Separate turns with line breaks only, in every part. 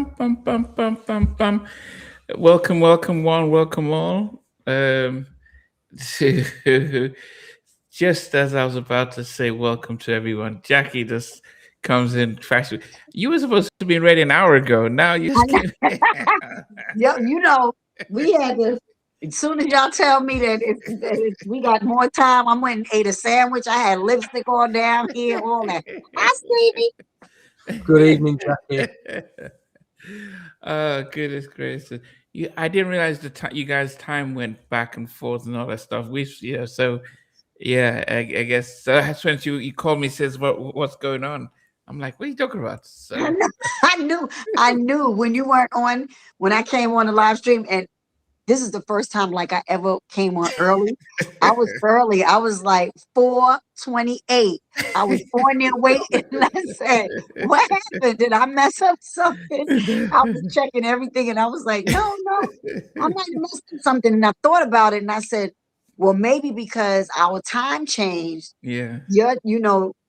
bum, bum, bum, bum, bum. Welcome, welcome, one, welcome all. To just as I was about to say welcome to everyone, Jackie just comes in fast. You were supposed to be ready an hour ago. Now you
I
just
know.
came.
Yeah, we had to. As soon as y'all tell me that we got more time, I went and ate a sandwich. I had lipstick on down here, all that. Hi, Stevie.
Good evening, Jackie.
Oh goodness gracious! I didn't realize the time you guys' time went back and forth and all that stuff. So yeah, I guess so. That's when you called me, says what's going on. I'm like, what are you talking about?
I
So
know. I knew when you weren't on, when I came on the live stream, and this is the first time like I ever came on early. I was early. I was like 4:28. I was on there waiting. And I said, "What happened? Did I mess up something?" I was checking everything, and I was like, "No, no, I'm not messing something." And I thought about it, and I said, "Well, maybe because our time changed.
yeah,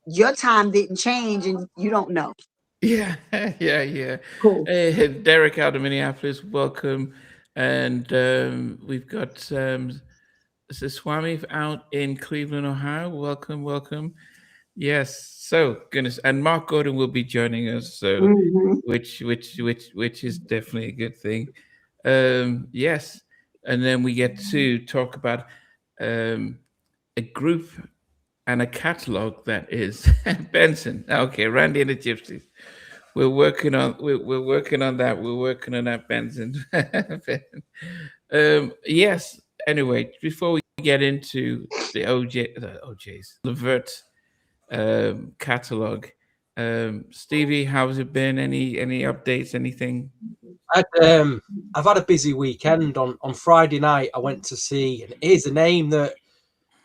Your time didn't change, and you don't know."
yeah, yeah.
Cool.
Hey, Derek out of Minneapolis, welcome, and we've got Swami out in Cleveland, Ohio. Welcome, welcome. Yes. So goodness, and Marc Gordon will be joining us. So,
Hmm.
which is definitely a good thing. Yes, and then we get to talk about um, a group and a catalog that is Benson. Okay, Randy and the Gypsies. We're working on that. We're working on that, Benson. Yes. Anyway, before we get into the OJ's Levert catalog. Stevie, how's it been? Any updates? Anything?
I've had a busy weekend. On Friday night, I went to see, and here's a name that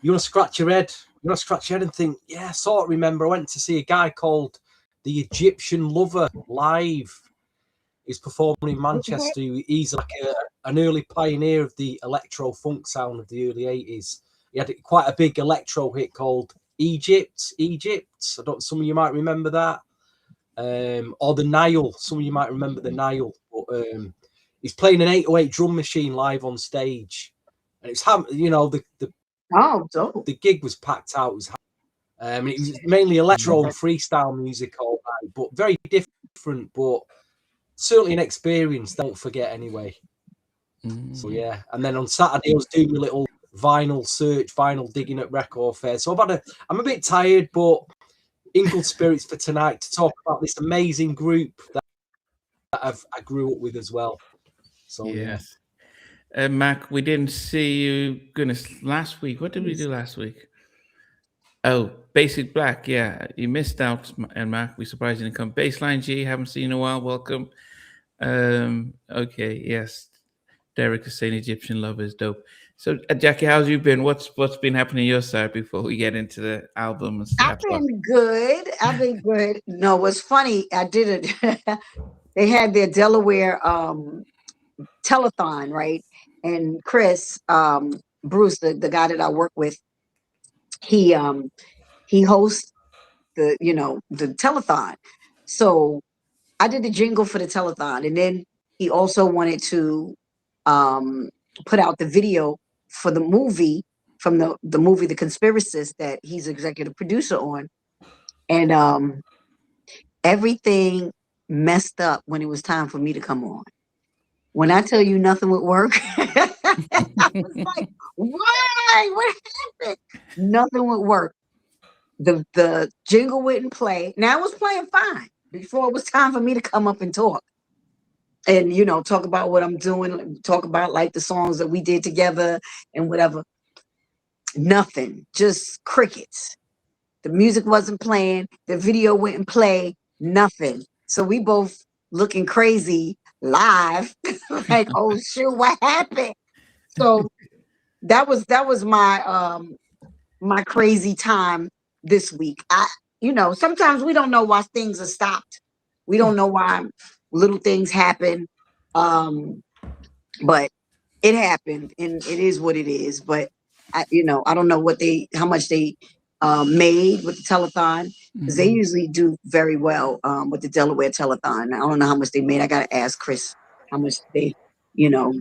you want to scratch your head. You want to scratch your head and think, yeah, I sort of remember. I went to see a guy called the Egyptian Lover live. He's performing in Manchester. He's like an early pioneer of the electro funk sound of the early 80s. He had quite a big electro hit called Egypt. Some of you might remember that. Or the Nile. Some of you might remember the Nile. But he's playing an 808 drum machine live on stage. And it's,
Oh, dope.
the gig was packed out. It was mainly electro and freestyle music all night, but very different, but certainly an experience. Don't forget anyway. So yeah, and then on Saturday I was doing a little vinyl digging at record fair. So I'm a bit tired, but in good spirits for tonight to talk about this amazing group that I grew up with as well. So
Yes. Mac, we didn't see you. Goodness, last week. What did we do last week? Oh, Basic Black. Yeah, you missed out, and Mac. We surprised you didn't come. Baseline G. Haven't seen you in a while. Welcome. Okay. Yes. Derek is saying Egyptian Lover is dope. So, Jackie, how's you been? What's been happening on your side before we get into the album and
I've
stuff?
been good. I've been good. No, what's funny, I did it. They had their Delaware telethon, right? And Chris, Bruce, the guy that I work with, he he hosts the telethon. So I did the jingle for the telethon, and then he also wanted to um put out the video for the movie, from the movie The Conspiracist that he's executive producer on. And everything messed up when it was time for me to come on. When I tell you nothing would work, I was like, why? What happened? Nothing would work. The jingle wouldn't play. Now it was playing fine before it was time for me to come up and talk. And talk about what I'm doing, talk about like the songs that we did together and whatever. Nothing, just crickets. The music wasn't playing, the video wouldn't play, nothing. So we both looking crazy live, like, oh shoot, what happened? So that was my crazy time this week. Sometimes we don't know why things are stopped. We don't know why little things happen. But it happened, and it is what it is. But I don't know how much they made with the telethon, because they
Mhm.
usually do very well with the Delaware telethon. I don't know how much they made. I gotta ask Chris how much they, you know,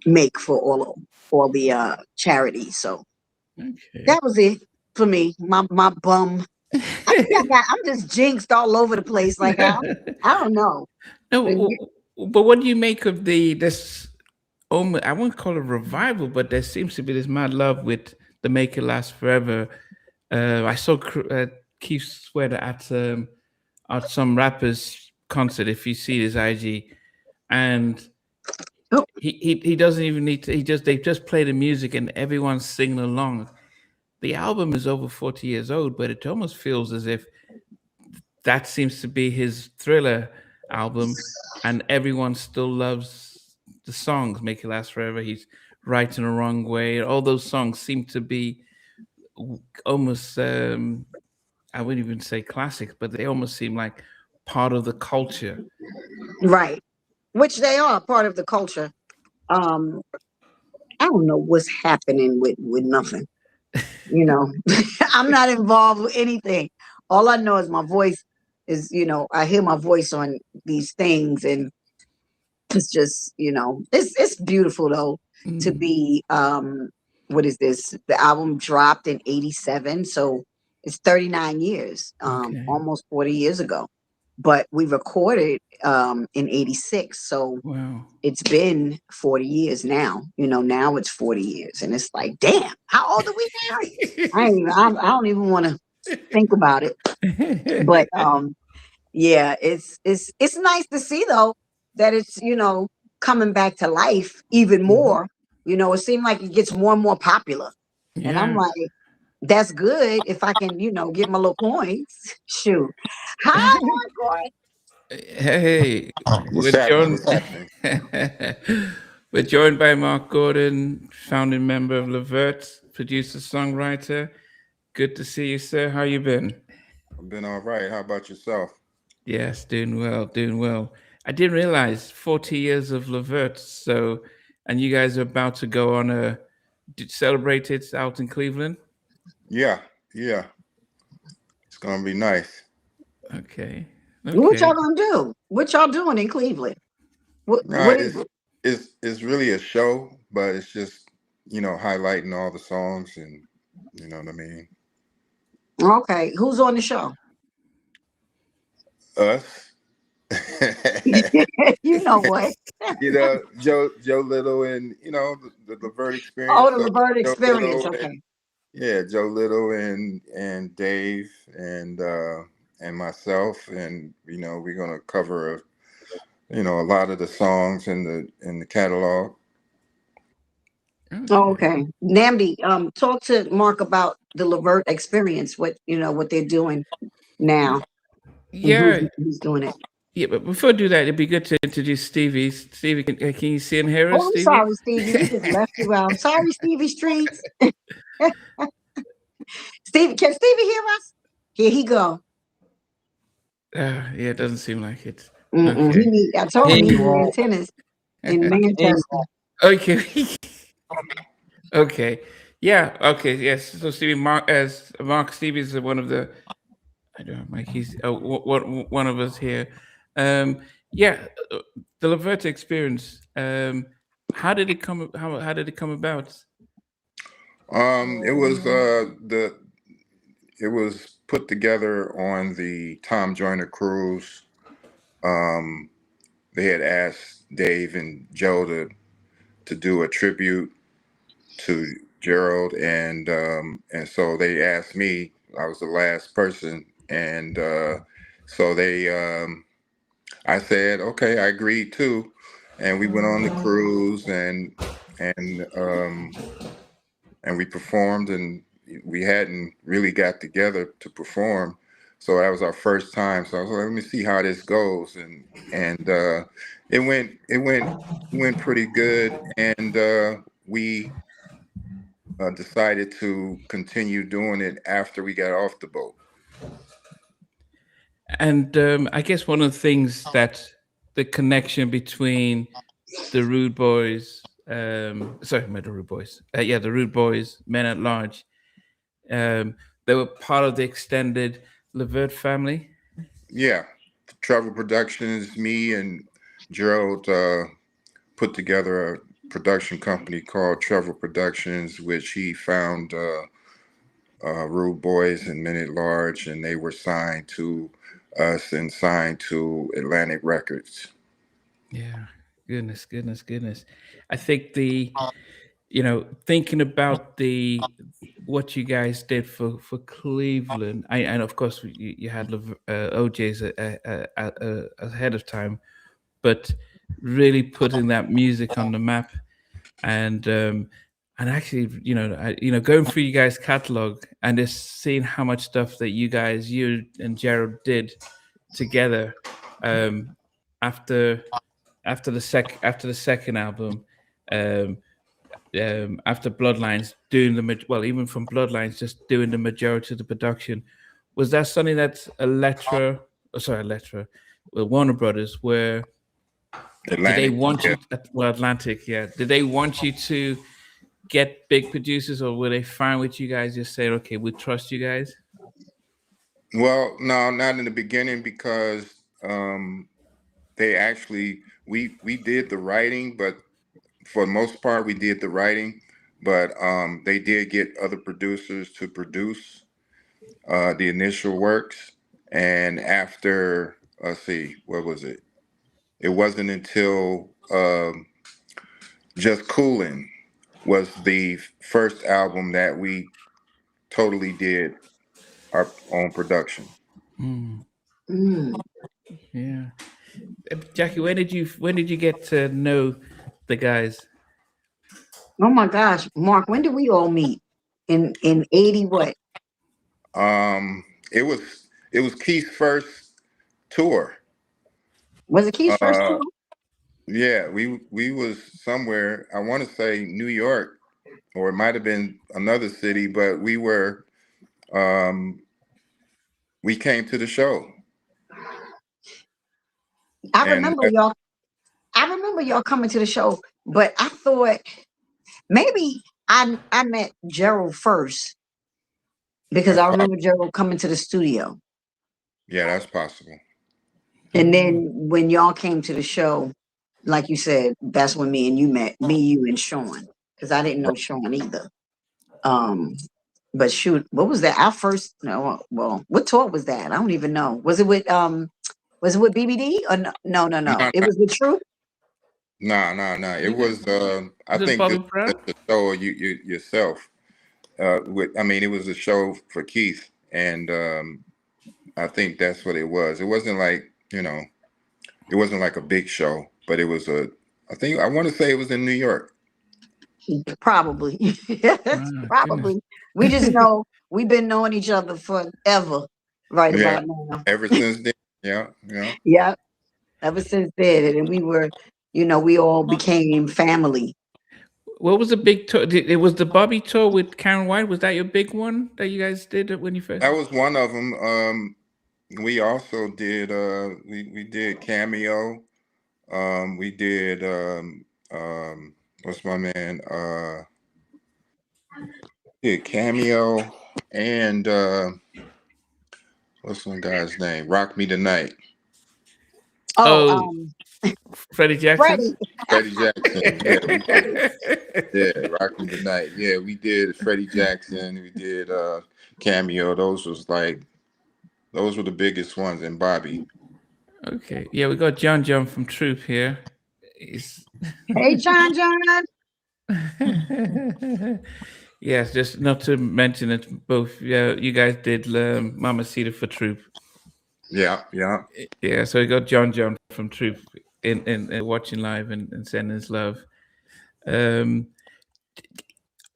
make for all the charities. So
Okay.
that was it for me. My bum. I think I'm just jinxed all over the place. Like I don't know.
No, but what do you make of this? I won't call it revival, but there seems to be this mad love with the Make It Last Forever. I saw Keith Sweater at some rappers concert. If you see his IG, and
Oh,
he doesn't even need to. They just play the music and everyone's singing along. The album is over 40 years old, but it almost feels as if that seems to be his Thriller album, and everyone still loves the songs. Make It Last Forever. He's Right in the Wrong Way. All those songs seem to be almost. I wouldn't even say classics, but they almost seem like part of the culture.
right. Which they are part of the culture. Um, I don't know what's happening with nothing. You know, I'm not involved with anything. All I know is my voice is, I hear my voice on these things, and it's just, it's beautiful though to
Mm,
be what is this? The album dropped in 87, so it's 39 years,
okay.
almost 40 years ago. But we recorded in 86, so
Wow.
it's been 40 years now. Now it's 40 years, and it's like, damn, how old are we now? I don't even want to think about it. But yeah, it's nice to see though that it's coming back to life even
Mhm.
more. It seemed like it gets more and more popular, and I'm
Yes.
like, that's good if I can get my little coins. Shoot, hi, Mark.
Hey,
What's
we're
happening?
joined.
What's happening?
We're joined by Marc Gordon, founding member of LeVert, producer, songwriter. Good to see you, sir. How you been?
I've been all right. How about yourself?
Yes, doing well, doing well. I didn't realize 40 years of LeVert. So, and you guys are about to go on celebrate it out in Cleveland.
Yeah, yeah. It's gonna be nice.
Okay,
What
okay,
y'all gonna do? What y'all doing in Cleveland?
No,
What is it?
it's really a show, but it's just highlighting all the songs and you know what I mean.
Okay, who's on the show?
Us.
You know what?
Joe Little and the Levert
Oh,
experience.
the
So
LeVert
Joe
experience.
Little and
Okay.
yeah, Joe Little and Dave and myself, and we're gonna cover a lot of the songs in the catalog.
Oh,
okay.
okay. Namdi, talk to Mark about the LeVert experience, what they're doing now, and
Yeah,
who's doing it.
yeah. But before I do that, it'd be good to introduce Stevie. Stevie, can you see and hear us,
Oh, I'm
Stevie?
sorry, Stevie. We just left you out. I'm sorry, Stevie Streets. Stevie, can Stevie hear us? Here he go.
Yeah, it doesn't seem like it.
Mm-mm.
Okay.
I
I
told
can
him
hear
he
you
need
all.
antennas in
I can hear you
Manchester.
all.
Okay. Okay. Yeah. Okay. Yes. So Stevie, Mark Stevie is one of the. I don't know, Mike. He's one of us here. Um. Yeah. The Laverta experience. How did it come? How did it come about?
It was it was put together on the Tom Joyner cruise. Um, they had asked Dave and Joe to do a tribute to Gerald, and so they asked me. I was the last person, and so I said, okay, I agreed too, and we went on the cruise, and um, and we performed, and we hadn't really got together to perform, so that was our first time. So I was like, let me see how this goes, and it went pretty good, and we decided to continue doing it after we got off the boat.
And I guess one of the things that the connection between the Rude Boys, sorry, not the Rude Boys, yeah, the Rude Boys, Men at Large, um, they were part of the extended LeVert family.
Yeah, Travel Productions. Me and Gerald put together a production company called Travel Productions, which he found Rude Boys and Men at Large, and they were signed to us and signed to Atlantic Records.
Yeah, goodness. I think thinking about what you guys did for Cleveland, and of course you had OJ's ahead of time, but really putting that music on the map, and actually, going through you guys' catalog and just seeing how much stuff that you and Gerald did together, after after the second album, um, after Bloodlines, doing even from Bloodlines, just doing the majority of the production. Was that something that Elektra, well, Warner Brothers, where did they
Atlantic.
want
Yeah.
you? Well, Atlantic, yeah. Did they want you to get big producers, or were they fine with you guys just saying, "Okay, we trust you guys"?
Well, no, not in the beginning because they actually we did the writing, but for the most part we did the writing, but they did get other producers to produce the initial works, and after let's see, what was it? It wasn't until Just Coolin was the first album that we totally did our own production.
Mm,
Mm.
yeah, Jackie, when did you get to know the guys?
Oh my gosh, Mark, when did we all meet? In 80 what?
Um, it was Keith's first tour.
Was it Keith's first
Uh,
tour?
yeah, we was somewhere. I want to say New York, or it might have been another city, but um, we came to the show,
I
and
remember y'all. I remember y'all coming to the show, but I thought maybe I met Gerald first because
that's
I
possible.
remember Gerald coming to the studio.
Yeah, that's possible.
And then when y'all came to the show, like you said, that's when me and you met, me, you, and Sean, because I didn't know Sean either. Um, but shoot, what was that? Our first, no, well, what tour was that? I don't even know. Was it with BBD or no? No, no, no.
No,
It was with True.
no. It was I
Was it
think
Bobby
just
Brown?
the show you yourself. I mean, it was a show for Keith, and I think that's what it was. It wasn't like it wasn't like a big show, but it was a. I want to say it was in New York.
Probably.
Ah, goodness.
Probably. We just know we've been knowing each other forever, right
Yeah,
about now.
ever since then. Yeah.
Yeah, ever since then. And we were, we all became family.
What was the big tour? It was the Bobby tour with Karen White. Was that your big one that you guys did when you first?
That was one of them. We also did. We did Cameo. We did. What's my man? Did Cameo and what's one guy's name? Rock Me Tonight.
Oh,
Oh, Freddie Jackson.
Freddie.
Freddie Jackson. Yeah, we did. Yeah, Rock Me Tonight. Yeah, we did Freddie Jackson. We did Cameo. Those were the biggest ones. And Bobby.
Okay, yeah, we got John from Troop here. He's
Hey, John.
yes, just not to mention it. Both, yeah, you guys did Mamacita for Troop.
Yeah.
Yeah, so we got John from Troop in watching live and sending his love. Um,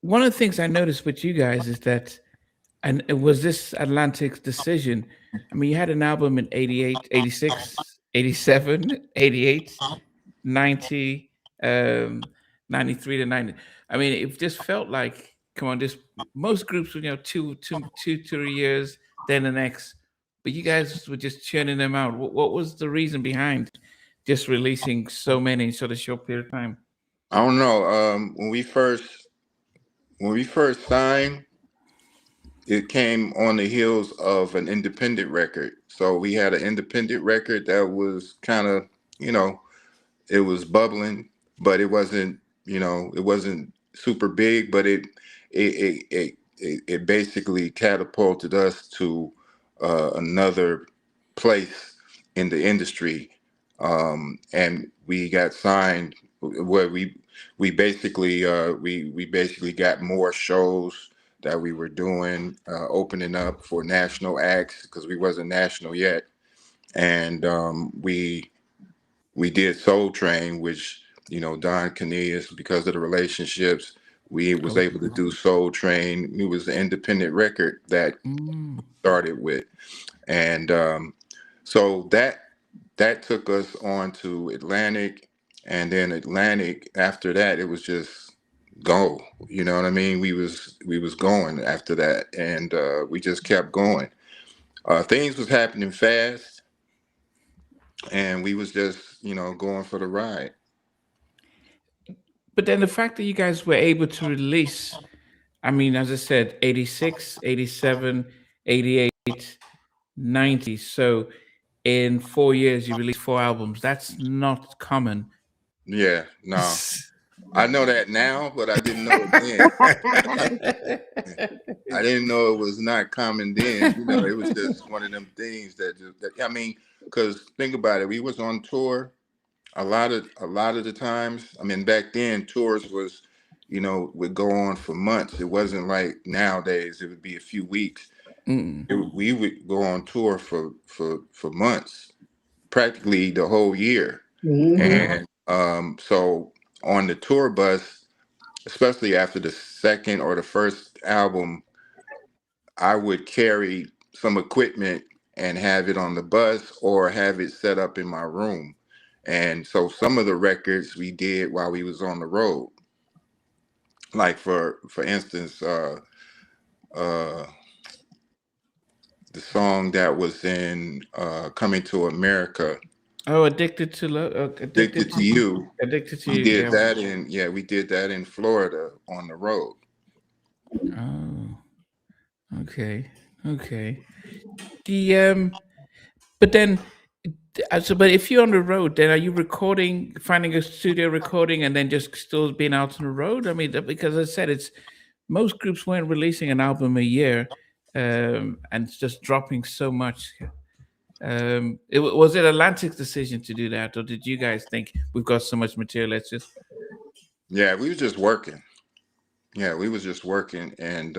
one of the things I noticed with you guys is that, and it was this Atlantic's decision. I mean, you had an album in 88, 86, 87, 88, 90, 93 to 90. I mean, it just felt like, come on, this most groups were, 2, 3 years, then the next. But you guys were just churning them out. What was the reason behind just releasing so many in such a short period of time?
I don't know. When we first signed, it came on the heels of an independent record. So we had an independent record that was kind of, you know, it was bubbling, but it wasn't, you know, it wasn't super big, but it basically catapulted us to another place in the industry, and we got signed where we basically we basically got more shows that we were doing, opening up for national acts because we wasn't national yet, and we did Soul Train, which, you know, Don Cornelius, because of the relationships, we was
Oh,
able to do Soul Train. It was an independent record that started with, and so that took us on to Atlantic, and then Atlantic after that, it was just go. You know what I mean? We was going after that, and we just kept going. Things was happening fast, and we was just, you know, going for the ride.
but then the fact that you guys were able to release, I mean, as I said, 86, 87, 88, 90. So in 4 years, you released 4 albums. That's not common.
Yeah, no, I know that now, but I didn't know it then. I didn't know it was not common then. You know, it was just one of them things I mean, because think about it, we was on tour a lot of the times. I mean, back then tours was, you know, would go on for months. It wasn't like nowadays. It would be a few weeks. We would go on tour for months, practically the whole year.
Mhm.
And so on the tour bus, especially after the second or the first album, I would carry some equipment and have it on the bus or have it set up in my room. And so some of the records we did while we was on the road, like for instance, uh, the song that was in Coming to America,
Oh, addicted to love,
"Addicted to You."
addicted to
We
you.
did
Yeah.
that we did that in Florida on the road.
Oh, okay, okay. The but then, so but if you're on the road, then are you recording, finding a studio recording, and then just still being out on the road? I mean, because as I said, it's most groups weren't releasing an album a year, and it's just dropping so much. Was it Atlantic's decision to do that, or did you guys think we've got so much material? Let's just
Yeah, we was just working. Yeah, we was just working, and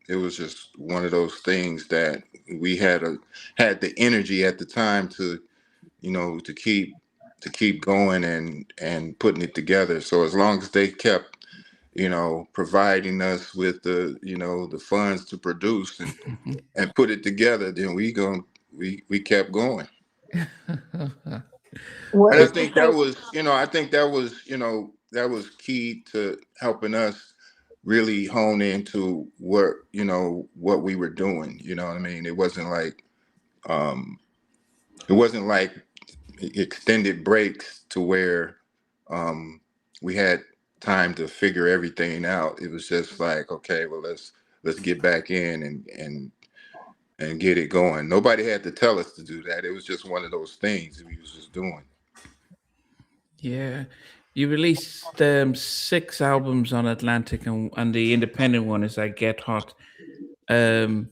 it was just one of those things that we had the energy at the time to, you know, to keep going and putting it together. So as long as they kept, you know, providing us with the, you know, the funds to produce and put it together, then we kept going.
What
And I
is your
think that
favorite?
was, you know, I think that was, you know, that was key to helping us really hone into what, you know, what we were doing. You know what I mean? Um, it wasn't like extended breaks to where we had time to figure everything out. It was just like, okay, well, let's get back in and get it going. Nobody had to tell us to do that. It was just one of those things we was just doing.
yeah. You released 6 albums on Atlantic, and the independent one is like Get Hot. Um,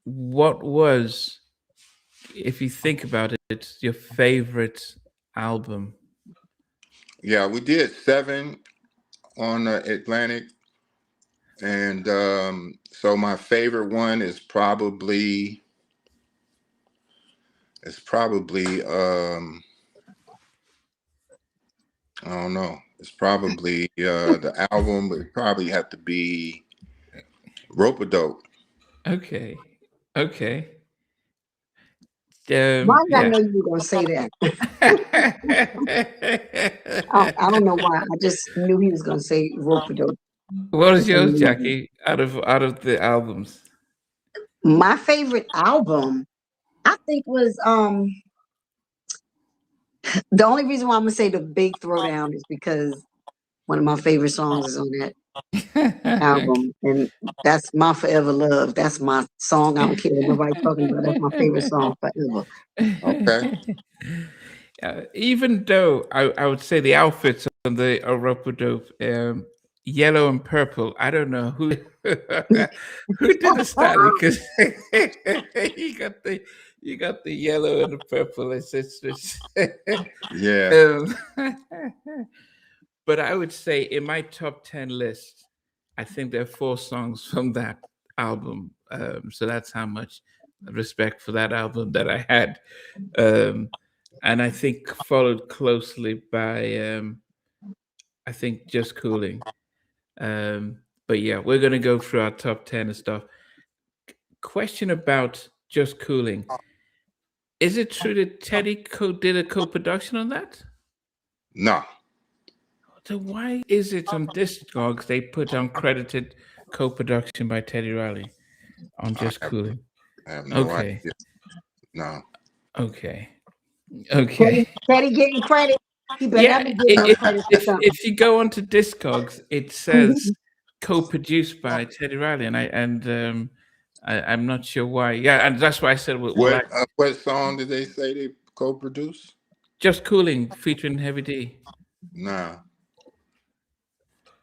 what was, if you think about it, your favorite album?
Yeah, we did 7 on Atlantic, and so my favorite one is probably I don't know. It's probably the album would probably have to be Rope-a-Dope.
Okay, okay.
Why did I
Yeah.
know you were gonna say that? I don't know why. I just knew he was gonna say rope-a-dope
What
for
is
some
yours,
reason.
Jackie? Out of the albums?
My favorite album, I think, was the only reason why I'm gonna say the Big Throwdown is because one of my favorite songs is on that album, and that's my forever love. That's my song. I don't care what nobody talking about. That's my favorite song forever.
Okay.
Even though I would say the outfits on the Oropo yellow and purple, I don't know who who did the styling, because you got the yellow and the purple. It's
Yeah.
but I would say in my top 10 list, I think there are 4 songs from that album. So that's how much respect for that album that I had. And I think followed closely by I think Just Cooling. But yeah, we're gonna go through our top 10 and stuff. Question about Just Cooling. Is it true that Teddy did a co-production on that?
No.
So why is it on Discogs they put uncredited co-production by Teddy Riley on Just Cooling?
I have no
Okay.
idea. No.
Okay. Okay.
Teddy getting credit. He better
Yeah,
not be getting no credit for something.
if you go onto Discogs, it says co-produced by Teddy Riley, and I'm not sure why. Yeah, and that's why I said
What song did they say they co-produced?
Just Cooling featuring Heavy D.
Nah.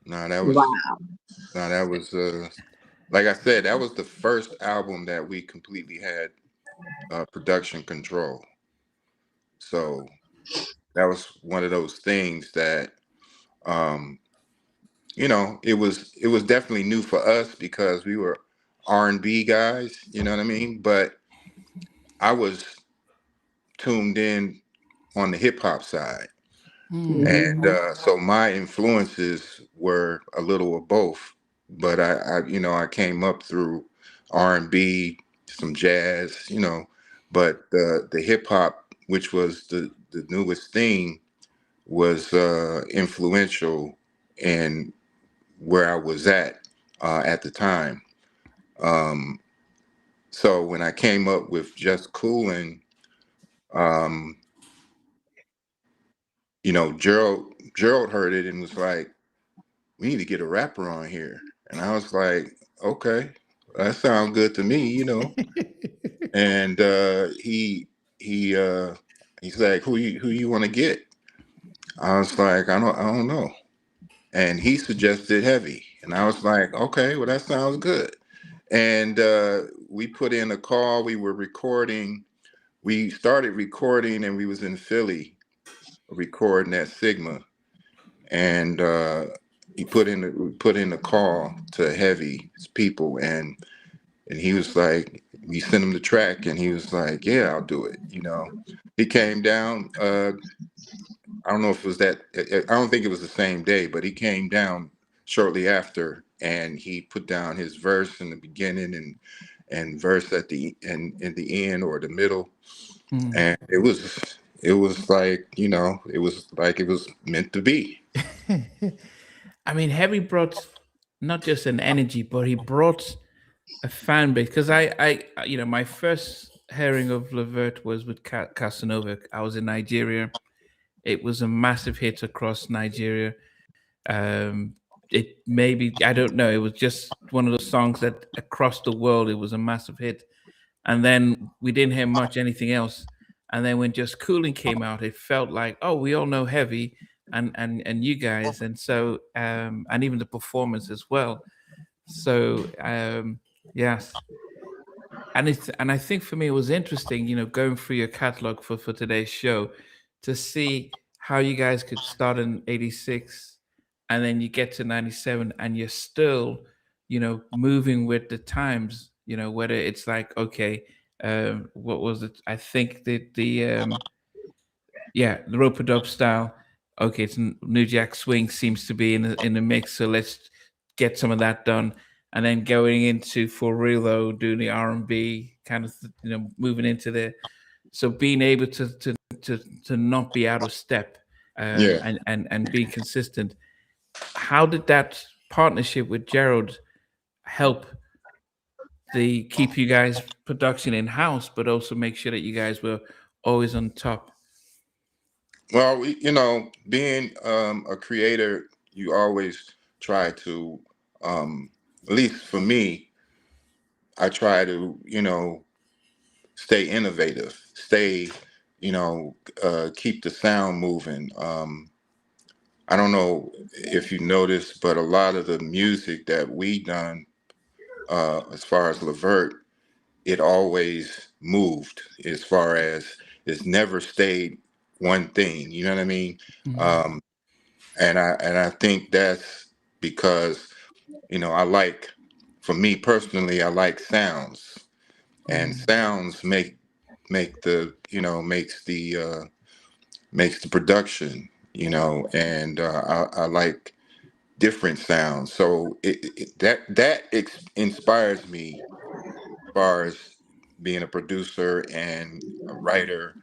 That was like I said, that was the first album that we completely had production control. So that was one of those things that it was definitely new for us because we were R&B guys, you know what I mean? But I was tuned in on the hip hop side. And so my influences were a little of both, but I came up through R&B, some jazz, but the hip hop, which was the newest thing, was influential in where I was at the time. So when I came up with Just Coolin', Gerald heard it and was like, "We need to get a rapper on here." And I was like, "Okay, that sounds good to me," And he's like, "Who you want to get?" I was like, I don't know." And he suggested Heavy, and I was like, "Okay, well that sounds good." And we put in a call. We were recording. We started recording, and we was in Philly recording at Sigma, and he put in the call to Heavy's people, and he was like, we sent him the track, and he was like, "Yeah, I'll do it." He came down. I don't know if it was that. I don't think it was the same day, but he came down shortly after, and he put down his verse in the beginning and verse at the in the end or the middle, and it was like it was meant to be.
I mean, Heavy brought not just an energy, but he brought a fan base. Because I my first hearing of LeVert was with Casanova. I was in Nigeria. It was a massive hit across Nigeria. It maybe, I don't know. It was just one of those songs that across the world it was a massive hit. And then we didn't hear much anything else. And then when Just Cooling came out, it felt like, oh, we all know Heavy and you guys, and so and even the performance as well. So yes, and I think for me it was interesting, going through your catalog for today's show to see how you guys could start in '86 and then you get to '97 and you're still, moving with the times. Whether it's like, okay, what was it? I think the rope-a-dope style. Okay, it's New Jack Swing seems to be in the mix, so let's get some of that done. And then going into For Real though, doing the R&B kind of, moving into there. So being able to not be out of step, and being consistent. How did that partnership with Gerald help keep you guys production in house, but also make sure that you guys were always on top?
Well, being a creator, you always try to, at least for me, I try to, stay innovative, stay, keep the sound moving. I don't know if you noticed, but a lot of the music that we done, as far as LeVert, it always moved. As far as it's never stayed one thing. You know what I mean? Um, and I think that's because I like, for me personally, I like sounds, and sounds make the makes the production, and I like different sounds. So that inspires me as far as being a producer and a writer,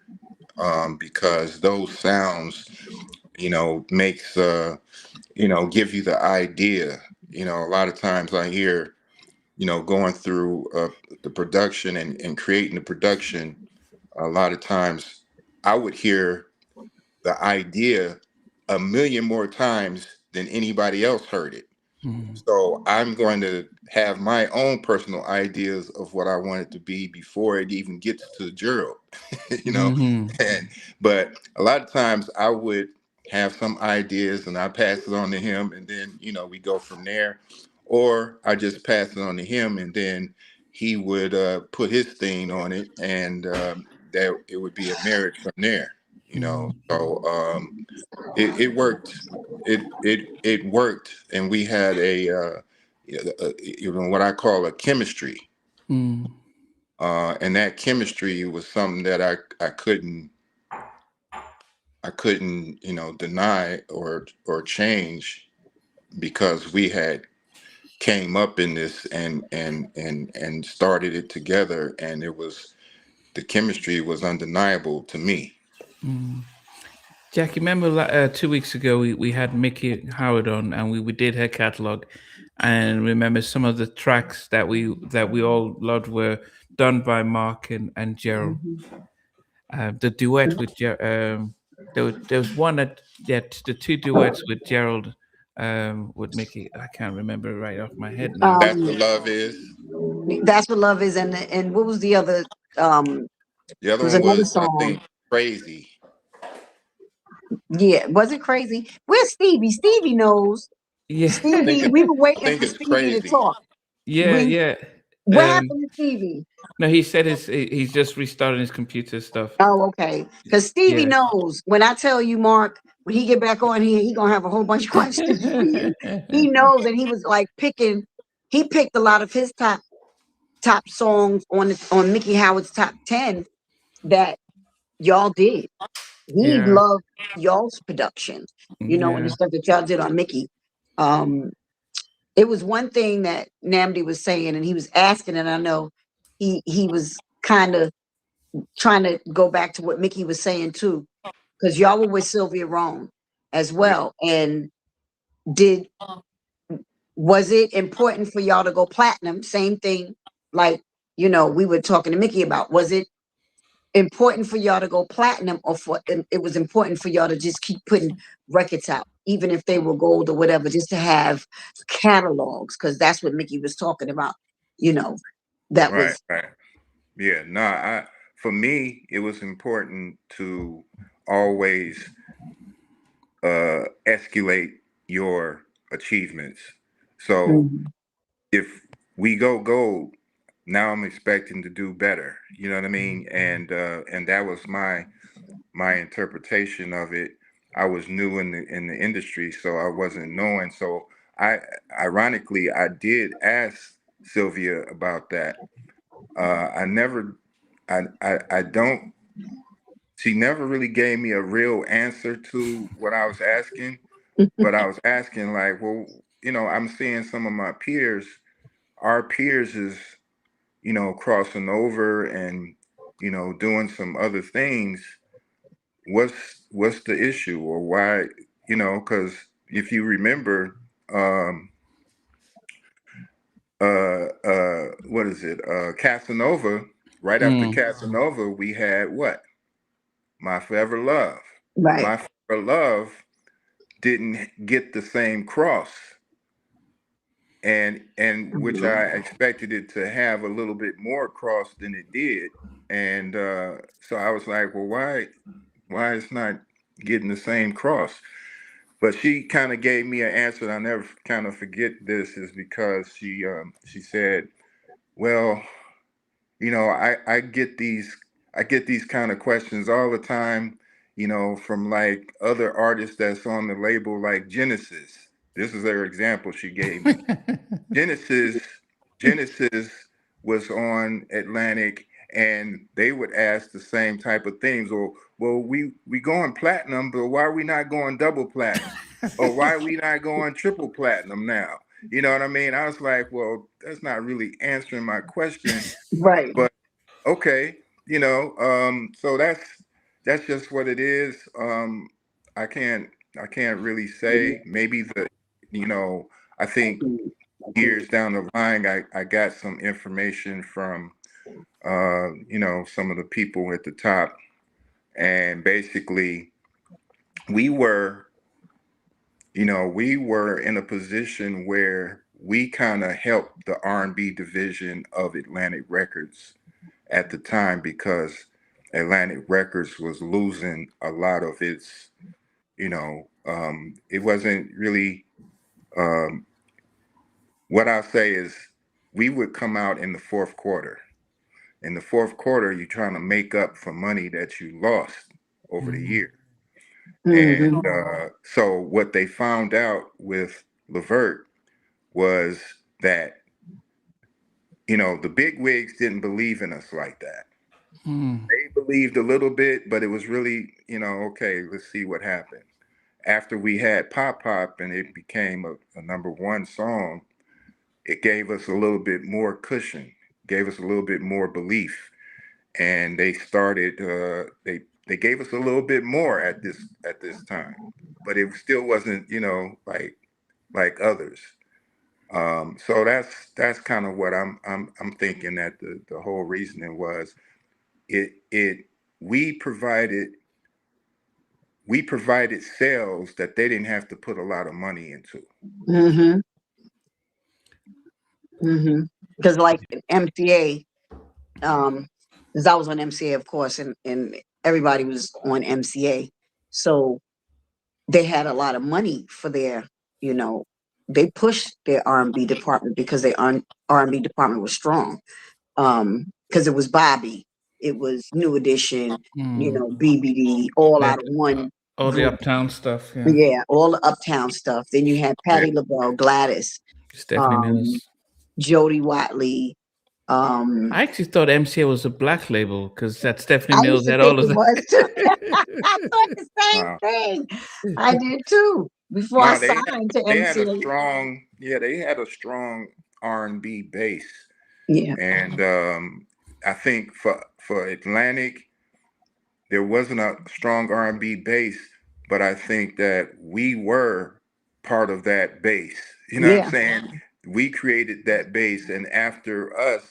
because those sounds, makes give you the idea. A lot of times I hear, going through the production and creating the production, a lot of times I would hear the idea a million more times than anybody else heard it. So I'm going to have my own personal ideas of what I want it to be before it even gets to Gerald, you know. And but a lot of times I would have some ideas and I pass it on to him, and then we go from there, or I just pass it on to him, and then he would put his thing on it, and that it would be a marriage from there, So it worked. It worked, and we had what I call a chemistry, and that chemistry was something that I couldn't deny or change, because we had came up in this and started it together, and the chemistry was undeniable to me.
Jackie, remember 2 weeks ago we had Mickey Howard on, and we did her catalog, and remember some of the tracks that we all loved were done by Mark and Gerald. The duet with there was one that the two duets with Gerald, with Mickey. I can't remember right off my head now.
That's what love is.
That's what love is, and what was the other? Um,
The
it
other
was
one
another
was, I
song.
think, Crazy.
Yeah, was it crazy? Where's Stevie? Stevie knows.
Yeah,
I think
Stevie,
it,
we were
I
waiting
think
for
it's
Stevie to
Crazy.
talk.
yeah, yeah.
What happened to Stevie?
No, he said he's just restarting his computer stuff.
Oh, okay. Because Stevie
Yeah.
knows. When I tell you, Mark, when he get back on here, he gonna have a whole bunch of questions for you. He knows, and he was like picking. He picked a lot of his top songs on Mickey Howard's top 10 that y'all did. He
Yeah.
loved y'all's productions, and the
Yeah.
stuff that y'all did on Mickey. Um, it was one thing that Namdi was saying, and he was asking, and I know he was kind of trying to go back to what Mickey was saying too, because y'all were with Sylvia Rome as
Yeah.
well. And was it important for y'all to go platinum? Same thing, like we were talking to Mickey about. Was it important for y'all to go platinum, or it was important for y'all to just keep putting records out, even if they were gold or whatever, just to have catalogs? Because that's what Mickey was talking about. That
Right,
was
right. Yeah, no, for me, it was important to always escalate your achievements. So
Mhm.
if we go gold, now I'm expecting to do better. You know what I mean? And that was my interpretation of it. I was new in the industry, so I wasn't knowing. So I ironically I did ask Sylvia about that. I never, I don't. She never really gave me a real answer to what I was asking, but I was asking like, well, I'm seeing some of my peers, our peers is, crossing over and, doing some other things. What's the issue, or why? Because if you remember, what is it? Casanova. Right after Casanova, we had what? My Forever Love.
Right.
My Forever Love didn't get the same cross and which I expected it to have a little bit more cross than it did. And so I was like, well, why it's not getting the same cross? But she kind of gave me an answer, and I'll never kind of forget this, is because she said, well, you know, I get these kind of questions all the time, you know, from like other artists that's on the label like Genesis. This is their example she gave me. Genesis was on Atlantic, and they would ask the same type of things. Or, well, we going platinum, but why are we not going double platinum? Or why are we not going triple platinum now? You know what I mean? I was like, well, that's not really answering my question.
Right.
But okay, you know, so that's just what it is. I can't really say. Maybe you know, I think years down the line, I got some information from, you know, some of the people at the top, and basically we were in a position where we kind of helped the R&B division of Atlantic Records at the time, because Atlantic Records was losing a lot of its, you know, it wasn't really, what I'll say is we would come out in the fourth quarter. In the fourth quarter, you're trying to make up for money that you lost over the year. And so what they found out with LeVert was that, you know, the big wigs didn't believe in us like that. They believed a little bit, but it was really, you know, okay, let's see what happened. After we had Pop Pop and it became a number one song, it gave us a little bit more cushion, gave us a little bit more belief. And they started, they gave us a little bit more at this time, but it still wasn't, you know, like others. So that's kind of what I'm thinking, that the whole reasoning was we provided sales that they didn't have to put a lot of money into.
Because like MCA, because I was on MCA, of course, and everybody was on MCA, so they had a lot of money for their, you know, they pushed their R&B department because their R&B department was strong. Because it was Bobby, it was New Edition, you know, BBD, all out of one.
All the Uptown stuff.
Yeah, all the Uptown stuff. Then you had Patti LaBelle, Gladys,
Stephanie Mills,
Jody Watley.
I actually thought MCA was a black label because that Stephanie Mills had all of that.
I thought the same thing. I did too. Before I signed to MCA.
They had a strong R&B base.
Yeah.
And I think for Atlantic, there wasn't a strong R&B base, but I think that we were part of that base. You know what I'm saying? We created that base, and after us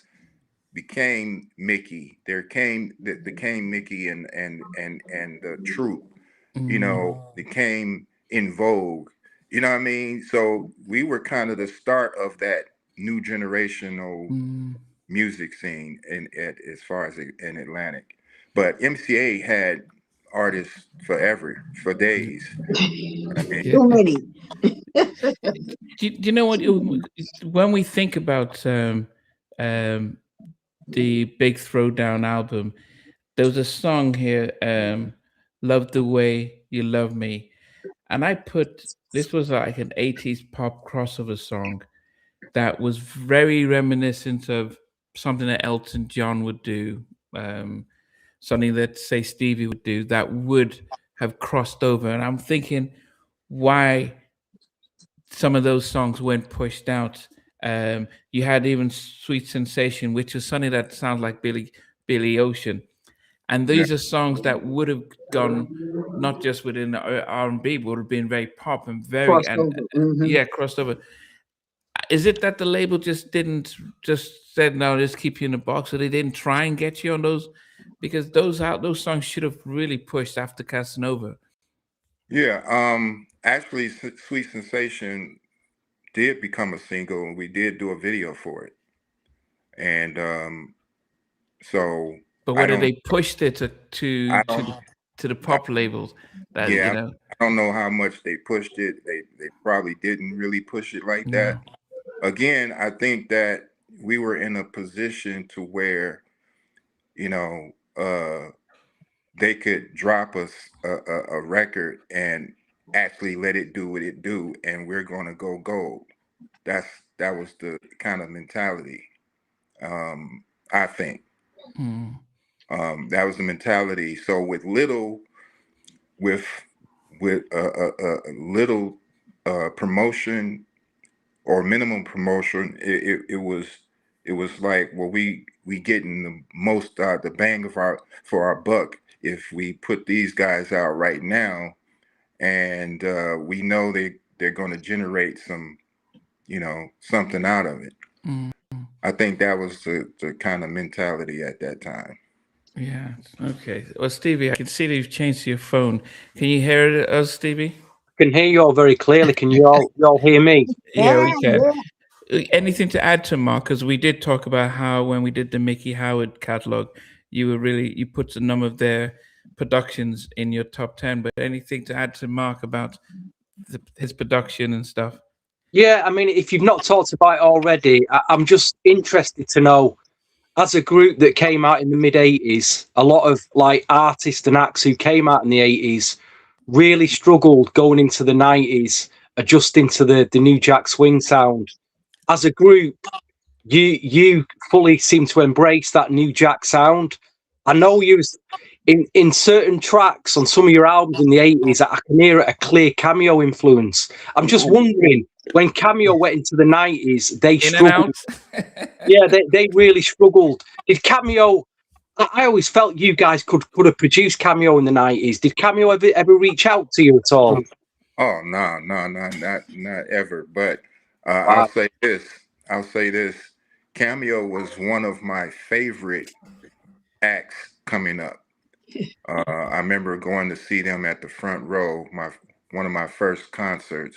became Mickey. Became Mickey and the Troop. You know, became In Vogue. You know what I mean? So we were kind of the start of that new generational music scene as far as in Atlantic. But MCA had artists for days.
Too many.
Do you know what? When we think about the Big Throwdown album, there was a song here, "Love the Way You Love Me," and this was like an 80s pop crossover song that was very reminiscent of something that Elton John would do, something that, say, Stevie would do, that would have crossed over. And I'm thinking why some of those songs weren't pushed out. You had even Sweet Sensation, which is something that sounds like Billy Ocean. And these are songs that would have gone not just within the R&B, but would have been very pop and very crossed over. Is it that the label just didn't said, no, let's keep you in the box, or they didn't try and get you on those? Because those songs should have really pushed after Casanova.
Yeah, actually, Sweet Sensation did become a single, and we did do a video for it. And so
But
I
whether
don't,
they pushed it
I don't,
to the pop labels, that you
yeah,
know,
I don't know how much they pushed it. They probably didn't really push it like that.
no.
Again, I think that we were in a position to where, you know, they could drop us a record and actually let it do what it do, and we're going to go gold. That was the kind of mentality. I think
Mm.
that was the mentality. So with little, with little promotion or minimum promotion, it was like, well, we getting the most the bang of for our buck if we put these guys out right now, and we know they're going to generate some, something out of it.
Mm.
I think that was the kind of mentality at that time.
Yeah. Okay. Well, Stevie, I can see that you've changed your phone. Can you hear us, Stevie?
I can hear you all very clearly. Can you all hear me?
Yeah,
Yeah,
we can.
yeah.
Anything to add to Mark? Because we did talk about how when we did the Mickey Howard catalog, you put a number of their productions in your top 10. But anything to add to Mark about his production and stuff?
Yeah, I mean, if you've not talked about it already, I'm just interested to know, as a group that came out in the mid-'80s, a lot of like artists and acts who came out in the '80s really struggled going into the '90s, adjusting to the new Jack Swing sound. As a group, you fully seem to embrace that new Jack sound. I know you was in certain tracks on some of your albums in the '80s. I can hear a clear Cameo influence. I'm just wondering, when Cameo went into the '90s, they
In and
struggled.
out.
Yeah, they really struggled. Did Cameo? I always felt you guys could have produced Cameo in the '90s. Did Cameo ever reach out to you at all?
Oh no, not ever. But
Wow.
I'll say this. Cameo was one of my favorite acts coming up. I remember going to see them at the front row, one of my first concerts,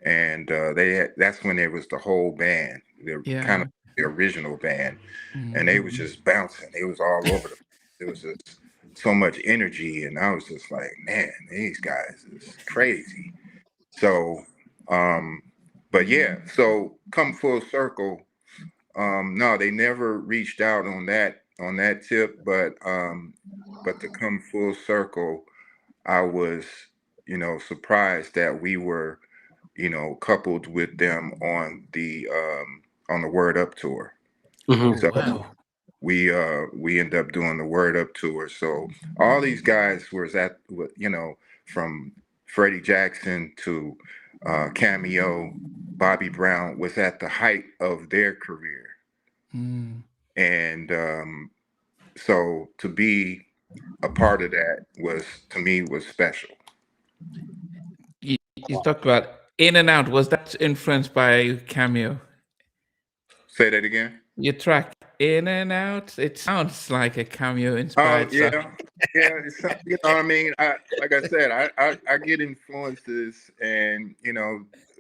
and that's when there was the whole band, the kind
Yeah.
of the original band, and they
Mm.
was just bouncing. They was all over the. It was just so much energy, and I was just like, man, these guys is crazy. So, but yeah, so come full circle. No, they never reached out on that tip, but to come full circle, I was, surprised that we were, coupled with them on the Word Up tour.
Mhm.
Oh
So
wow.
we ended up doing the Word Up tour. So all these guys was from Freddie Jackson to Cameo, Bobby Brown was at the height of their career.
Mm.
And so to be a part of that to me was special.
You talked about In and Out. Was that influenced by Cameo?
Say that again.
Your track In and Out. It sounds like a Cameo
Oh
inspired song.
yeah, yeah. What I mean. Like I said, I get influences, and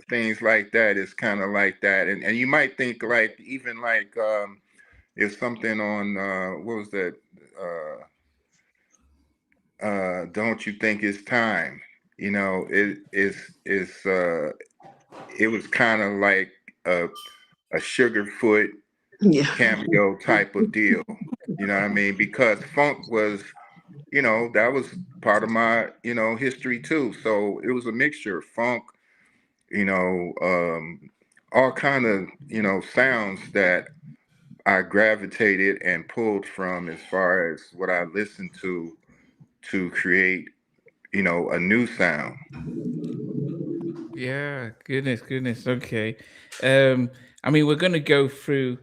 things like that is kind of like that, and you might think like even like there's something on what was that? Don't you think it's time? It was kind of like a Sugarfoot
Yeah.
Cameo type of deal. You know what I mean? Because funk was, that was part of my, history too. So it was a mixture of funk, you know, um, all kind of, sounds that I gravitated and pulled from as far as what I listened to create, a new sound.
Yeah, goodness. Okay. I mean, we're gonna go through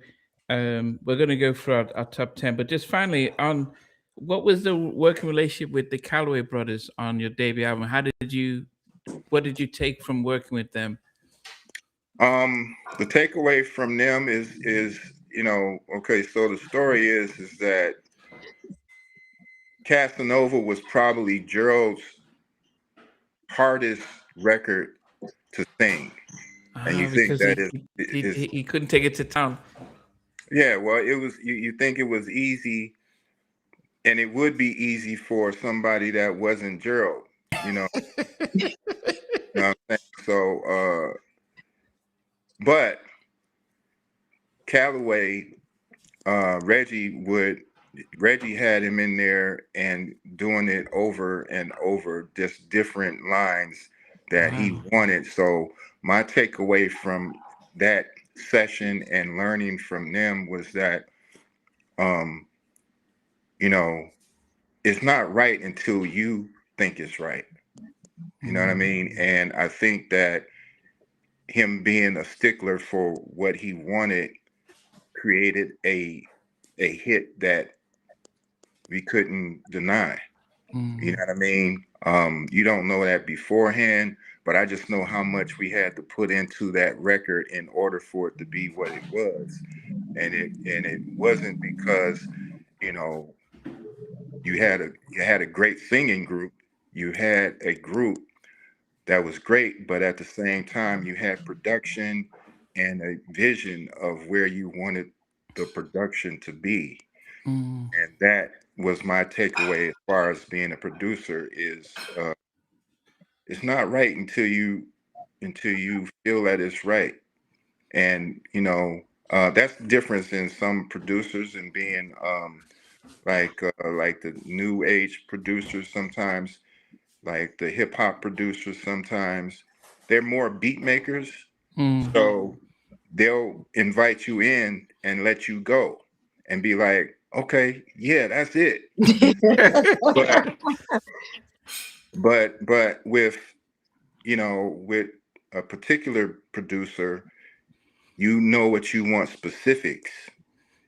our top 10, but just finally on what was the working relationship with the Calloway brothers on your debut album? What did you take from working with them?
The takeaway from them is, okay, so the story is that Casanova was probably Gerald's hardest record to sing. And you think
Because
that
he couldn't take it to town.
yeah, well, it was, you think it was easy, and it would be easy for somebody that wasn't Gerald, you know. You know what I'm saying? So, but Calloway, Reggie had him in there and doing it over and over, just different lines that he wanted. So my takeaway from that session and learning from them was that, you know, it's not right until you think it's right. You know what I mean? And I think that him being a stickler for what he wanted created a hit that we couldn't deny. You know what I mean? You don't know that beforehand, but I just know how much we had to put into that record in order for it to be what it was. And it wasn't because, you know, you had a great singing group. You had a group that was great, but at the same time you had production and a vision of where you wanted the production to be. And that was my takeaway as far as being a producer is it's not right until you feel that it's right. And you know, that's the difference in some producers and being like the new age producers sometimes, like the hip hop producers sometimes, they're more beat makers. So they'll invite you in and let you go and be like, okay, yeah, that's it. but with, you know, with a particular producer, you know what you want specifics.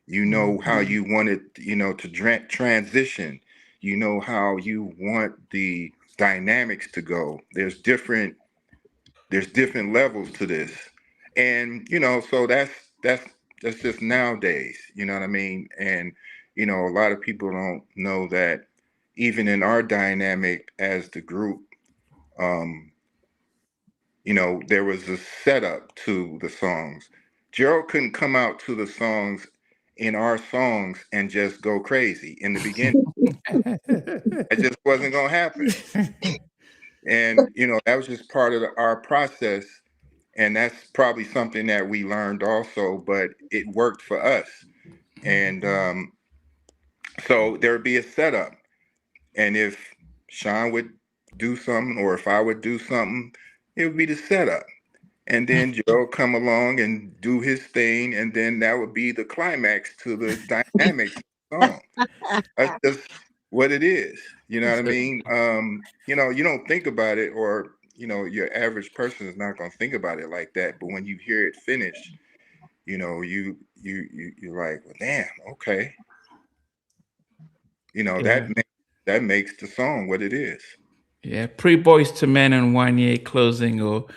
You know how you want it, you know, to transition. You know how you want the dynamics to go. There's different levels to this. And, you know, so that's just nowadays, you know what I mean? And, you know, a lot of people don't know that even in our dynamic as the group, you know, there was a setup to the songs. Gerald couldn't come out to the songs in our songs and just go crazy in the beginning. It just wasn't gonna happen. And you know, that was just part of our process. And that's probably something that we learned also, but it worked for us. And so there'd be a setup. And if Sean would do something or if I would do something, it would be the setup. And then Joe come along and do his thing, and then that would be the climax to the dynamics of the song. That's just what it is. You know what I mean? You know, you don't think about it, or you know, your average person is not gonna think about it like that. But when you hear it finished, you know, you're like, well, damn, okay. You know, that makes the song what it is.
Yeah, pre-Boys to Men and Wanye closing, or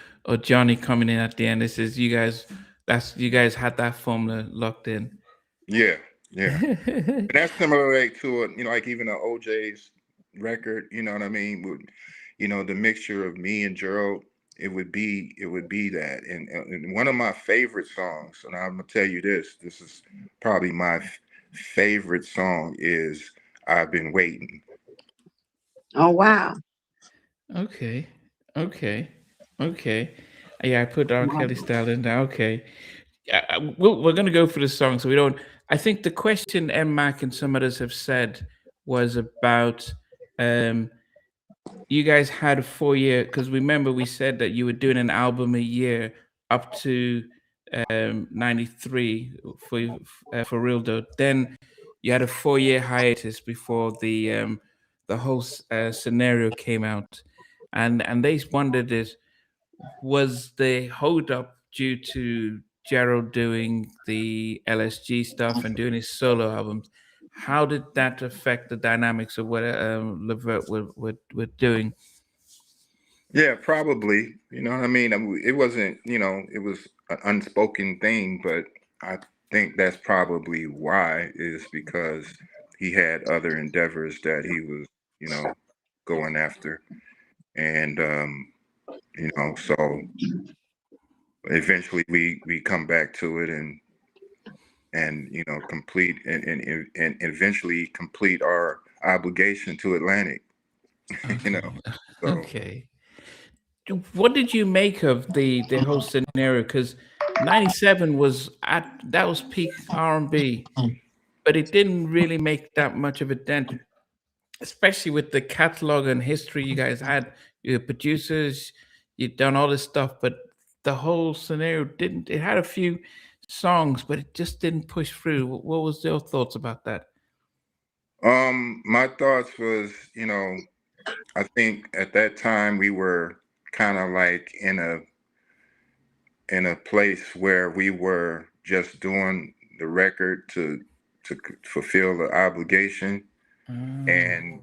Johnny coming in at the end. This is you guys. You guys had that formula locked in.
Yeah, yeah. And that's similar like to a, you know, like even an OJ's record. You know what I mean? Would, you know, the mixture of me and Gerald, it would be that. And one of my favorite songs, and I'm gonna tell you this. This is probably my favorite song is "I've Been Waiting."
Oh wow.
Okay. Yeah, I put R. Kelly style in there. Okay. We're going to go for the song, so we don't. I think the question M. Mac and some others have said was about you guys had a 4 year, because remember we said that you were doing an album a year up to 93 for real though. Then you had a 4 year hiatus before the whole scenario came out, and they wondered is was the hold up due to Gerald doing the LSG stuff and doing his solo albums? How did that affect the dynamics of what LeVert were doing?
Yeah, probably. You know what I mean? It wasn't, you know, it was an unspoken thing, but I think that's probably why is because he had other endeavors that he was, you know, going after. And you know, so eventually we come back to it and you know complete and eventually complete our obligation to Atlantic. You know, so
Okay. What did you make of the whole scenario? Because '97 was at that was peak R&B, but it didn't really make that much of a dent, especially with the catalog and history you guys had. You're producers, you'd done all this stuff, but the whole scenario didn't. It had a few songs, but it just didn't push through. What was your thoughts about that?
my thoughts was, you know, I think at that time we were kind of like in a place where we were just doing the record to fulfill the obligation.
Mm.
And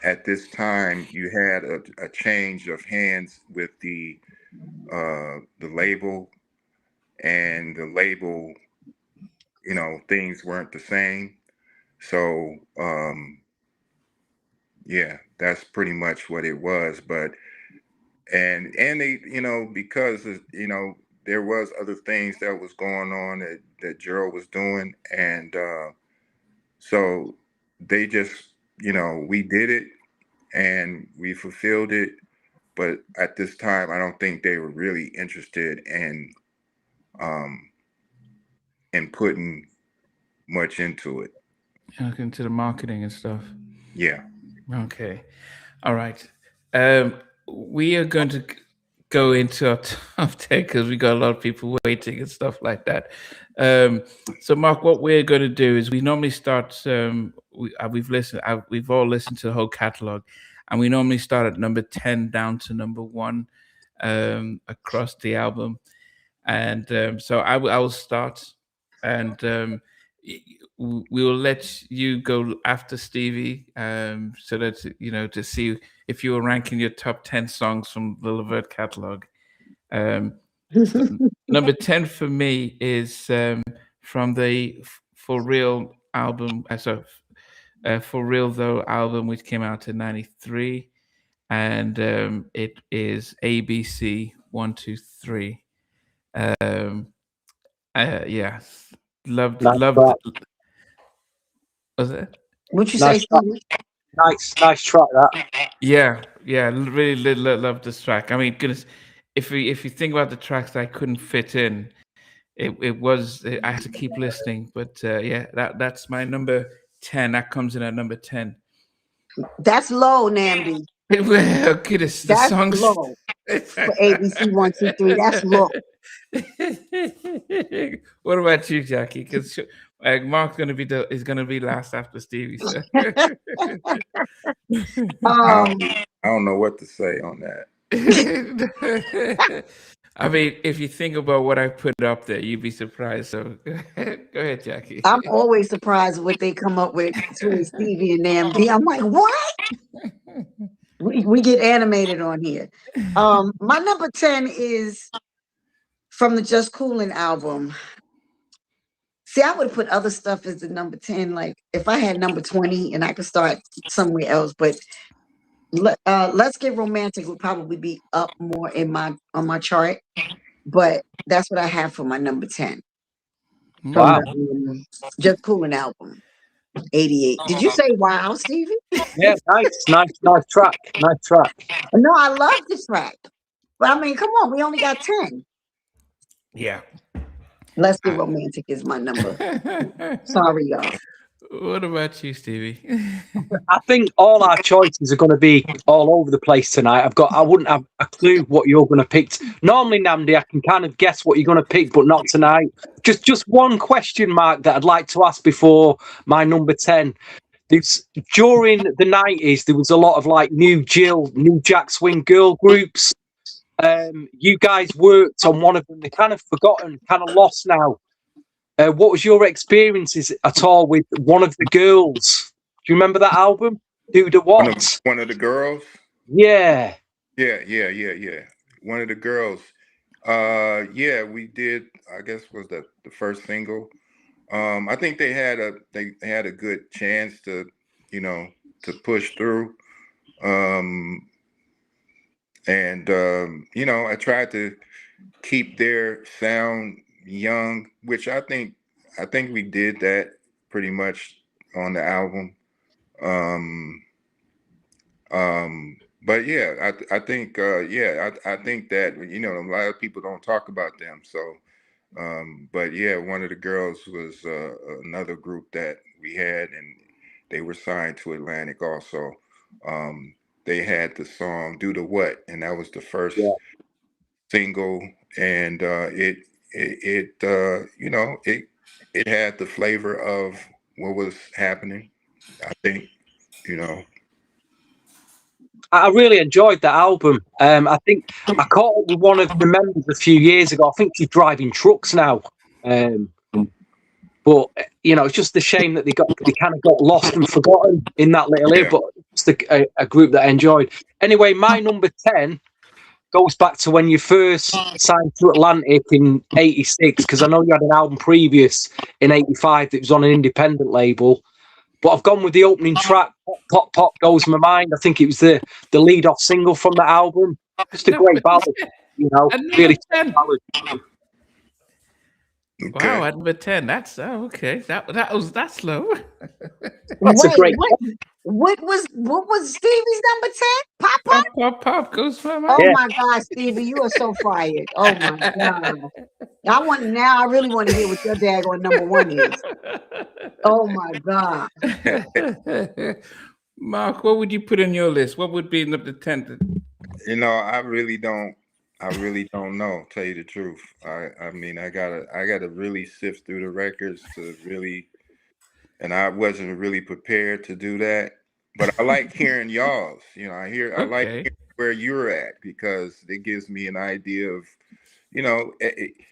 at this time, you had a change of hands with the label, and the label, you know, things weren't the same. So yeah, that's pretty much what it was. But and they, you know, because you know there was other things that was going on that Gerald was doing, and so they just, you know, we did it and we fulfilled it. But at this time, I don't think they were really interested um in putting much into it.
Into the marketing and stuff.
Yeah.
Okay. All right. We are going to go into our top 10 because we got a lot of people waiting and stuff like that. So, Mark, what we're going to do is we normally start. We've all listened to the whole catalog, and we normally start at number 10 down to number 1 across the album. And so I will start, and we will let you go after Stevie, so that you know to see if you were ranking your top 10 songs from the LeVert catalog. So number 10 for me is from the For Real album. For Real Though album, which came out in '93, and it is ABC 123. Um, yeah,
Nice
loved.
track.
Was it?
What you say,
Nice track.
Stevie?
Nice track. That.
Yeah, really love this track. I mean, goodness, if you think about the tracks that I couldn't fit in, I had to keep listening. But yeah, that's my number 10. That comes in at number 10.
That's low, Namdi.
Well, goodness, the
That's
songs.
low for ABC 123. That's low.
What about you, Jackie? Because Mark's is gonna be last after Stevie. So.
Um,
I don't know what to say on that.
I mean, if you think about what I put up there, you'd be surprised. So go ahead, Jackie.
I'm always surprised what they come up with between Stevie and Namdi. I'm like, what? We get animated on here. My number 10 is from the Just Coolin album. See, I would have put other stuff as the number 10. Like if I had number 20 and I could start somewhere else, but Let's Get Romantic would probably be up more on my chart. But that's what I have for my number 10 from
Wow.
the Just Coolin album, 88. Did you say wow, Stevie?
Yeah, nice track. Nice track.
No, I love the track. But I mean, come on, we only got 10.
Yeah.
Let's Get Romantic is my number. Sorry, y'all.
What about you, Stevie?
I think all our choices are going to be all over the place tonight. I wouldn't have a clue what you're going to pick. Normally, Namdi, I can kind of guess what you're going to pick, but not tonight. Just one question mark that I'd like to ask before my number 10. During the 90s, there was a lot of like New Jack Swing girl groups. You guys worked on one of them. They're kind of forgotten, kind of lost now. What was your experiences at all with one of the girls? Do you remember that album? Who the what?
One of the girls?
Yeah.
Yeah. One of the girls. Yeah, we did. I guess was the first single. I think they had a good chance to, you know, to push through. And you know, I tried to keep their sound young, which I think we did that pretty much on the album. But yeah, I think I think that, you know, a lot of people don't talk about them. So but yeah, one of the girls was another group that we had, and they were signed to Atlantic also. They had the song "Do the What," and that was the first single, and you know, it had the flavor of what was happening. I think, you know.
I really enjoyed that album. I think I caught up with one of the members a few years ago. I think she's driving trucks now. But you know, it's just a shame that they kind of got lost and forgotten in that little area. But it's a group that I enjoyed. Anyway, my number 10 goes back to when you first signed to Atlantic in '86, because I know you had an album previous in '85 that was on an independent label. But I've gone with the opening track, Pop, Pop, Pop Goes My Mind. I think it was the lead-off single from the album. Just a great ballad, you know. Really ballad.
Okay.
Wow, at number 10. That's okay. That's low.
That's a great.
What was Stevie's number 10? Pop Pop?
Pop Pop Goes My Mind.
Oh my God, Stevie, you are so fired. Oh my God. I really want to hear what your daggone number 1 is. Oh my God.
Mark, what would you put in your list? What would be number 10?
You know, I really don't know, tell you the truth. I mean, I gotta really sift through the records to really, and I wasn't really prepared to do that. But I like hearing y'all's. You know, I like hearing where you're at, because it gives me an idea of, you know,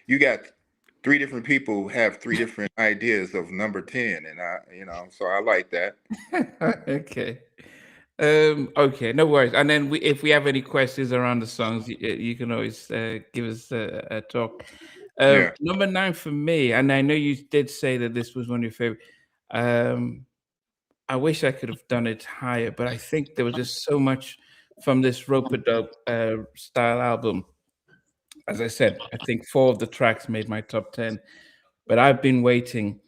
you got 3 different people who have 3 different ideas of number 10, and you know, so I like that.
Okay. Okay, no worries. And then if we have any questions around the songs, you can always give us a talk. Number 9 for me, and I know you did say that this was one of your favorite. I wish I could have done it higher, but I think there was just so much from this Ropin style album. As I said, I think 4 of the tracks made my top 10, but I've been waiting.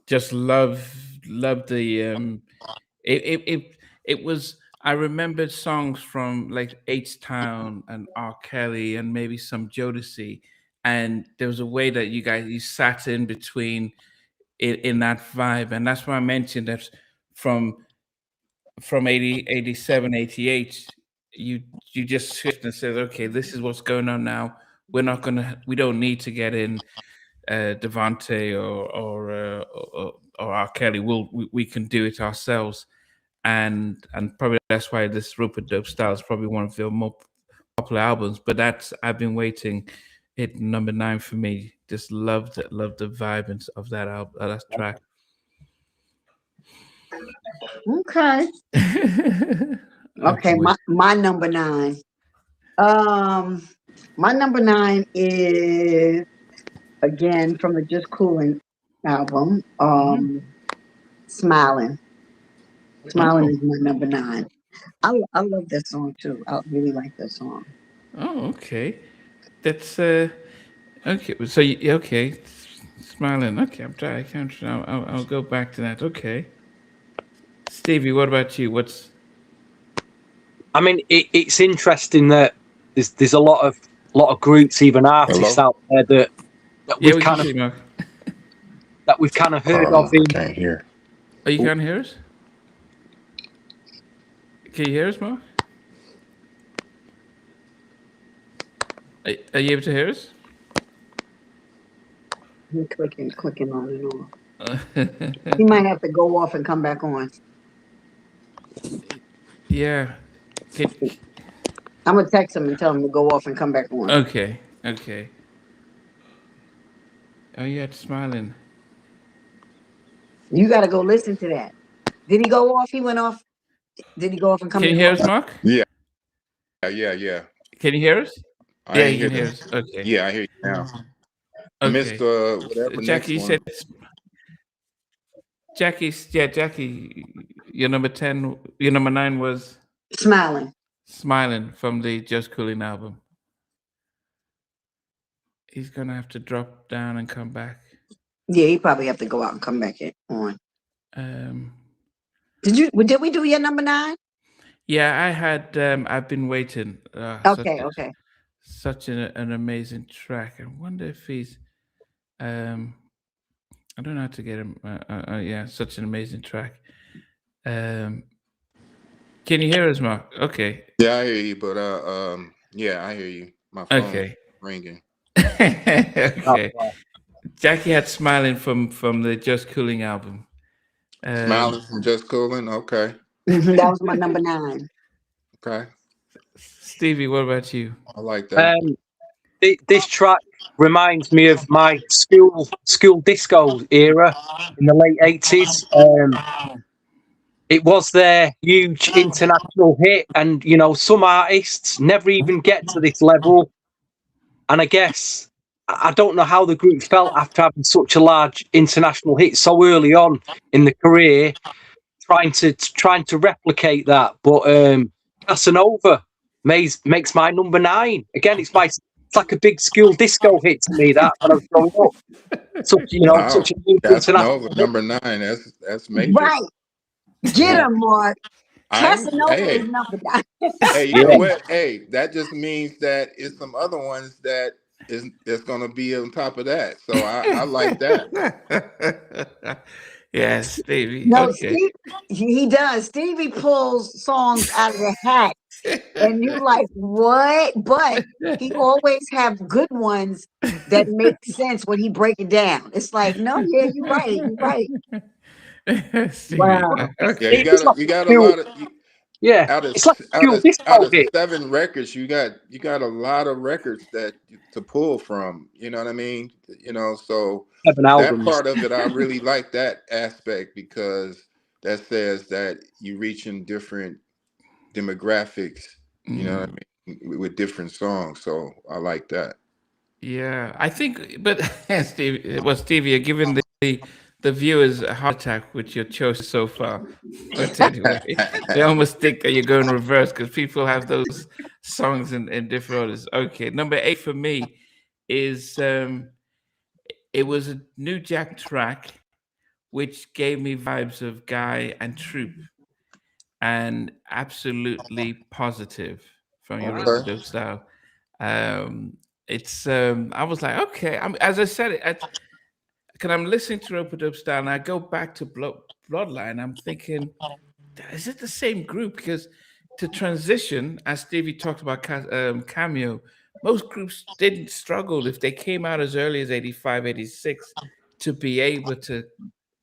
Just love the it was. I remembered songs from like H-Town and R. Kelly and maybe some Jodeci, and there was a way that you sat in between in that vibe, and that's why I mentioned that from 80, 87, 88, you just shift and said, okay, this is what's going on now. We don't need to get in Devante or R. Kelly. We can do it ourselves, and probably that's why this Ropin Dope style is probably one of their more popular albums. But I've been waiting. Hit number 9 for me. Just loved the vibe of that album, that track.
Okay. Okay, my number 9. My number 9 is again from the Just Coolin album. Smiling. Smiling is my number 9. I love that song too. I really like that song.
Oh, okay. That's okay. So okay, Smiling. Okay, I'll go back to that. Okay. Stevie, what about you?
I mean, it's interesting that there's a lot of groups, even artists out there that we've kind of heard of.
I can't hear.
Oh, you can't hear us? Can you hear us, Mark? Are you able to hear us?
He's clicking on and on. He might have to go off and come back on.
Yeah.
I'm gonna text him and tell him to go off and come back on.
Okay. Oh yeah, it's Smiling.
You gotta go listen to that. Did he go off? He went off. Did he go off and come back on?
Can you hear us, Mark?
Yeah.
Can you hear us?
Yeah, you
can hear us. Okay.
Yeah, I hear you now.
Okay.
I missed whatever.
Jackie, you said Jackie, your number 10, your number 9 was
Smiling
from the Just Coolin album. He's gonna have to drop down and come back.
Yeah, he probably have to go out and come back on.
Um,
Did we do your number 9?
yeah, I had. I've been waiting.
Okay, okay.
Such an amazing track. I wonder if he's. I don't know how to get him. Yeah, such an amazing track. Can you hear us, Mark? Okay.
Yeah, I hear you, but yeah, I hear you. My phone
Okay.
ringing.
Okay. Jackie had "Smiling" from the Just Coolin album.
Smiling from Just Coolin. Okay.
That was my number 9.
Okay.
Stevie, what about you?
I like that.
This track reminds me of my school disco era in the late 80s. It was their huge international hit, and some artists never even get to this level. And I guess I don't know how the group felt after having such a large international hit so early on in the career, trying to replicate that. But Casanova makes my number 9. Again, it's like a big school disco hit to me that when I was growing up.
Wow.
Such a huge international
Casanova, number 9. That's major.
Right. Get him, Mark. Casanova
Hey,
is number 9.
hey, you know what? Hey, that just means that it's some other ones that's gonna be on top of that. So I like that.
Yeah, Stevie.
No,
Okay.
Steve, he does. Stevie pulls songs out of the hat, and you're like, what? But he always have good ones that make sense when he break it down. It's like, no, yeah, you're right. You're right.
Stevie.
Wow.
Okay.
Yeah, you got a lot of
it's like
out of 7 records, you got a lot of records to pull from. You know what I mean? So
7
that
albums.
part of it, I really like that aspect because that says that you're reaching different demographics. You know what I mean? With different songs. So I like that.
Yeah, I think, but Stevie, you're giving the viewers a heart attack with your choice so far. But anyway, they almost think that you're going reverse because people have those songs in different orders. Okay, number 8 for me is it was a New Jack track, which gave me vibes of Guy and Troop, and absolutely positive from your Ropin style. It's I was like, okay. As I said, because I'm listening to Ropin style, and I go back to Bloodline. I'm thinking, is it the same group? Because to transition, as Stevie talked about Cameo, most groups didn't struggle if they came out as early as 85, 86 to be able to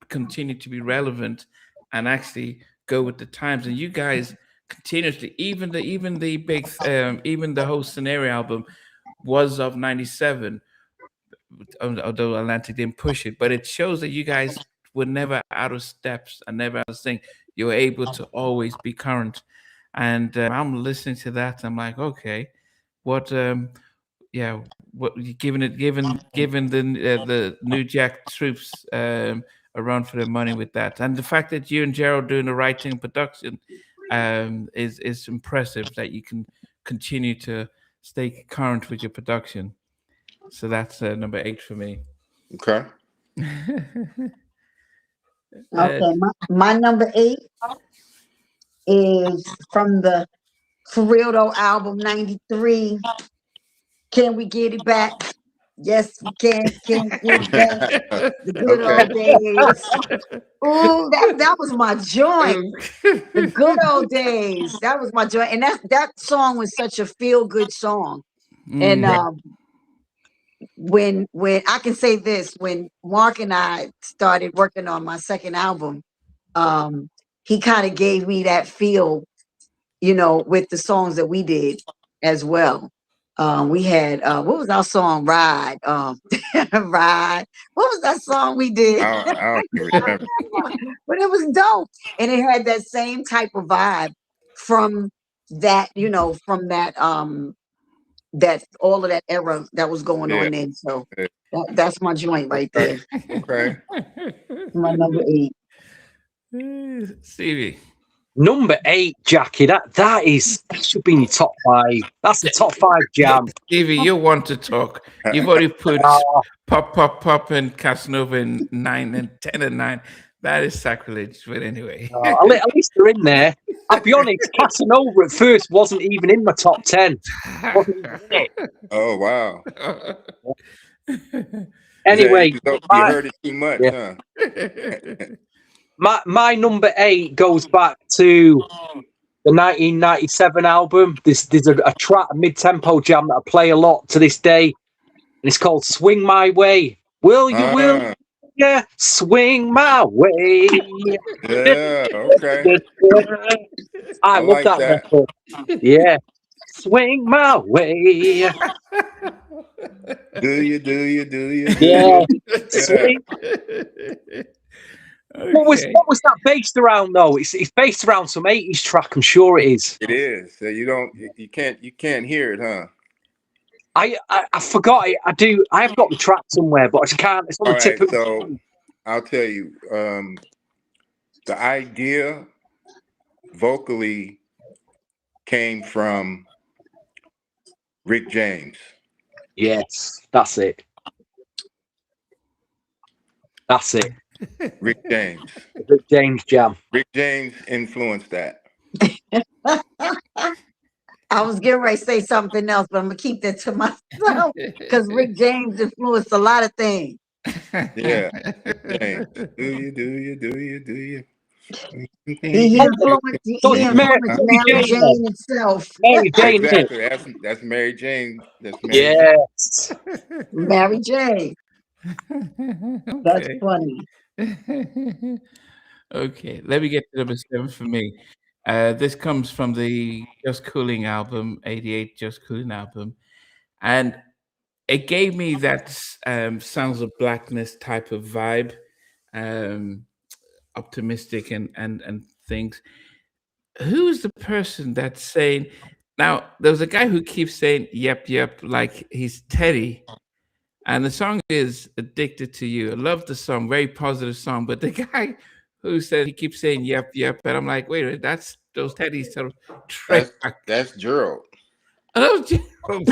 continue to be relevant and actually go with the times. And you guys continuously, even the big even the whole Scenario album was of 97, although Atlantic didn't push it, but it shows that you guys were never out of steps and never out of sync. You were able to always be current. And I'm listening to that, I'm like, okay, what yeah, what given the New Jack troops a run for their money with that, and the fact that you and Gerald doing the writing and production is impressive. That you can continue to stay current with your production. So that's number 8 for me.
Okay.
Okay, my number 8 is from the For Real Though album 93. Can we get it back? Yes, we can. Can we get it back? The good old days. Ooh, that was my joint. The good old days. That was my joint. And that song was such a feel-good song. And when I can say this, when Mark and I started working on my second album, he kind of gave me that feel, with the songs that we did as well. We had what was our song? Ride. Ride. What was that song we did?
I don't remember.
But it was dope. And it had that same type of vibe from that, from that that all of that era that was going on then. So that's my joint right there.
Okay.
My number 8.
Stevie.
Number 8, Jackie. That should be in your top 5. That's the top 5 jam.
Stevie, you want to talk. You've already put
Oh,
Pop, and Casanova in 9 and 10 and 9. That is sacrilege. But anyway.
at least they're in there. I'll be honest, Casanova at first wasn't even in my top 10. Wasn't even in it.
Oh wow!
Anyway,
you heard it too much, huh?
My number 8 goes back to the 1997 album. There's a track, a mid-tempo jam that I play a lot to this day, and it's called "Swing My Way." Will you swing my way?
Yeah, okay.
I love
like
that record. Yeah, swing my way.
Do you?
Yeah, swing.
Okay.
What was that based around though? It's based around some 80s track. I'm sure it is.
It is. So you can't hear it, huh?
I forgot it. I have got the track somewhere, but I just can't. It's on the tip of the
So I'll tell you, the idea vocally came from Rick James.
Yes, that's it. That's it.
Rick James.
Rick James jam.
Rick James influenced that.
I was getting ready to say something else, but I'm gonna keep that to myself because Rick James influenced a lot of things.
Yeah. James. Do you?
He influenced Mary Jane itself.
Mary Jane.
Exactly. That's Mary Jane. That's Mary
Yes.
Mary Jane. That's funny.
Okay, let me get to number 7 for me. This comes from the Just Coolin album, 88 Just Coolin album. And it gave me that Sounds of Blackness type of vibe, optimistic and things. Who's the person that's saying, now, there's a guy who keeps saying, yep, like he's Teddy. And the song is Addicted to You. I love the song, very positive song. But the guy who said, he keeps saying, yep. And I'm like, wait a minute, that's those Teddy's sort of
That's Gerald.
Oh, Gerald.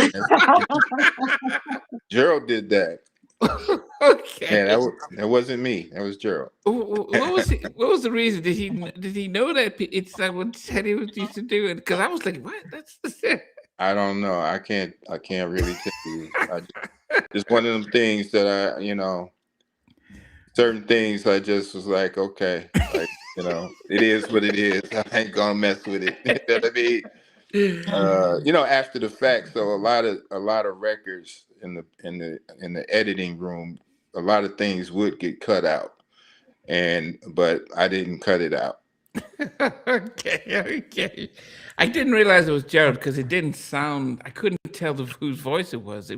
Gerald did that.
Okay.
Yeah, that wasn't me. That was Gerald.
What was the reason? Did he know that it's like what Teddy used to do it? Because I was like, what? That's
I don't know. I can't really tell you. It's one of them things that certain things I just was like, okay, like, it is what it is. I ain't gonna mess with it. You know what I mean? After the fact. So a lot of records in the editing room, a lot of things would get cut out, but I didn't cut it out.
Okay. I didn't realize it was Gerald because it didn't sound. I couldn't tell whose voice it was.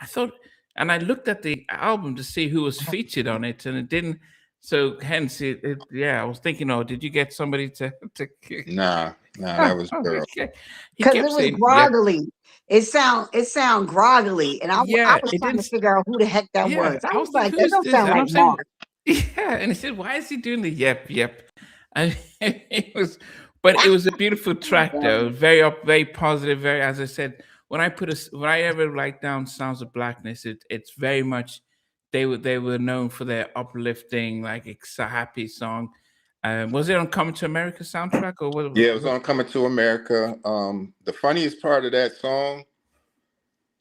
I thought, and I looked at the album to see who was featured on it, and it didn't. So hence, I was thinking, did you get somebody to?
Nah, that was Gerald.
Because it was groggily. Yeah. It sound groggily, and I was trying to figure out who the heck that was. I was like, that don't sound like Mark.
Yeah, and he said, "Why is he doing the yep?" And it was a beautiful track though, very positive, very, as I said, when I ever write down Sounds of Blackness, it's very much they were known for their uplifting, like it's a happy song. Was it on Coming to America soundtrack or what?
Yeah, it was on Coming to America. The funniest part of that song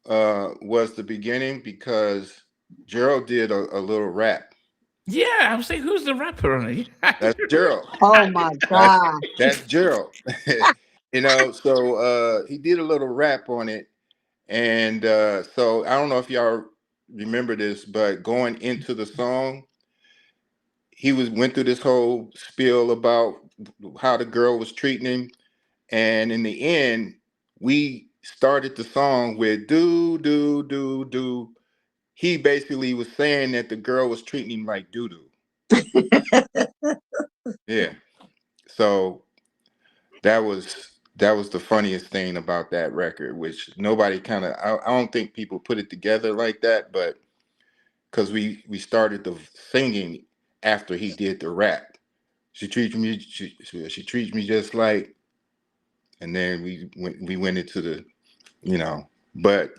was the beginning because Gerald did a little rap.
Yeah, I was saying, who's the rapper on it?
That's Gerald.
Oh my God.
That's Gerald. So he did a little rap on it. And so I don't know if y'all remember this, but going into the song, he went through this whole spiel about how the girl was treating him. And in the end, we started the song with do, do, do, do. He basically was saying that the girl was treating him like doo-doo. Yeah. So that was the funniest thing about that record, which nobody I don't think people put it together like that, but because we started the singing after he did the rap. she treats me she treats me just like, and then we went into the, but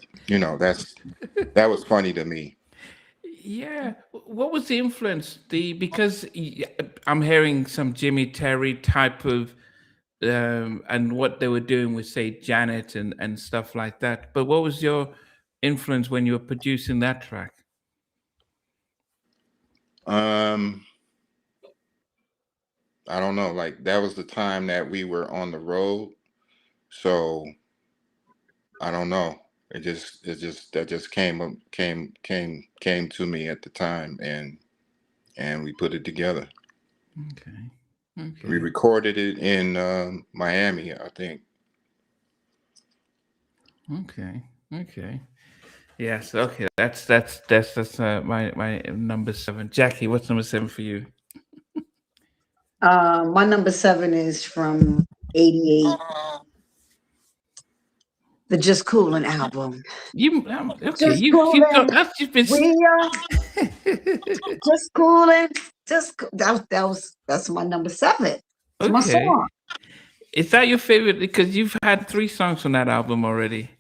that was funny to me.
Yeah. What was the influence? Because I'm hearing some Jimmy Terry type of, and what they were doing with, say, Janet and stuff like that. But what was your influence when you were producing that track?
I don't know, like that was the time that we were on the road, so I don't know. That just came to me at the time, and we put it together.
Okay.
We recorded it in Miami, I think.
Okay. Yes. Okay. That's my number 7. Jackie, what's number 7 for you?
My number 7 is from '88, the Just Coolin album.
Okay?
Just
You've got
coolin'.
that's you've been.
We are just coolin'. That's my number 7. It's my
Okay.
song.
Is that your favorite? Because you've had 3 songs on that album already.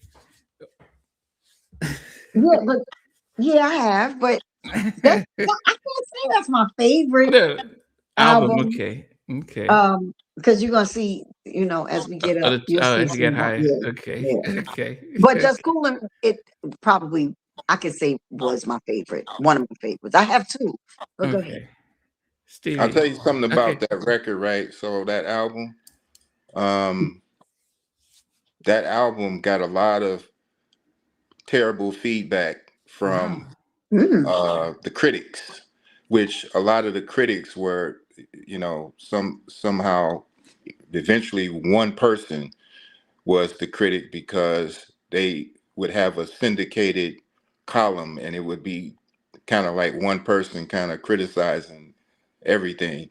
Yeah, I have, but I can't say that's my favorite
No, album.
album.
Okay.
Because you're gonna see, as we get up, you'll see
As you get
some more.
higher.
Yeah,
Okay.
yeah.
Okay.
But Just Coolin', it probably I could say was my favorite, one of my favorites. I have 2, but go ahead.
Stevie.
I'll tell you something about that record, right? So that album got a lot of terrible feedback from the critics, which a lot of the critics were, somehow eventually one person was the critic, because they would have a syndicated column, and it would be kind of like one person kind of criticizing everything.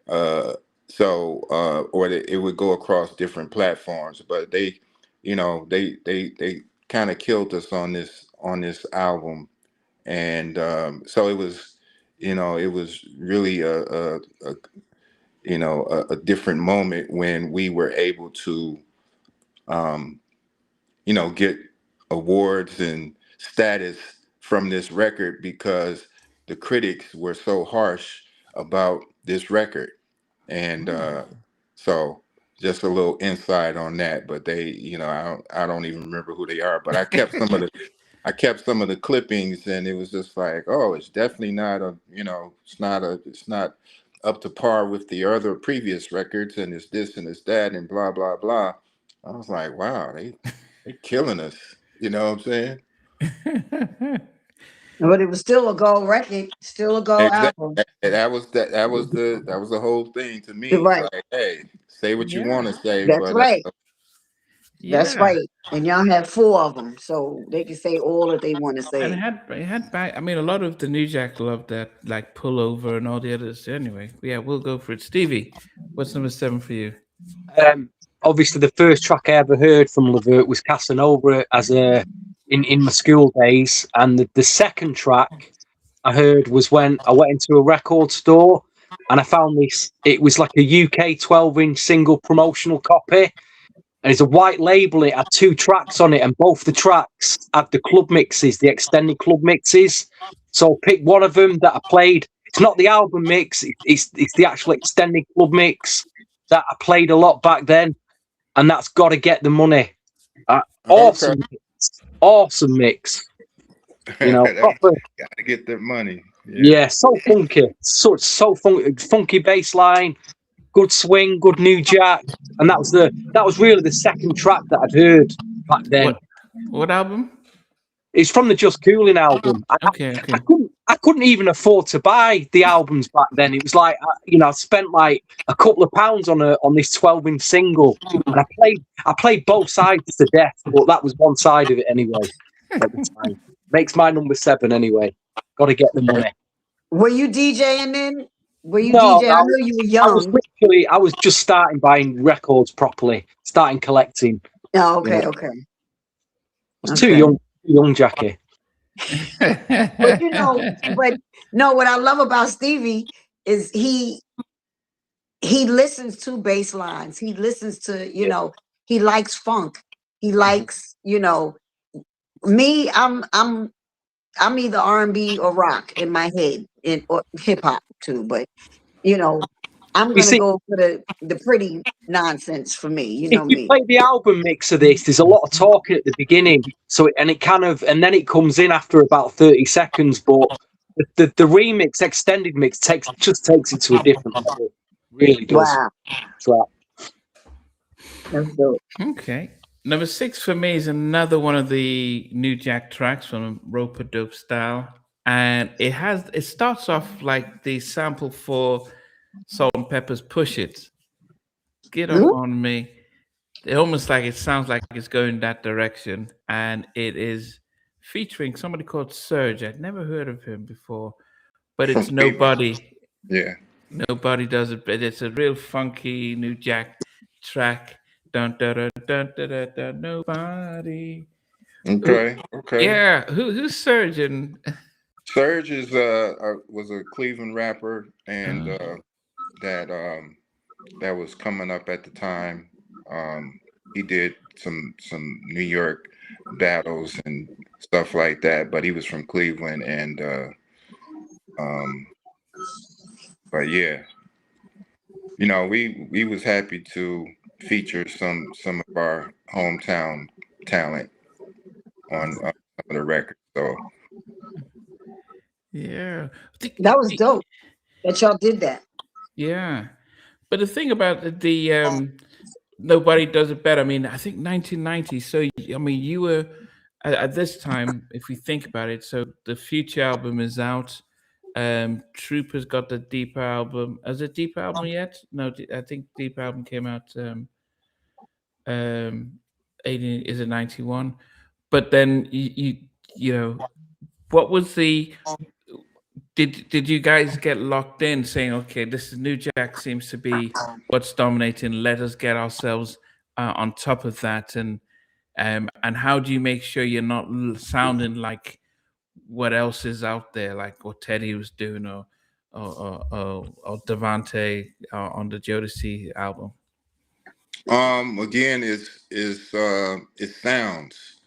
Or it would go across different platforms, but they kind of killed us on this album. And so it was really a different moment when we were able to get awards and status from this record, because the critics were so harsh about this record. And so just a little insight on that. But they, I don't even remember who they are, but I kept some of the clippings, and it was just like, oh, it's definitely not it's not up to par with the other previous records, and it's this and it's that and blah blah blah. I was like, wow, they killing us. You know what I'm saying?
But it was still a gold record, still a gold album.
That was the whole thing to me.
Right.
It's like, hey, say what you want to say,
That's
but
right. That's right. And y'all have 4 of them, so they can say all that they want to say.
And it had back. I mean, a lot of the New Jack loved that, like Pull Over and all the others. Anyway, yeah, we'll go for it. Stevie, what's number 7 for you?
Obviously, the first track I ever heard from LeVert was Casanova in my school days, and the second track I heard was when I went into a record store and I found this. It was like a UK 12-inch single promotional copy. And it's a white label. It had 2 tracks on it, and both the tracks had the club mixes, the extended club mixes. So pick one of them that I played. It's not the album mix; it's the actual extended club mix that I played a lot back then, and that's Got to Get the Money. Awesome, awesome mix.
Gotta get that money.
Yeah, so funky, so funky bass line. Good swing, good New Jack, and that was really the second track that I'd heard back then.
What album?
It's from the Just Coolin album.
Okay.
I couldn't even afford to buy the albums back then. It was like I spent like a couple of pounds on this 12-inch single, and I played both sides to death, but that was one side of it anyway. At the time, makes my number 7 anyway. Got to get the money.
Were you DJing then? Were you
No,
DJing? I know you were young.
I was just starting buying records properly, starting collecting.
Oh, okay. I
was too young, Jackie.
But what I love about Stevie is he he listens to bass lines. He listens to, you know, he likes funk. He likes, you know, me, I'm either R&B or rock in my head, or hip hop too, but you know, I'm
You
gonna
see,
go for the pretty nonsense for me. You
if
know
you
me.
play the album mix of this, there's a lot of talking at the beginning, so and then it comes in after about 30 seconds. But the remix, extended mix, takes it to a different level. Really does.
Wow,
So,
that's dope.
Okay. Number 6 for me is another one of the New Jack tracks from Roper Dope Style. And it starts off like the sample for Salt and Pepper's Push It. Get
Hmm?
Up On Me. It almost like it sounds like it's going that direction. And it is featuring somebody called Serge. I'd never heard of him before, but
From
it's
Cleveland.
Nobody.
Yeah.
Nobody does it, but it's a real funky New Jack track. Dun dun dun dun dun dun, dun nobody. Who-
Okay. Okay.
Yeah, who's Surgeon?
Serge was a Cleveland rapper, and that was coming up at the time. He did some New York battles and stuff like that, but he was from Cleveland, and um, but yeah, you know, we was happy to feature some of our hometown talent on some of the records. So
Yeah,
That was dope that y'all did that.
yeah. But the thing about the nobody does it better. I mean, I think 1990. So I mean, you were at this time, if we think about it. So the Future album is out. Troopers got the Deep album. Has it Deep album yet? No, I think Deep album came out. Um, 80, is it 91? But then you know, what was the did you guys get locked in saying, okay, this is New Jack seems to be what's dominating, let us get ourselves on top of that, and how do you make sure you're not sounding like what else is out there, like what Teddy was doing, or Devante on the Jodeci album?
again, it sounds,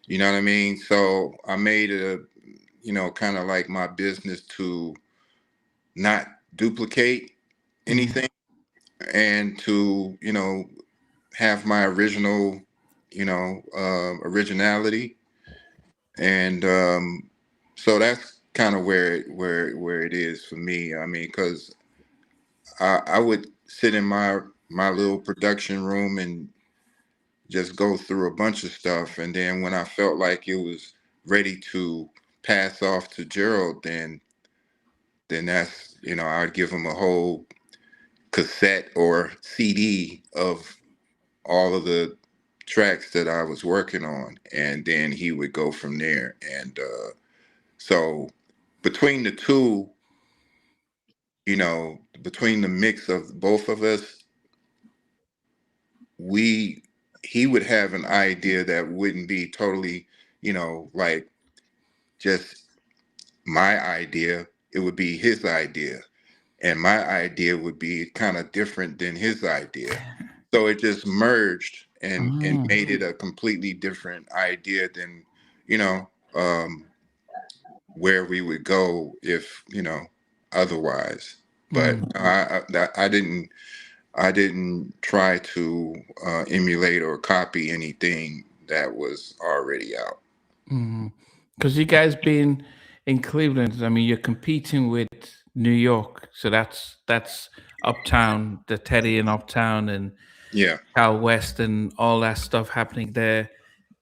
you know what I mean. So I made it a, you know, kind of like my business to not duplicate anything, and to, you know, have my original, you know, originality, and so that's kind of where it is for me. I mean, because I would sit in my little production room and just go through a bunch of stuff, and then when I felt like it was ready to pass off to Gerald, then that's, you know, I'd give him a whole cassette or CD of all of the tracks that I was working on, and then he would go from there. And so between the two, you know, between the mix of both of us, we he would have an idea that wouldn't be totally, you know, like just my idea. It would be his idea, and my idea would be kind of different than his idea. So it just merged and
Oh.
made it a completely different idea than, you know, where we would go if, you know, otherwise. But
Mm.
I didn't try to emulate or copy anything that was already out.
Because you guys been in Cleveland, I mean, you're competing with New York, so that's Uptown, the Teddy in Uptown, and
Yeah.
Cal West, and all that stuff happening there,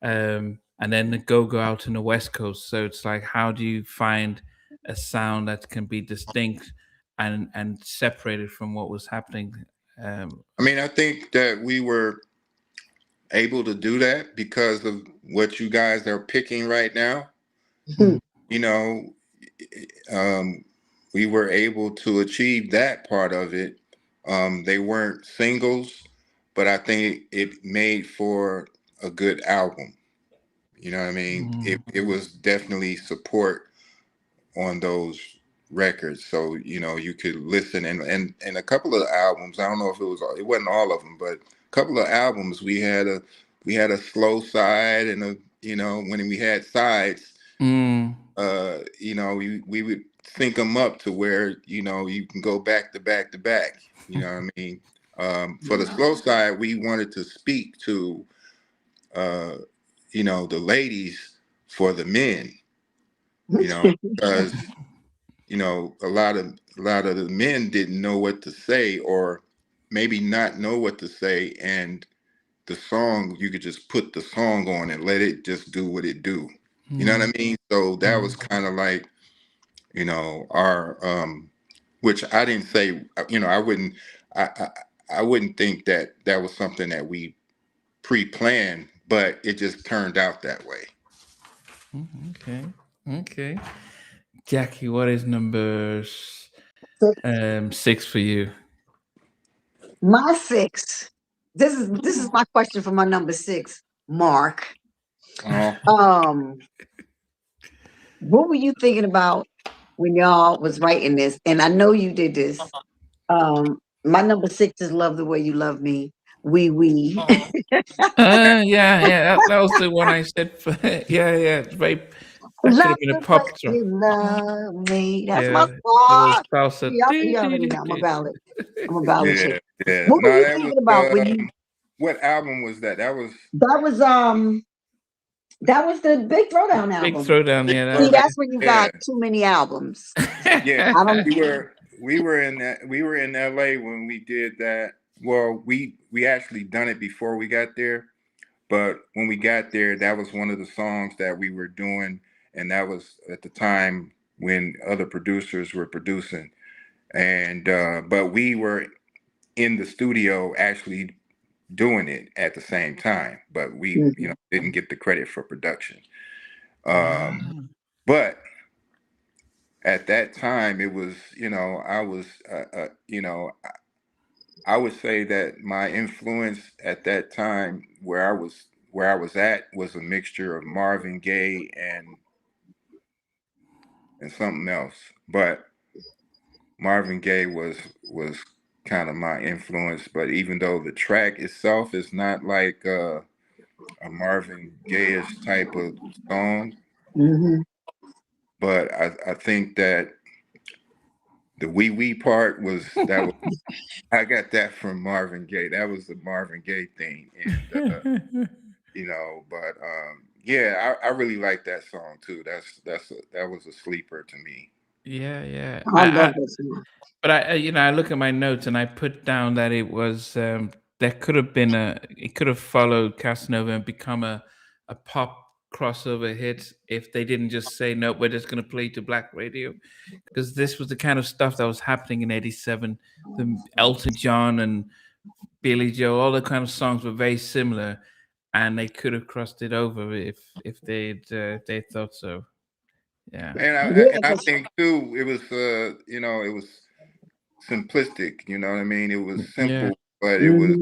and then the go out in the West Coast. So it's like, how do you find a sound that can be distinct and separated from what was happening? Um,
I mean, I think that we were able to do that because of what you guys are picking right now.
Hmm.
You know, um, we were able to achieve that part of it. They weren't singles, but I think it made for a good album. You know what I mean? It was definitely support on those records, so you could listen, and a couple of albums. I don't know if it wasn't all of them, but a couple of albums we had a slow side and when we had sides, we would sync them up to where you can go back to back to back. You know what I mean? For the slow side, we wanted to speak to the ladies for the men, because a lot of the men didn't know what to say, or maybe not know what to say, and the song, you could just put the song on and let it just do what it do. You know what I mean? So that was kind of like, our which I didn't say, I wouldn't think that was something that we pre-planned, but it just turned out that way.
Okay. Jackie, what is number 6 for you?
My 6. This is my question for my number 6, Mark. What were you thinking about when y'all was writing this? And I know you did this. My number 6 is "Love the Way You Love Me." We.
Yeah. That was the one I said. Yeah. Right. That could have been a pop song.
You love me. That's my song. You already know I'm a ballad. chick.
Yeah.
What were you thinking about when you?
What album was that? That was
the Big Throwdown album.
Big Throwdown, yeah.
See, that's when you got too many albums.
Yeah, we were in LA when we did that. Well, we actually done it before we got there, but when we got there, that was one of the songs that we were doing, and that was at the time when other producers were producing, and but we were in the studio actually doing it at the same time, but we didn't get the credit for production. But at that time, it was I was I would say that my influence at that time, where I was at, was a mixture of Marvin Gaye and something else, but Marvin Gaye was kind of my influence. But even though the track itself is not like a Marvin Gaye-ish type of song, but I think that the wee wee part was I got that from Marvin Gaye. That was the Marvin Gaye thing, and but yeah, I really like that song too. That was a sleeper to me.
Yeah.
I love this song.
But I look at my notes and I put down that it was it could have followed Casanova and become a pop crossover hit if they didn't just say, no, we're just going to play to black radio, because this was the kind of stuff that was happening in '87. The Elton John and Billy Joe, all the kind of songs were very similar, and they could have crossed it over if they thought so. Yeah,
and I think too, it was it was simplistic. You know what I mean? It was simple, but it was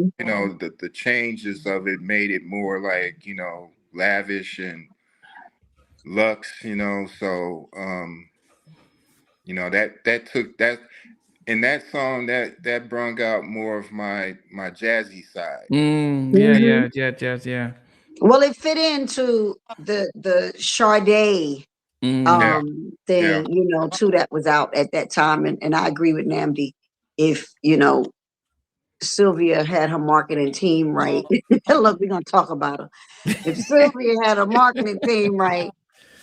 the changes of it made it more like lavish and luxe. So that took that. In that song, that brung out more of my jazzy side.
Yeah.
Well, it fit into the Sade thing, too, that was out at that time. And I agree with Namdi. If, Sylvia had her marketing team right, look, we're going to talk about her. If Sylvia had her marketing team right,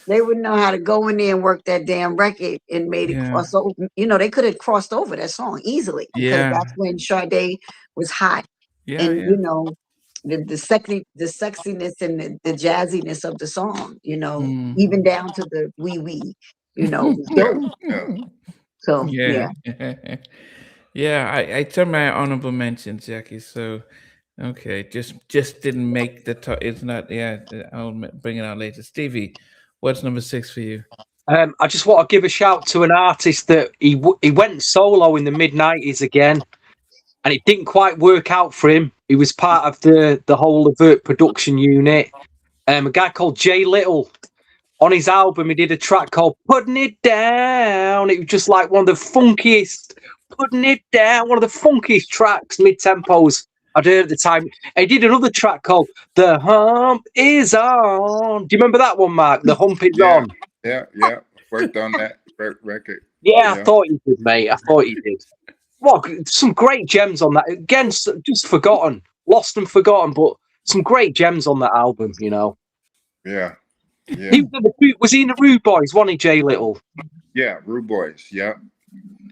they would know how to go in there and work that damn record and made it cross over. They could have crossed over that song easily. Because that's when Sade was hot. And, the sexiness and the jazziness of the song, even down to the wee wee, So
I turned my honorable mention, Jackie. So okay, just didn't make the top. It's not. I'll bring it out later. Stevie, what's number 6 for you?
I just want to give a shout to an artist that he went solo in the mid-90s again, and it didn't quite work out for him. He was part of the whole LeVert production unit. A guy called Jay Little. on his album, he did a track called Putting It Down. It was just like one of the funkiest, Putting It Down, one of the funkiest tracks, mid-tempos I'd heard at the time. And he did another track called The Hump Is On. Do you remember that one, Mark? The Hump Is On.
Yeah. Worked on that record.
Yeah, I thought you did, mate. I thought you did. Well, some great gems on that. Again, just forgotten. Lost and forgotten, but some great gems on that album, you know.
Yeah.
Was he in the Rude Boys, wasn't he, Jay Little?
Yeah, Rude Boys. Yep.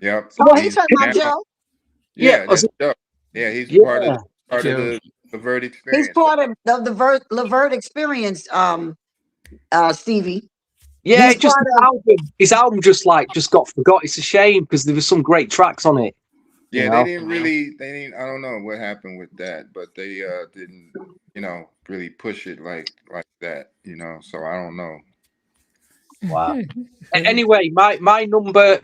Well, he's talking about Joe.
Yeah, that's Joe. Yeah, he's part of the LeVert experience.
He's part of the LeVert experience, Stevie.
Yeah, his album just got forgot. It's a shame because there was some great tracks on it.
Yeah, they didn't. I don't know what happened with that, but they didn't, really push it like that, So I don't know.
Wow. Anyway, my number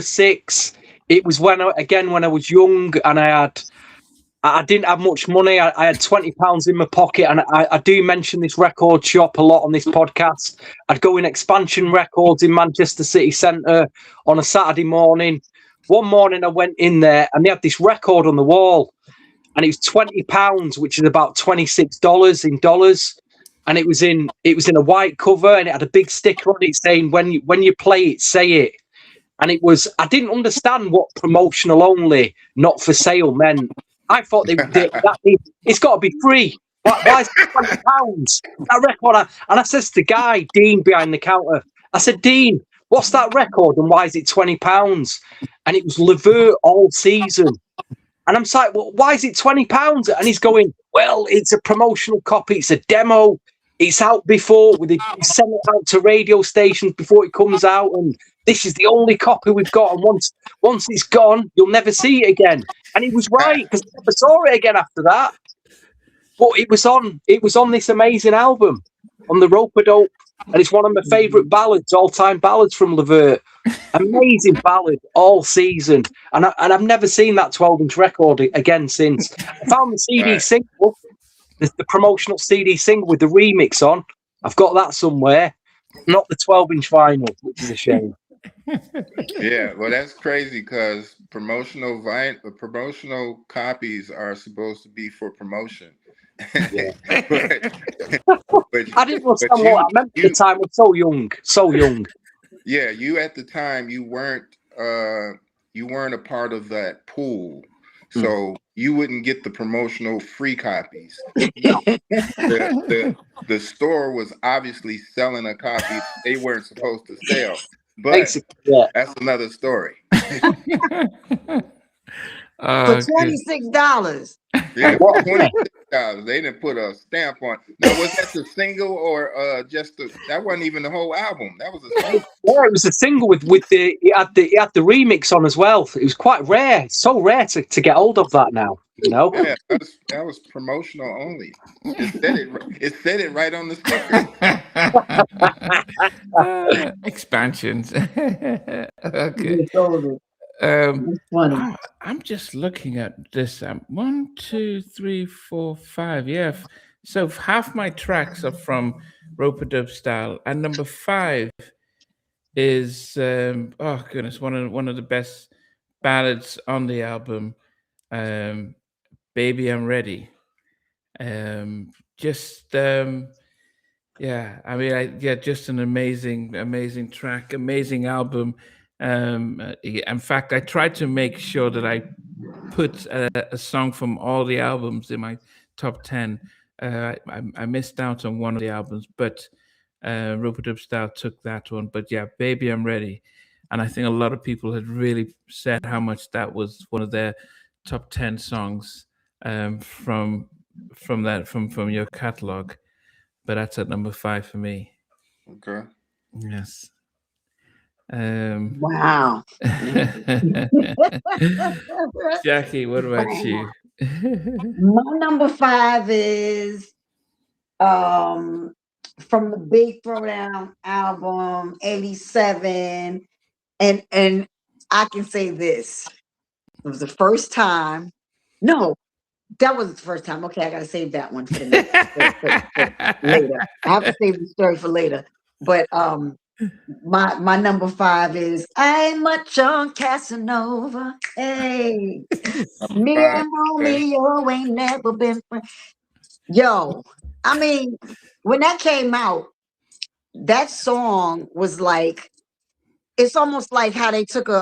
6. It was when I was young and I didn't have much money. I had £20 in my pocket, and I do mention this record shop a lot on this podcast. I'd go in Expansion Records in Manchester City Centre on a Saturday morning. One morning I went in there and they had this record on the wall, and it was £20, which is about $26 in dollars. And it was in a white cover, and it had a big sticker on it saying, when you play it, say it. And I didn't understand what promotional only, not for sale meant. I thought it's got to be free. Why is it £20? That record. And I says to the guy, Dean, behind the counter, I said, Dean, what's that record and why is it £20? And it was LeVert All Season. And I'm like, well, why is it £20? And he's going, well, it's a promotional copy. It's a demo. It's out before. We send it out to radio stations before it comes out. And this is the only copy we've got. And once it's gone, you'll never see it again. And he was right, because I never saw it again after that. But it was on this amazing album, on the Rope-a-Dope. And it's one of my favourite ballads, all-time ballads from LeVert. Amazing ballad, All Season. And I've never seen that 12-inch record again since. I found the CD single, the promotional CD single with the remix on. I've got that somewhere. Not the 12-inch vinyl, which is a shame.
Yeah, well, that's crazy because promotional copies are supposed to be for promotion.
Yeah.
but
I didn't understand what I meant at the time. I was so young.
Yeah, you at the time you weren't a part of that pool, so you wouldn't get the promotional free copies. The store was obviously selling a copy they weren't supposed to sell, but that's another story.
For $26.
Yeah, $26. They didn't put a stamp on. Now, was that the single or that wasn't even the whole album? That was a single.
Yeah, it was a single with it had the remix on as well. It was quite rare. It's so rare to get hold of that now.
Yeah, that was promotional only. It said it right on the sticker.
Expansions. Okay. I'm just looking at this. 1, 2, 3, 4, 5. Yeah. So half my tracks are from Rope-a-Dope Style, and number 5 is oh goodness, one of the best ballads on the album, Baby I'm Ready. Just just an amazing track, amazing album. In fact, I tried to make sure that I put a song from all the albums in my top 10. I missed out on one of the albums, but Rope-a-Dope Style took that one. But yeah, Baby I'm Ready. And I think a lot of people had really said how much that was one of their top 10 songs from your catalog. But that's at number 5 for me.
Okay.
Yes.
Wow.
Jackie, what about you?
My number 5 is from the Big Throwdown album, 87. And I can say this. It was the first time. No, that wasn't the first time. Okay, I gotta save that one for later. I have to save the story for later. But my number 5 is I ain't much on Casanova. Hey, me
Five,
and
okay.
Romeo ain't never been friends. Yo, I mean, when that came out, that song was like, it's almost like how they took the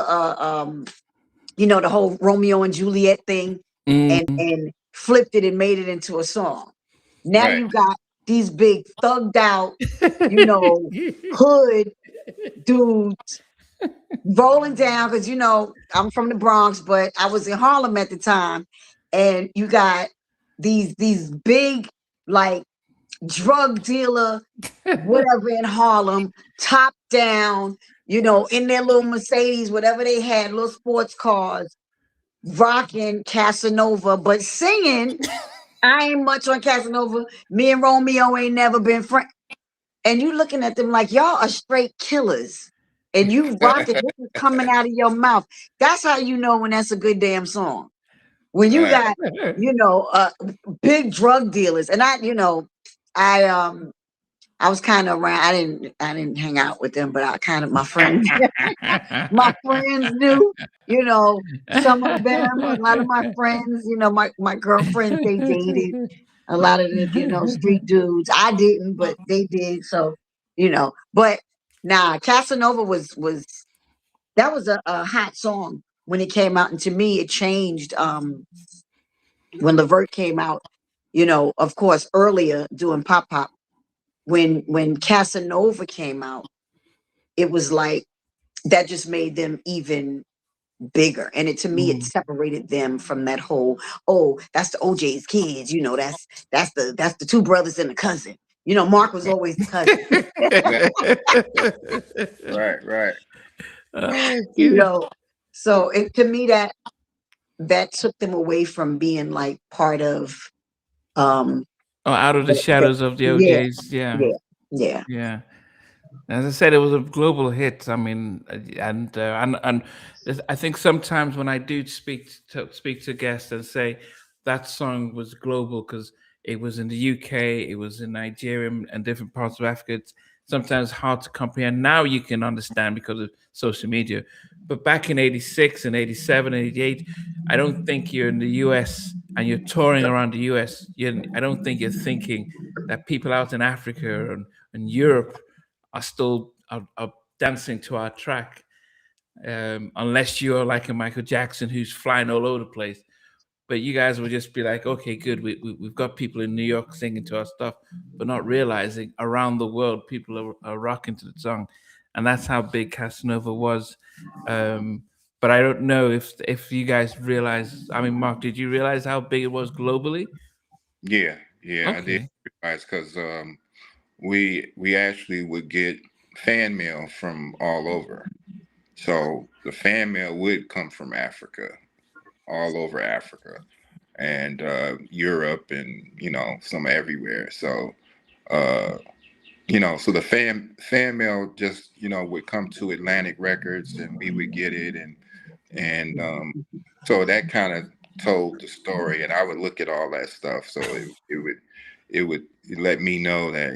whole Romeo and Juliet thing and flipped it and made it into a song. Now
Right.
you got these big thugged out, hood dudes rolling down because I'm from the Bronx, but I was in Harlem at the time, and you got these big like drug dealer whatever in Harlem, top down, in their little Mercedes, whatever they had, little sports cars, rocking Casanova, but singing. I ain't much on Casanova. Me and Romeo ain't never been friends. And you looking at them like y'all are straight killers. And you rocking, this is coming out of your mouth. That's how you know when that's a good damn song. When you
Right.
got, big drug dealers. And I was kind of around. I didn't hang out with them, but I kind of my friends knew, some of them, a lot of my friends, my girlfriends, they dated a lot of the, street dudes. I didn't, but they did. So, but nah, Casanova was that was a hot song when it came out. And to me, it changed when LeVert came out, of course, earlier doing Pop Pop. When Casanova came out, it was like that just made them even bigger. And to me, it separated them from that whole, oh, that's the OJ's kids, that's the two brothers and the cousin. Mark was always the cousin.
Right.
So to me that took them away from being like part of
out of the shadows of the OJs. Yeah. As I said, it was a global hit. I mean, and I think sometimes when I do speak to guests and say that song was global because it was in the UK, it was in Nigeria and different parts of Africa. It's sometimes hard to comprehend. Now you can understand because of social media. But back in 86 and 87 and 88, I don't think you're in the US and you're touring around the US. I don't think you're thinking that people out in Africa and Europe are still are dancing to our track, unless you're like a Michael Jackson who's flying all over the place. But you guys will just be like, okay, good. We've got people in New York singing to our stuff, but not realizing around the world people are rocking to the song, and that's how big Casanova was. But I don't know if you guys realize. I mean, Mark, did you realize how big it was globally?
Yeah,
Okay.
I did realize because we actually would get fan mail from all over. So the fan mail would come from Africa, all over Africa, and Europe, and some everywhere. So so the fan mail just would come to Atlantic Records, and we would get it, and so that kind of told the story, and I would look at all that stuff. So it would let me know that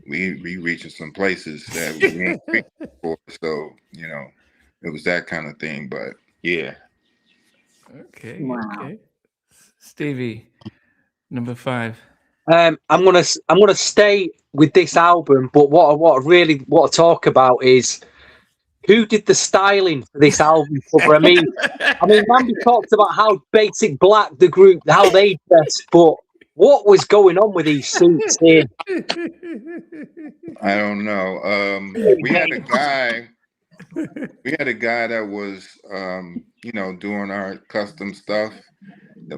we reaching some places that we ain't reached before. So it was that kind of thing. But yeah.
Okay.
Wow.
Okay. Stevie, number 5.
I'm gonna stay with this album, but what I really want to talk about is who did the styling for this album cover. I mean, Mandy talked about how Basic Black, the group, how they dressed, but what was going on with these suits here?
I don't know. We had a guy that was doing our custom stuff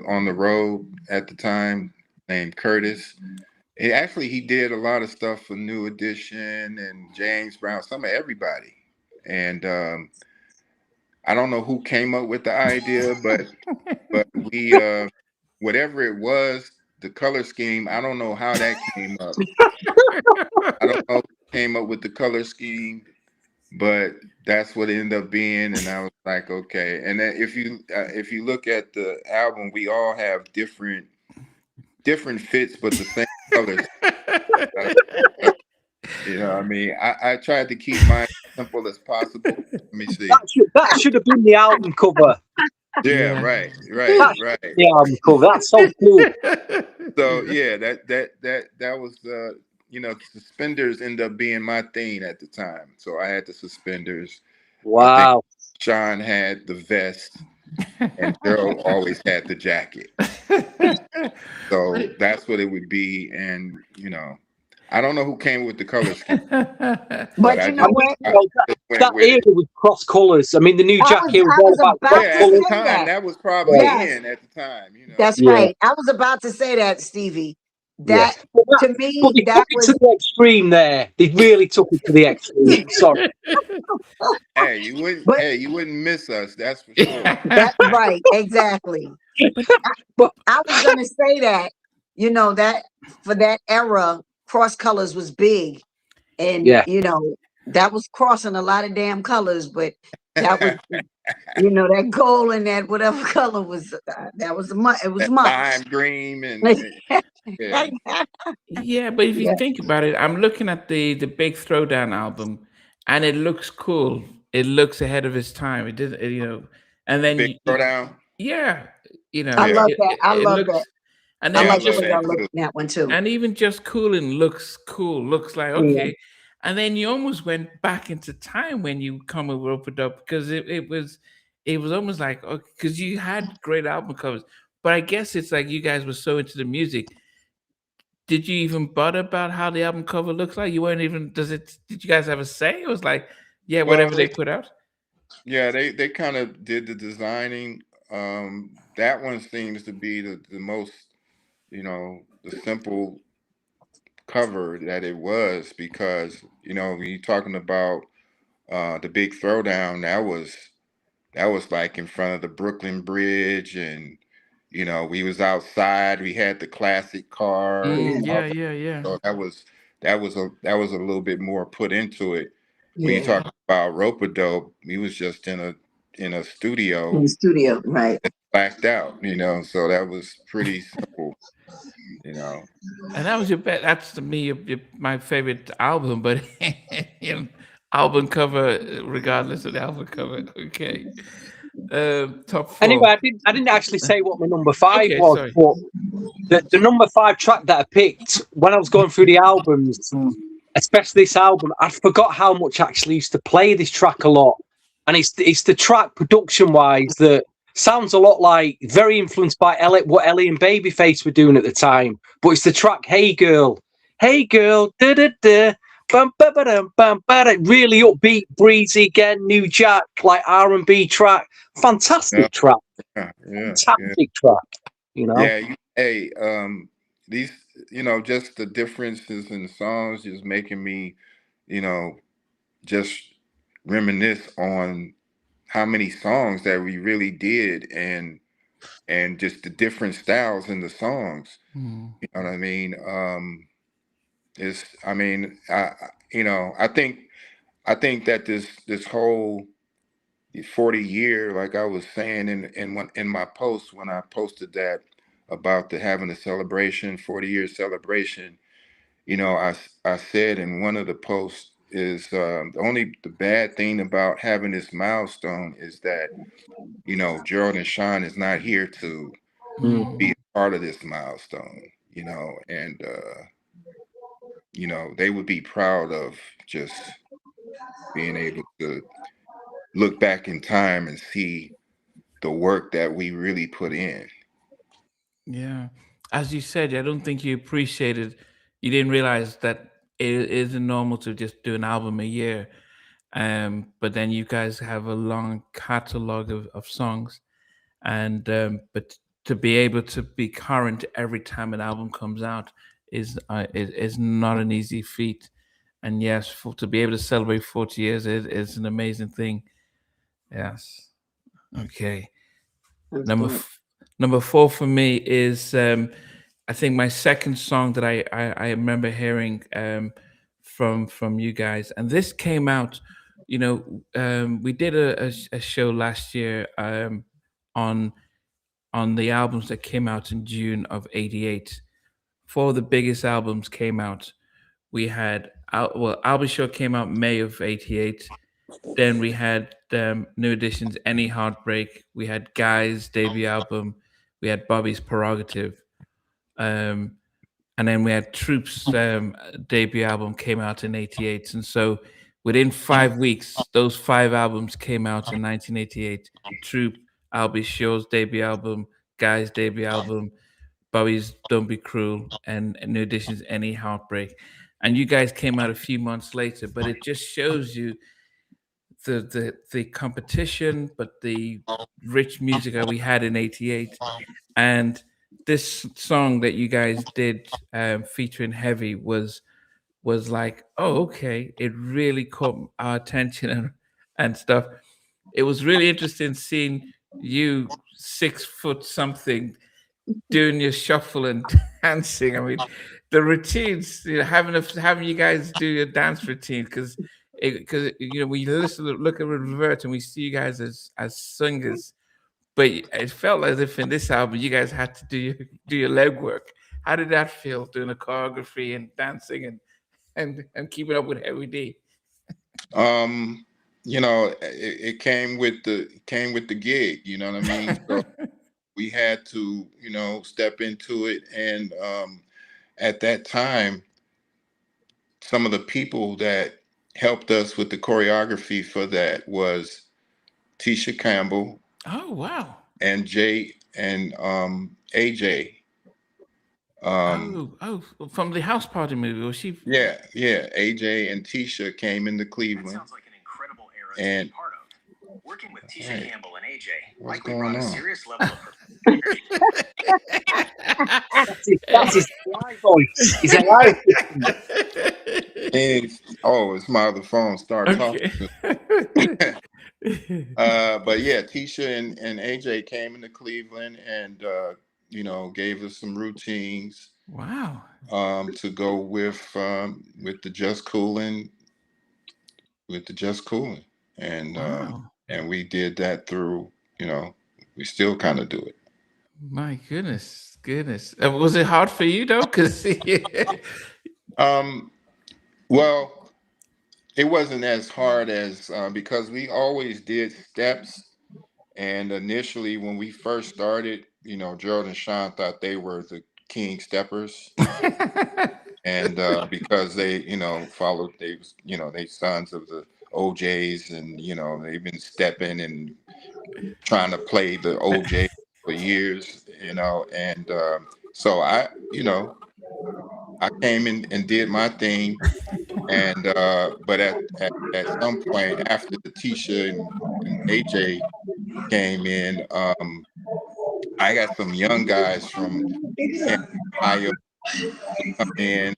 on the road at the time, named Curtis. He did a lot of stuff for New Edition and James Brown, some of everybody. And I don't know who came up with the idea, but we whatever it was, the color scheme, I don't know how that came up. I don't know who came up with the color scheme, but that's what it ended up being. And I was like, okay. And then if you look at the album, we all have different fits, but the same colors. You know, I mean, I tried to keep mine simple as possible. Let me see.
That should have been the album cover.
Yeah,
Yeah.
right.
That should be the album cover. That's so cool.
So yeah, that was you know, suspenders ended up being my thing at the time. So I had the suspenders. I think
Wow.
Sean had the vest, and Gerald always had the jacket. So that's what it would be. And you know, I don't know who came with the color scheme, but
But
I
you
just,
know what?
You know,
just went
that
with
era
it.
was cross colours. I mean, the new
I
jacket was
I
all
was
about
about
cross
Yeah,
to
at the
colours.
say
time,
that.
that was probably
Yes,
in at the time. You know.
that's
Yeah,
right. I was about to say that, Stevie.
yeah.
That
But
to me,
they took
that
it to
was
the extreme there. They really took it to the extreme. Sorry.
Hey,
but
you wouldn't miss us. That's for sure.
that right, exactly.
But
But
I was gonna say that, you know, that for that era, cross colors was big. And
yeah,
you know, that was crossing a lot of damn colors, but that was, you know, that gold and that whatever color was that was it was
That
much.
lime green yeah.
yeah, but if you
Yeah,
think about it, I'm looking at the Big Throwdown album, and it looks cool. It looks ahead of its time. It did, you know, and then
Big Throwdown.
yeah, you know,
I
Yeah,
love that. I
it
love that.
looks, and
I
then
yeah, I
like the
love
way
just
y'all
that
look
too.
at that one too.
and even Just Coolin looks cool. Looks like
Yeah,
okay, and then you almost went back into time when you come with Rope It Up because it was almost like because you had great album covers, but I guess it's like you guys were so into the music. Did you even bother about how the album cover looks like? You weren't even. Does it? Did you guys have a say? It was like, yeah,
Well,
whatever they put out.
yeah, they kind of did the designing. That one seems to be the most, you know, the simple cover that it was because you know when you're talking about the Big Throwdown, that was like in front of the Brooklyn Bridge, and you know we was outside. We had the classic cars.
yeah,
Mm,
All
yeah,
that.
yeah, yeah.
So that was a little bit more put into it. When you
yeah.
talk about Rope Dope, we was just in a
In
studio
the studio, right?
blacked out, you know. So that was pretty simple, you know.
And that was your bet. That's to me my favorite album, but you know, album cover, regardless of the album cover. Okay, top
anyway,
four.
I didn't actually say what my number five
Okay,
was,
sorry.
but the number five track that I picked when I was going through the albums, especially this album, I forgot how much I actually used to play this track a lot. And it's the track production wise that sounds a lot like very influenced by what Ellie and Babyface were doing at the time. But it's the track Hey Girl, da da da. Bum, ba, ba, dum, bum, ba, da. Really upbeat, breezy again, new jack, like R&B track.
Yeah,
Fantastic track.
yeah.
Fantastic track, you know?
Yeah, hey, these, you know, just the differences in the songs is making me, you know, just reminisce on how many songs that we really did and just the different styles in the songs.
Hmm.
You know what I mean? It's, I mean, you know, I think that this whole 40 year, like I was saying in my post when I posted that about the having a celebration, 40 year celebration, you know, I said in one of the posts is the bad thing about having this milestone is that you know Gerald and Sean is not here to
Hmm.
be a part of this milestone, you know, and you know they would be proud of just being able to look back in time and see the work that we really put in.
Yeah, as you said, I don't think you appreciated. You didn't realize that it isn't normal to just do an album a year. But then you guys have a long catalog of songs, and but to be able to be current every time an album comes out is not an easy feat. And yes, to be able to celebrate 40 years is an amazing thing. Yes. Okay.
That's
Number
good.
number four for me is I think my second song that I remember hearing from you guys, and this came out. You know, we did a show last year on on the albums that came out in June of '88. Four of the biggest albums came out. We had I'll Be Sure came out May of '88. Then we had New Edition's Any Heartbreak. We had Guy's debut album. We had Bobby's Prerogative. And then we had Troop's debut album came out in '88. And so within 5 weeks, those 5 albums came out in 1988. Troop, I'll Be Sure's debut album, Guy's debut album, Bobby's Don't Be Cruel, and New Edition's Any Heartbreak. And you guys came out a few months later, but it just shows you the competition, but the rich music that we had in '88. And this song that you guys did featuring Heavy was like, oh, okay, it really caught our attention and stuff. It was really interesting seeing you 6 foot something doing your shuffle and dancing. I mean, the routines, having you guys do your dance routine, because we look at LeVert and we see you guys as singers, but it felt as if in this album you guys had to do your leg work. How did that feel, doing the choreography and dancing and keeping up with Heavy D?
It came with the gig. You know what I mean? So we had to, step into it, and at that time, some of the people that helped us with the choreography for that was Tisha Campbell.
Oh, wow.
And Jay and AJ.
From the House Party movie, was she?
Yeah. AJ and Tisha came into Cleveland. That sounds like an incredible era to be part of. Working with Tisha Campbell and AJ likely brought a serious level of
That's his live voice. He's alive.
It's my other phone. Start talking. But yeah, Tisha and AJ came into Cleveland and gave us some routines.
Wow.
To go with the Just Coolin, and
wow.
And we did that through, we still kind of do it.
My goodness. Was it hard for you though? Because
well, it wasn't as hard as because we always did steps. And initially, when we first started, Gerald and Sean thought they were the king steppers, and because they, followed, they sons of the OJs, and they've been stepping and trying to play the OJ for years, and so I came in and did my thing, and but at some point after the Tisha and AJ came in, I got some young guys from Ohio to come in,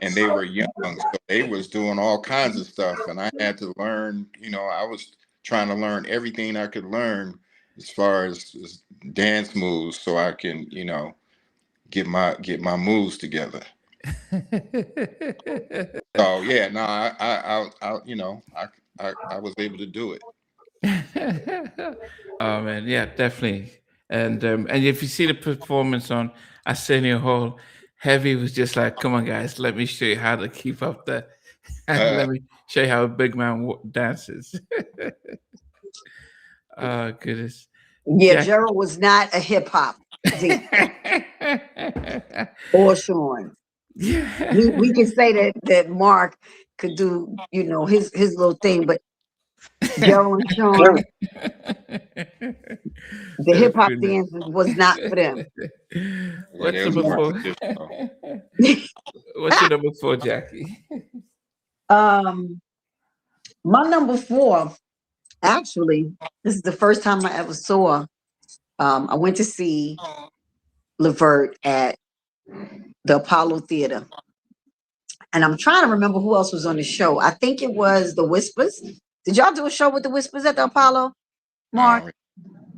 and they were young, so they was doing all kinds of stuff, and I had to learn. I was trying to learn everything I could learn as far as dance moves, so I can, get my moves together. So yeah, no, I was able to do it.
Oh man, yeah, definitely. And if you see the performance on Arsenio Hall, Heavy was just like, "Come on, guys, let me show you how to keep up the. Let me show you how a big man dances." Oh goodness.
Yeah, Gerald was not a hip hop or Sean.
Yeah.
We can say that Mark could do, his little thing, but Gerald and Sean, the hip hop dance was not for them.
What's number 4? What's your number 4, Jackie?
My number 4, actually, this is the first time I ever saw. I went to see LeVert at the Apollo Theater, and I'm trying to remember who else was on the show. I think it was the Whispers. Did y'all do a show with the Whispers at the Apollo, Mark?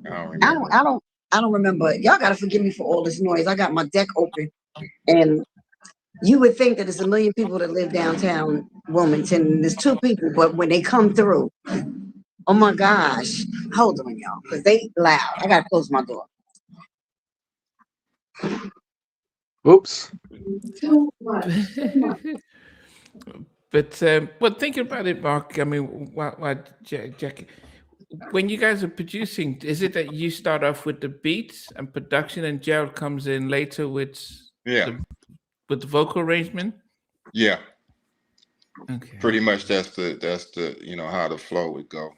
I don't remember. Y'all gotta forgive me for all this noise. I got my deck open, and you would think that there's a million people that live downtown Wilmington. There's 2 people, but when they come through, oh my gosh! Hold on, y'all, because they loud. I gotta close my door.
Oops.
But thinking about it, Mark. I mean, Jackie, when you guys are producing, is it that you start off with the beats and production, and Gerald comes in later
Yeah,
with the vocal arrangement?
yeah.
Okay.
Pretty much that's the how the flow would go.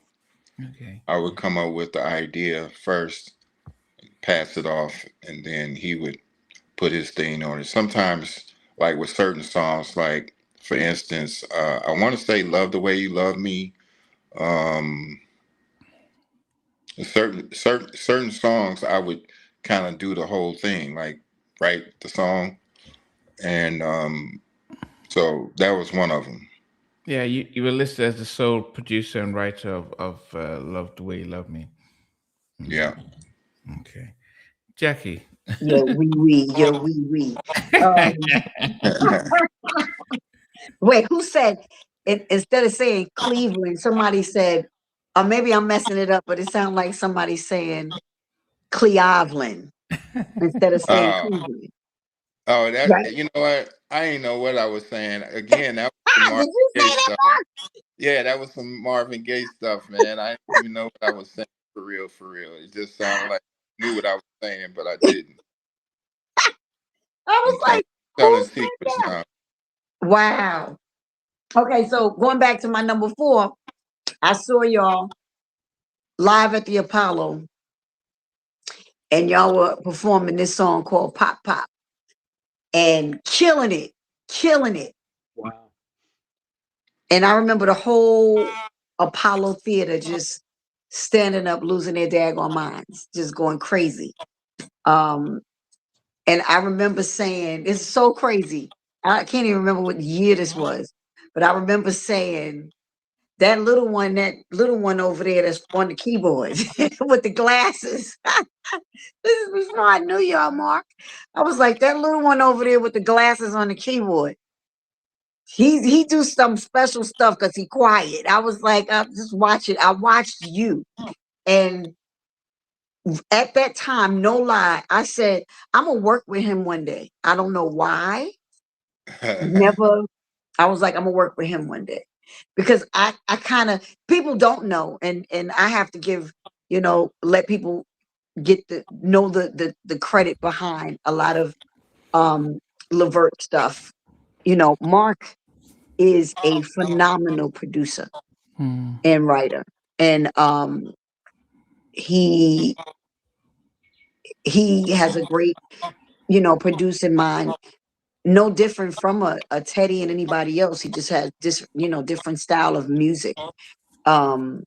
Okay.
I would come up with the idea first, pass it off, and then he would put his thing on it. Sometimes, like with certain songs, like for instance, I want to say "Love the Way You Love Me." Um, certain songs, I would kind of do the whole thing, like write the song, and so that was one of them.
Yeah, you were listed as the sole producer and writer of "Love the Way You Love Me."
Yeah.
Okay, Jackie.
Yo, wee. Um, Wait, who said instead of saying Cleveland, somebody said, or maybe I'm messing it up, but it sounded like somebody saying Cleveland instead of saying
Oh,
Cleveland.
that
Right?
you know what? I didn't know what I was saying. Again, that was some
Did
Marvin
you say
Gaye
that,
stuff.
Mark?
Yeah, that was some Marvin Gaye stuff, man. I didn't even know what I was saying for real, for real. It just sounded like I knew what I was saying, but I didn't.
I was
I'm telling,
like,
telling
who said
secrets
that?
now.
Wow. Okay, so going back to my number 4, I saw y'all live at the Apollo, and y'all were performing this song called Pop Pop and killing it.
Wow.
And I remember the whole Apollo Theater just standing up, losing their daggone minds, just going crazy. Um, and I remember saying, it's so crazy. I can't even remember what year this was, but I remember saying, that little one over there that's on the keyboard with the glasses. This is before I knew y'all, Mark. I was like, that little one over there with the glasses on the keyboard. He do some special stuff because he quiet. I was like, I'm just watching. I watched you, and at that time, no lie, I said I'm gonna work with him one day. I don't know why. Never. I was like, I'm gonna work with him one day because I kind of people don't know, and I have to give let people get the credit behind a lot of LeVert stuff. Mark is a phenomenal producer and writer, and he has a great producing mind, no different from a Teddy and anybody else. He just has this different style of music. um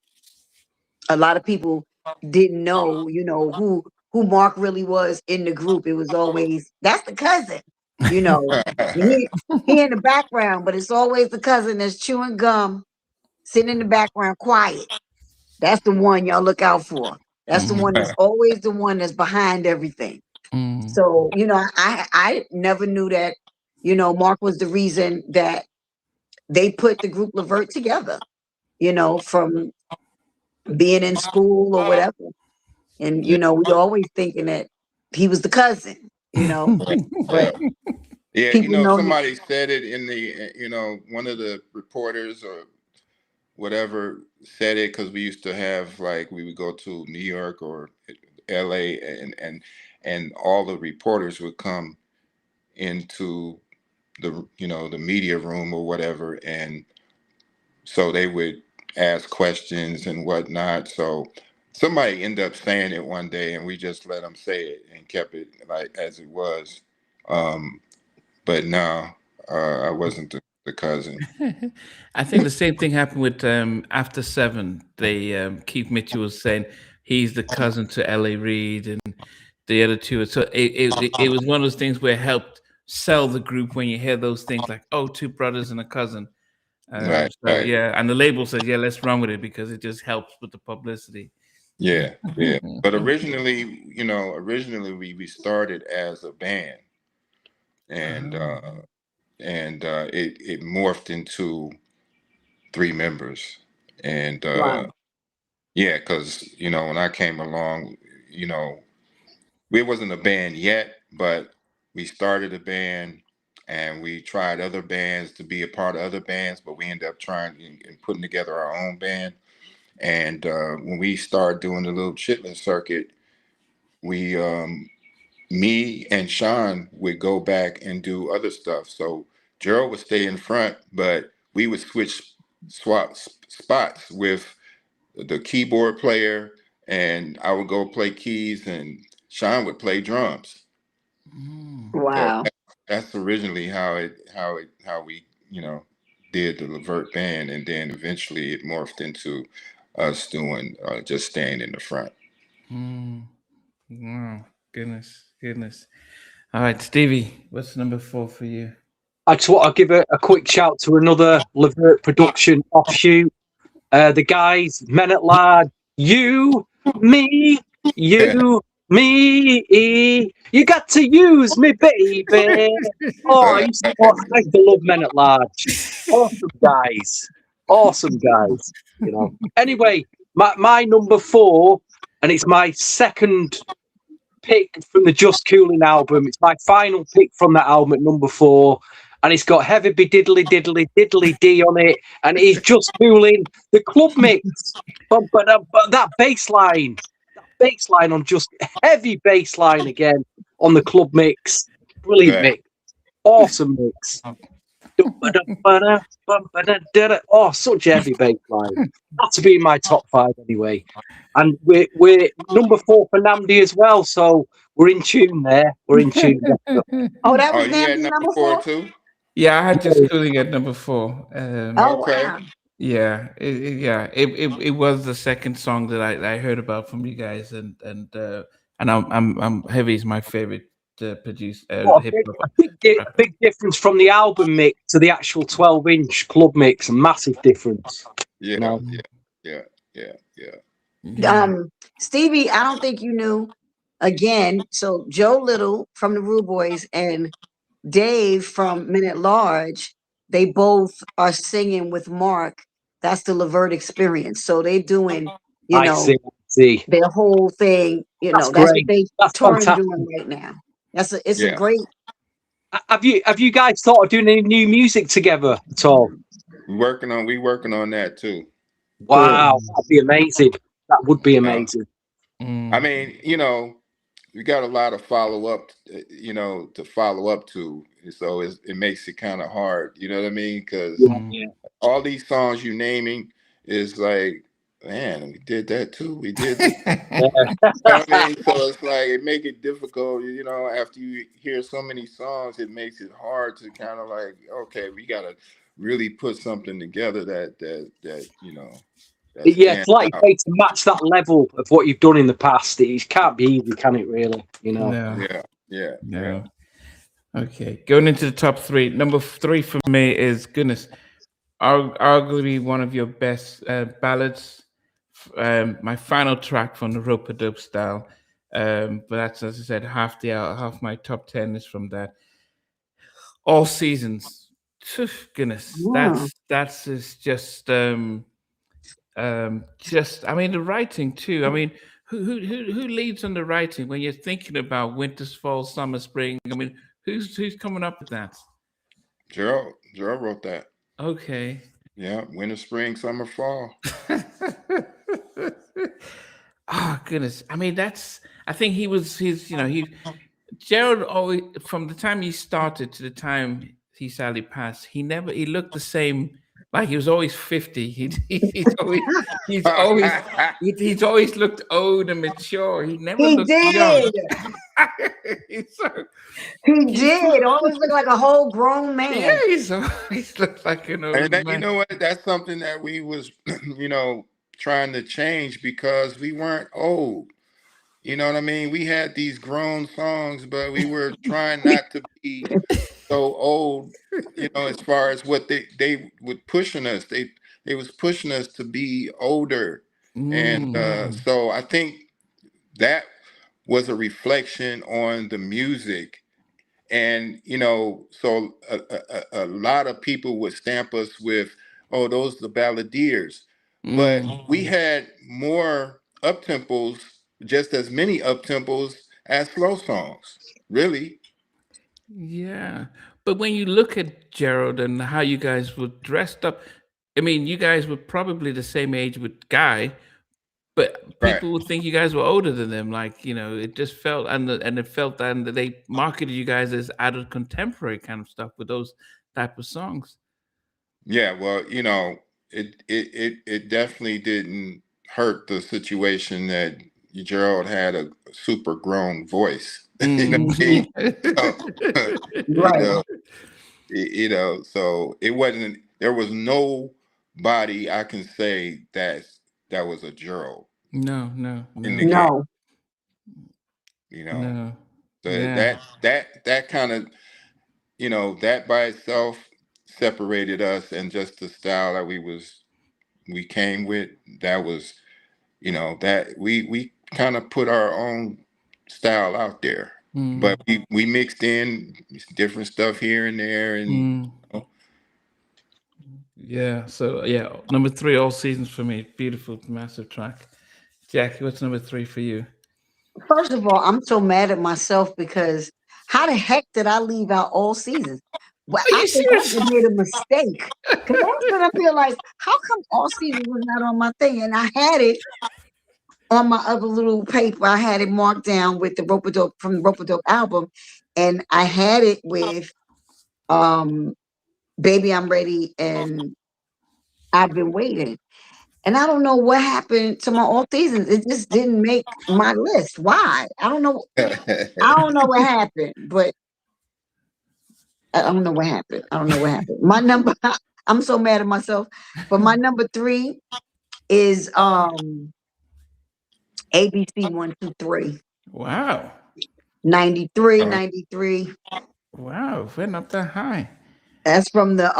a lot of people didn't know who Mark really was in the group. It was always, that's the cousin, you know he, he in the background, but it's always the cousin that's chewing gum, sitting in the background quiet. That's the one y'all look out for. That's the one that's always the one that's behind everything. So, I never knew that, Mark was the reason that they put the group LeVert together, from being in school or whatever. And, we always thinking that he was the cousin,
Yeah.
but
Yeah,
people know him.
somebody said it in the, one of the reporters or whatever said it because we used to have, like, we would go to New York or LA, and all the reporters would come into the media room or whatever, and so they would ask questions and whatnot. So somebody ended up saying it one day, and we just let them say it and kept it like as it was. Um, but no, I wasn't the cousin.
I think the same thing happened with After Seven. They Keith Mitchell was saying he's the cousin to L.A. Reid and the other two. So it was one of those things where it helped sell the group when you hear those things like, oh, two brothers and a cousin.
Right,
So
right.
yeah, and the label says, yeah, let's run with it because it just helps with the publicity.
Yeah, yeah. But originally we started as a band, and it morphed into 3 members, and
Wow.
yeah, because when I came along, it wasn't a band yet, but we started a band. and we tried other bands to be a part of other bands, but we ended up trying and putting together our own band. And when we started doing the little chitlin circuit, we me and Sean would go back and do other stuff. So Gerald would stay in front, but we would swap spots with the keyboard player, and I would go play keys, and Sean would play drums. So
Wow.
that's originally how we did the LeVert band, and then eventually it morphed into us doing just staying in the front.
Wow, goodness. All right, Stevie, what's number 4 for you?
I just want to give a quick shout to another LeVert production offshoot. The guys, Men at Large, you, me, you, me. You got to use me, baby. Oh, I used to love Men at Large. Awesome guys. Anyway, my number 4, and it's my second pick from the Just Coolin album. It's my final pick from that album at number 4. And it's got Heavy Be Diddly Diddly Diddly D on it. And it's Just Coolin, the club mix. But that bass line on just heavy bass line again on the club mix. Brilliant mix. Awesome mix. Oh, such a heavy bass line. Had to be in my top 5 anyway. And we're number 4 for Namdi as well. So we're in tune there. We're in tune.
Oh, that was
you had
Namdi
number 4 too?
Yeah, I had Just Coolin at number 4.
Okay.
Wow.
Yeah, it was the second song that I heard about from you guys, and I'm Heavy is my favorite producer.
A big difference from the album mix to the actual 12-inch club mix. A massive difference.
Yeah.
Stevie, I don't think you knew. Again, so Joe Little from the Rude Boys and Dave from Men at Large, they both are singing with Mark. That's the LeVert experience. So they're doing,
I see.
their whole thing.
That's
that's
great.
what they
That's
touring
fantastic.
doing right now. It's a great.
Have you guys thought of doing any new music together at all?
We working on that too.
Wow, that'd be amazing. That would be amazing.
I mean, we got a lot of follow up, to follow up to. So it makes it kind of hard. You know what I mean? Because all these songs you naming is like, man, we did that too. We did this. You know what I mean? So it's like it make it difficult. After you hear so many songs, it makes it hard to kind of like, okay, we gotta really put something together that.
Yeah, it's like to match that level of what you've done in the past. It can't be easy, can it? Really,
No.
Yeah.
Okay, going into the top 3. Number 3 for me is arguably one of your best ballads. My final track from the rope-a-dope style. But that's, as I said, half my top 10 is from that. All Seasons. Goodness, that's just I mean, the writing too. I mean, who leads on the writing when you're thinking about winters, fall, summer, spring? I mean, who's coming up with that?
Gerald wrote that.
Okay.
Yeah, winter, spring, summer, fall.
Oh goodness! I mean, I think Gerald always, from the time he started to the time he sadly passed, he looked the same. Like he was always 50. He's always looked old and mature. He never looked young.
He did always look like a whole grown man.
Yeah, he's always looked like an old man.
You know what? That's something that we was, trying to change because we weren't old. You know what I mean? We had these grown songs, but we were trying not to be so old, as far as what they would pushing us. They was pushing us to be older. And so I think that was a reflection on the music. And, so a lot of people would stamp us with, oh, those are the balladeers. But we had more up-tempos, just as many up-tempos as slow songs, really.
Yeah. But when you look at Gerald and how you guys were dressed up, I mean, you guys were probably the same age with Guy, but
Right.
people would think you guys were older than them. Like, it just felt, and it felt, and they marketed you guys as adult contemporary kind of stuff with those type of songs.
Yeah, well, it definitely didn't hurt the situation that Gerald had a super grown voice. You know what I mean?
Right.
So it wasn't. There was nobody I can say that was a Gerald.
No.
In the game.
No.
No.
So
Yeah.
that kind of, that by itself separated us, and just the style that we came with, that was, that we kind of put our own style out there, but we mixed in different stuff here and there, and
Yeah. So yeah, number 3, All Seasons for me. Beautiful, massive track. Jackie, what's number 3 for you?
First of all, I'm so mad at myself because how the heck did I leave out All Seasons? Well,
Are you
I think I
serious?
just made a mistake. Because I was gonna feel like, how come All Seasons was not on my thing? And I had it on my other little paper. I had it marked down with the Rope-a-Dope from the Rope-a-Dope album, and I had it with Baby I'm Ready and I've Been Waiting. And I don't know what happened to my All Seasons. It just didn't make my list. Why? I don't know. I don't know what happened, but I don't know what happened. I don't know what happened. My number, I'm so mad at myself. But my number 3 is ABC 123.
Wow.
93.
Wow. Went up that high.
That's from the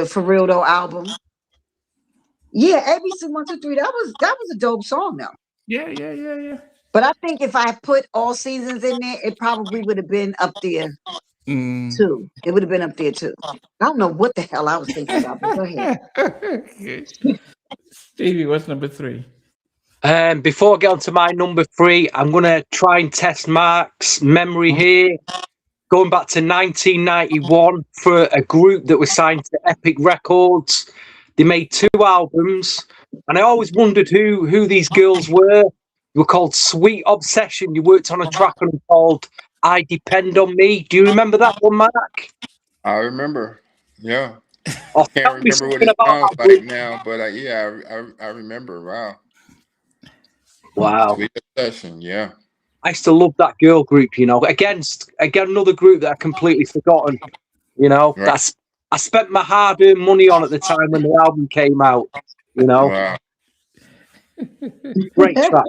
For Real Though album. Yeah, ABC 123. That was a dope song though.
Yeah.
But I think if I put All Seasons in there, it probably would have been up there too. It would have been up there too. I don't know what the hell I was thinking about, but go ahead.
Okay. Stevie, what's number 3?
Before I get on to my number 3, I'm going to try and test Mark's memory here. Going back to 1991 for a group that was signed to Epic Records. They made 2 albums, and I always wondered who these girls were. They were called Sweet Obsession. You worked on a track on them called I Depend on Me. Do you remember that one, Mark?
I remember. Yeah.
Oh,
Can't remember what it sounds like now, but I remember.
Wow.
Sweet Obsession, yeah.
I used to love that girl group, again, another group that I completely forgotten,
Right.
I spent my hard-earned money on at the time when the album came out,
Wow.
Great track.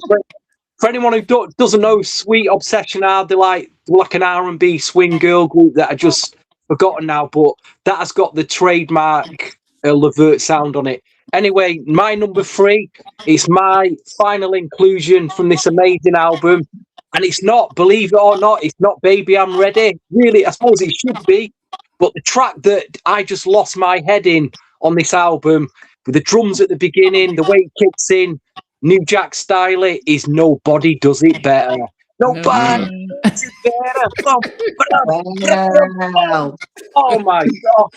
For anyone who doesn't know, Sweet Obsession are they're like an R&B swing girl group that I just forgotten now, but that has got the trademark LeVert sound on it. Anyway, my number 3 is my final inclusion from this amazing album. And it's not, believe it or not, it's not Baby I'm Ready. Really, I suppose it should be. But the track that I just lost my head in on this album, with the drums at the beginning, the way it kicks in, New Jack style, is Nobody Does It Better. Nobody does it better.
Wow.
Oh my God.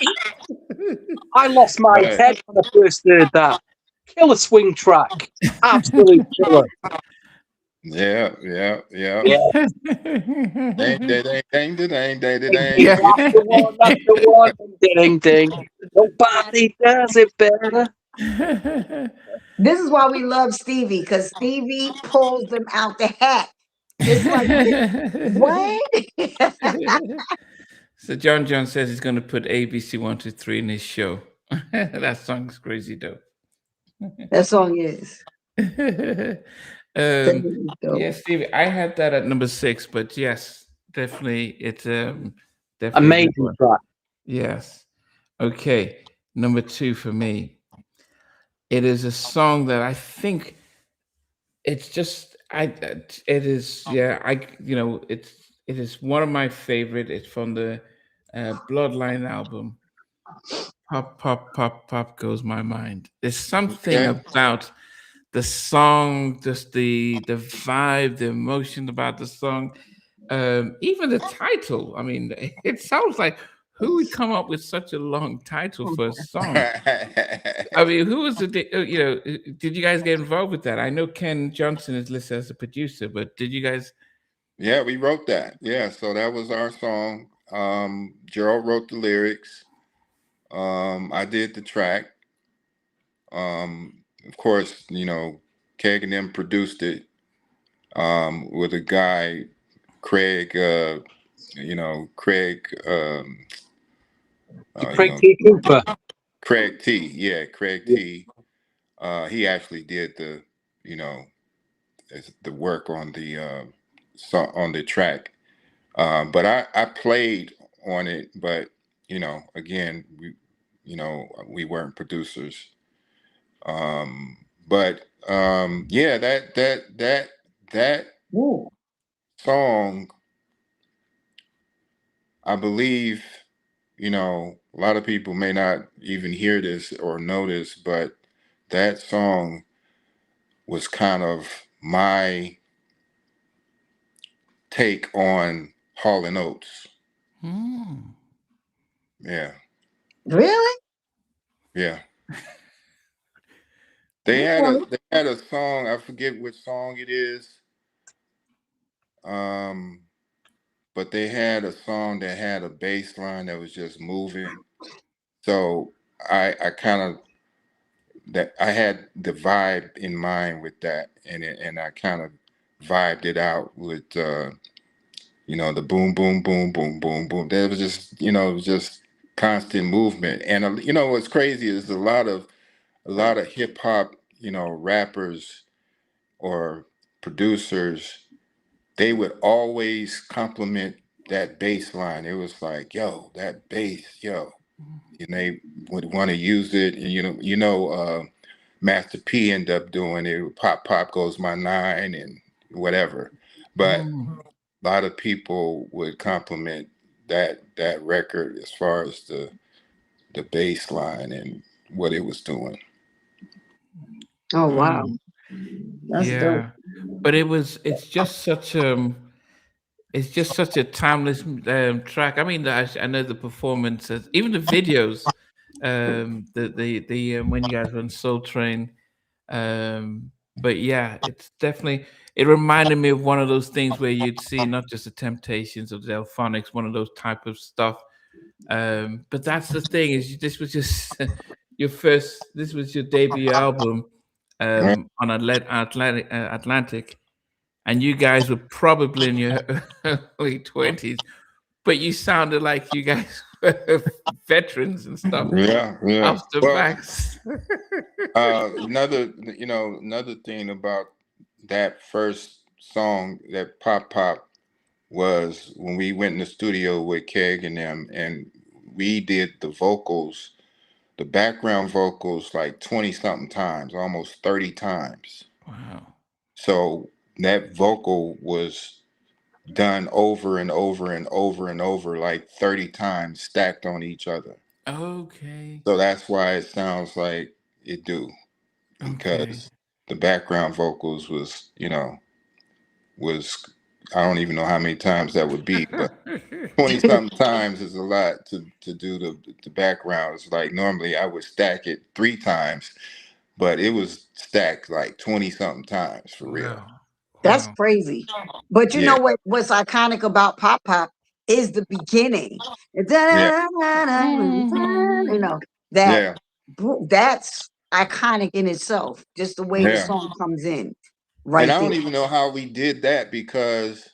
I lost my head when I first heard that. Killer swing track. Absolute killer.
Yeah.
Yeah.
Dang, dang, dang, dang, dang, dang.
Yeah. That's the one. Ding, ding. Nobody does it better.
This is why we love Stevie, because Stevie pulls them out the hat. It's like, what?
So John says he's going to put ABC 123 in his show. That song's crazy dope.
That song is.
Yes, Stevie, I had that at number 6, but yes, definitely it's definitely
amazing track.
Yes. Okay, number 2 for me. It is a song that I think it's just it is it is one of my favorite. It's from the Bloodline album. Pop, pop, pop, pop goes my mind. There's something about the song, just the vibe, the emotion about the song. even the title. I mean, it sounds like who would come up with such a long title for a song? I mean, who was did you guys get involved with that? I know Ken Johnson is listed as a producer, but did you guys?
Yeah, we wrote that. Yeah, so that was our song. Gerald wrote the lyrics. I did the track. Of course, Keg and them produced it with a guy, Craig. Craig.
Craig T. Cooper.
Craig T. Yeah, Craig T. He actually did the work on the on the track. But I played on it, but again, we weren't producers. But yeah, that
Ooh.
song, I believe, a lot of people may not even hear this or know this, but that song was kind of my take on Hall and Oates. Yeah.
Really?
Yeah. They had a song, I forget which song it is. But they had a song that had a bass line that was just moving. So I kind of I had the vibe in mind with that, and I kind of vibed it out with the boom boom boom boom boom boom. That was just it was just constant movement. And what's crazy is a lot of hip hop rappers or producers, they would always compliment that bass line. It was like, yo, that bass, yo. And they would want to use it. And Master P ended up doing it. Pop Pop Goes My Nine and whatever. But a lot of people would compliment that record as far as the bass line and what it was doing.
Oh wow. That's dope.
But it's just such a timeless track. I mean, I know the performances, even the videos, the when you guys were on Soul Train. But yeah, it's definitely, it reminded me of one of those things where you'd see not just the Temptations or the Delphonics, one of those type of stuff. But that's the thing, is this was just this was your debut album on Atlantic, and you guys were probably in your early 20s, but you sounded like you guys were veterans and stuff.
Yeah.
After backs.
Another thing about that first song, that Pop Pop, was when we went in the studio with Keg and them, and we did the vocals, the background vocals, like 20 something times, almost 30 times.
Wow.
So that vocal was done over and over and over and over, like 30 times stacked on each other.
Okay.
So that's why it sounds like it do, because the background vocals was, I don't even know how many times that would be, but 20 something times is a lot to do the background. It's like normally I would stack it 3 times, but it was stacked like 20 something times for real.
That's crazy. But you know what's iconic about Pop Pop is the beginning. That's iconic in itself, just the way the song comes in. Right.
And I don't even know how we did that, because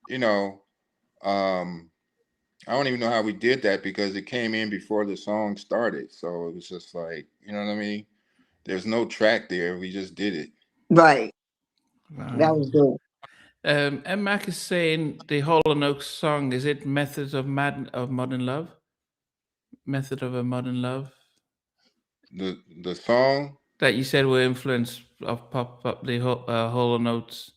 I don't even know how we did that, because it came in before the song started. So it was just like, you know what I mean? There's no track there. We just did it.
Right.
Wow.
That was good.
And Mac is saying the Hall & Oates song, is it Methods of Modern Love? Method of a Modern Love?
The song?
That you said were influence of Pop Up, the Hall & Oates.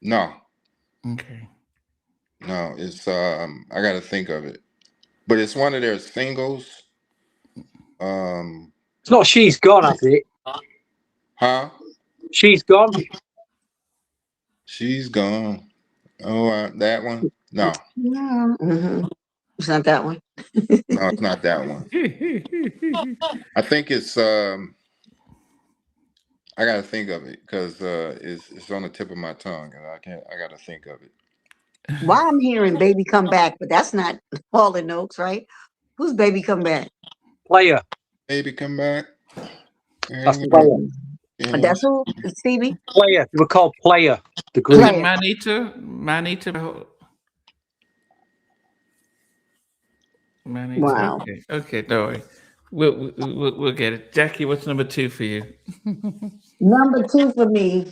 No.
Okay.
No, it's I gotta think of it. But it's one of their singles.
It's not She's Gone, has it?
Huh?
She's Gone.
She's gone. Oh, that one? No,
It's not that one.
no, it's not that one. I think it's. I gotta think of it because it's on the tip of my tongue, and I can't. I gotta think of it.
Why I'm hearing "Baby Come Back," but that's not Hall and Oates, right? Who's "Baby Come Back"?
Player.
Baby, come back.
That's Player.
That's who, Stevie?
Player. They were called Player. The group.
Player.
Manita.
Wow.
Okay, don't worry. We'll get it. Jackie, what's number 2 for you?
Number 2 for me.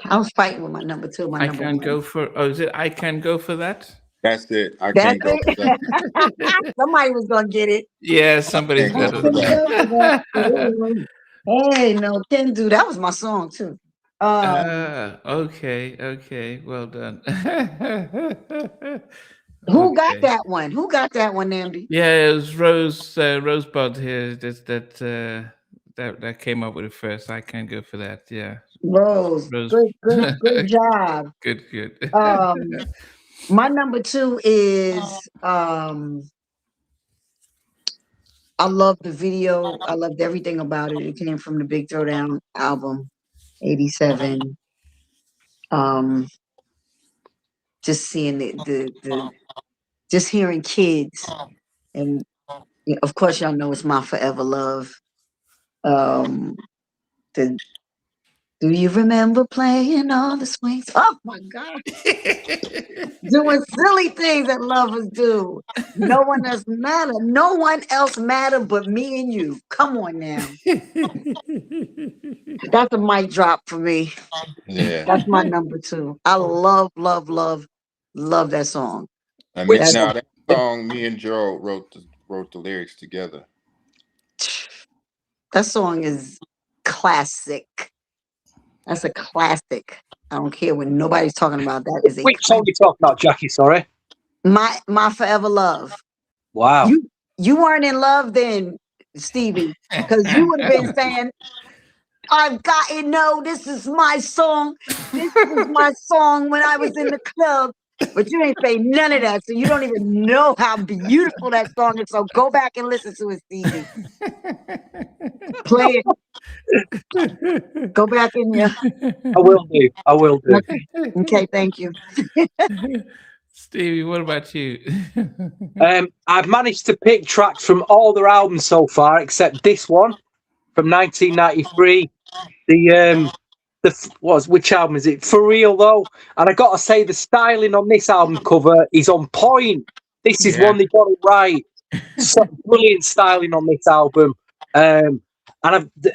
I was fighting with my number 2.
I can go for. Oh, is it? I can go for that.
That's it. I can't go for that.
Somebody was gonna get it.
Yeah, somebody's got it.
Hey, no, can do. That was my song too.
Okay. Well done.
Who got that one? Who got that one, Namdi?
Yeah, it was Rosebud here that came up with it first. I can go for that. Yeah.
Rose. Good job.
Good.
My number 2 is I love the video. I loved everything about it. It came from the Big Throwdown album, 87. Just seeing the just hearing kids, and of course y'all know it's My Forever Love. Do you remember playing all the swings? Oh my God. Doing silly things that lovers do. No one else matter. No one else matter but me and you. Come on now. That's a mic drop for me.
Yeah.
That's my number 2. I love that song.
I mean, now that song, me and Gerald wrote the lyrics together.
That song is classic. That's a classic. I don't care when nobody's talking about that. Is
Which song you talking about, Jackie? Sorry.
My Forever Love.
Wow.
You weren't in love then, Stevie, because you would have been saying, "I've got to know this is my song. This is my song when I was in the club." But you ain't say none of that, so you don't even know how beautiful that song is. So go back and listen to it, Stevie. Play it. Go back in there.
I will do.
Okay, thank you.
Stevie, what about you?
I've managed to pick tracks from all their albums so far, except this one from 1993. Which album is it? For Real though, and I gotta say the styling on this album cover is on point. This is one they got it right. So brilliant styling on this album, and the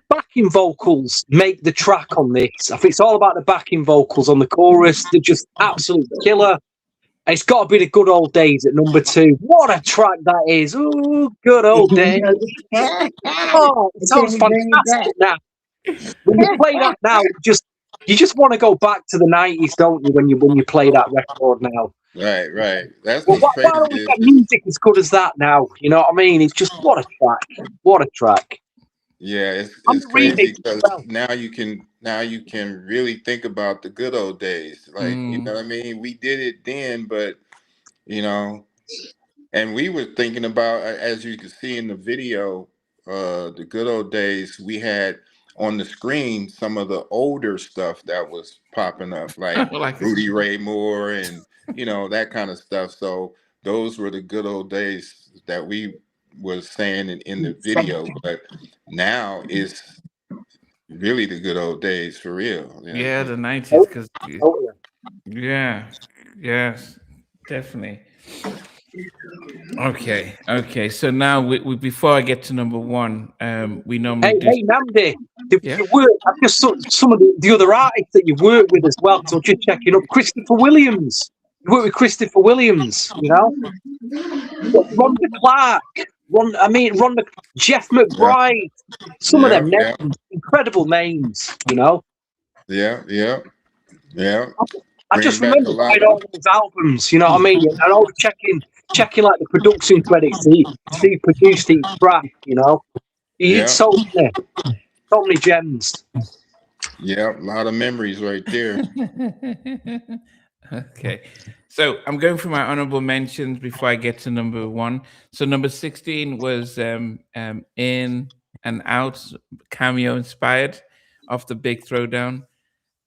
backing vocals make the track on this. I think it's all about the backing vocals on the chorus. They're just absolute killer. And it's got to be the Good Old Days at number 2. What a track that is! Ooh, good old days. Oh, it sounds fantastic now. When you play that now, you just want to go back to the 90s, don't you? When you play that record now.
Right. That's
why don't we get music as good as that now? You know what I mean? It's just what a track.
Yeah, it's crazy because now you can really think about the good old days. Like, you know what I mean? We did it then, but and we were thinking about, as you can see in the video, the good old days, we had on the screen some of the older stuff that was popping up, like Rudy Ray Moore and that kind of stuff. So those were the good old days that we was saying in the video, but now it's really the good old days for real.
Yeah, the 90s, because yes, definitely. Okay. So now we before I get to number 1, we normally
Hey, Namdi, you work. I've just some of the other artists that you've worked with as well. So just checking up, Christopher Williams. You work with Christopher Williams, Rhonda Clark. Jeff McBride. Some of them names, incredible names,
Yeah.
I just remember buying all those albums, you know what I mean? And I was checking like the production credits. He produced each track, He did so many gems.
Yeah, a lot of memories right there.
Okay, so I'm going for my honorable mentions before I get to number one. So number 16 was In and Out, cameo inspired of the Big Throwdown.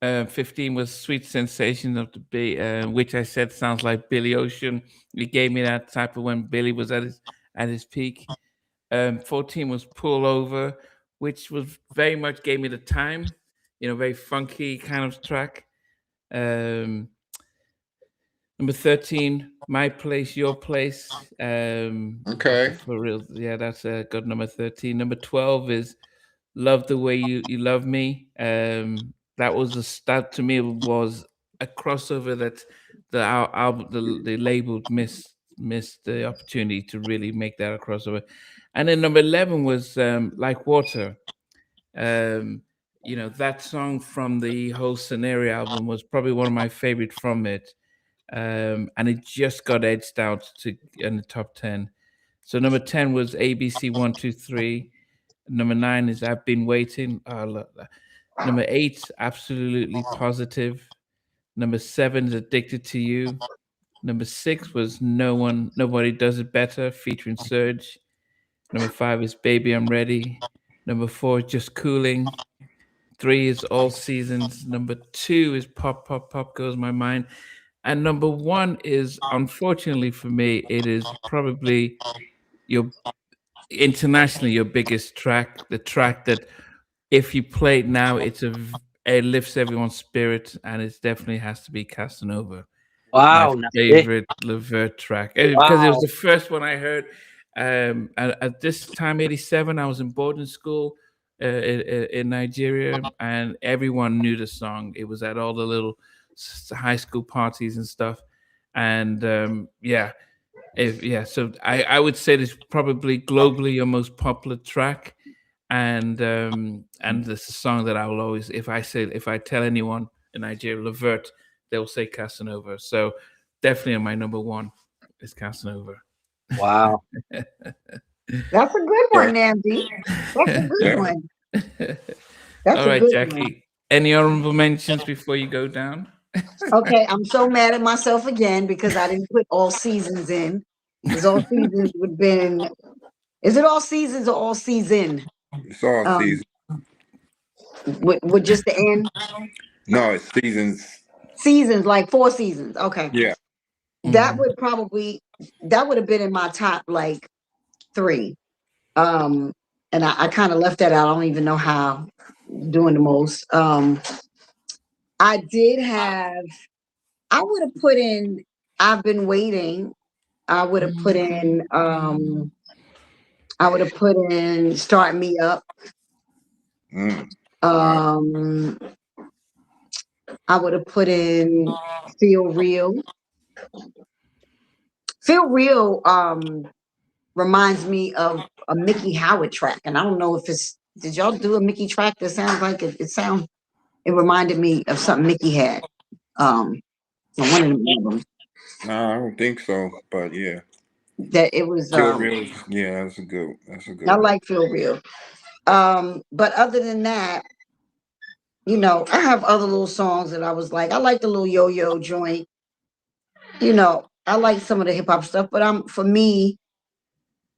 15 was Sweet Sensation of the Bay, which I said sounds like Billy Ocean. It gave me that type of when Billy was at his peak. 14 was Pull Over, which was very much gave me the time, very funky kind of track. Um, Number 13, My Place, Your Place.
Okay.
For real. Yeah, that's a good number 13. Number 12 is Love the Way You Love Me. That was that to me was a crossover that the album, the label missed the opportunity to really make that a crossover. And then number 11 was Like Water. That song from the whole Scenario album was probably one of my favorite from it. And it just got edged out to in the top 10. So number 10 was ABC 123. Number 9 is I've Been Waiting. Oh, look. Number 8, Absolutely Positive. Number 7 is Addicted to You. Number 6 was Nobody Does It Better featuring Surge. Number 5 is Baby I'm Ready. Number 4 is Just Cooling. 3 is All Seasons. Number 2 is Pop Pop Pop Goes My Mind. And number 1 is, unfortunately for me, it is probably internationally your biggest track, the track that if you play it now, it lifts everyone's spirit, and it definitely has to be Casanova.
Wow,
My favorite LeVert track, because it was
wow.
the first one I heard. At this time, 87, I was in boarding school in Nigeria, and everyone knew the song. It was at all the little high school parties and stuff. And so I would say this probably globally your most popular track, and this is a song that I will always, if I tell anyone in Nigeria LeVert, they'll say Casanova. So definitely on my number 1 is Casanova.
Wow.
That's a good one, Nancy. That's a good one. That's
All right,
good
Jackie.
one.
Any honorable mentions before you go down?
Okay, I'm so mad at myself again because I didn't put All Seasons in. Because All Seasons would have been. Is it All Seasons or All Season?
It's all season.
With just the end?
No, it's seasons.
Seasons, like 4 seasons. Okay.
Yeah.
That would have been in my top like 3. And I kind of left that out. I don't even know how doing the most. I would have put in I've Been Waiting. I would have put in Start Me Up. I would have put in Feel Real. Feel Real reminds me of a Mickey Howard track. And I don't know if did y'all do a Mickey track that sounds like it reminded me of something Mickey had. On one of the albums.
No, I don't think so, but yeah.
That it was
Feel Real. Yeah, that's a good
I like Feel Real. But other than that, I have other little songs that I was like, I like the little yo-yo joint. I like some of the hip hop stuff, but for me,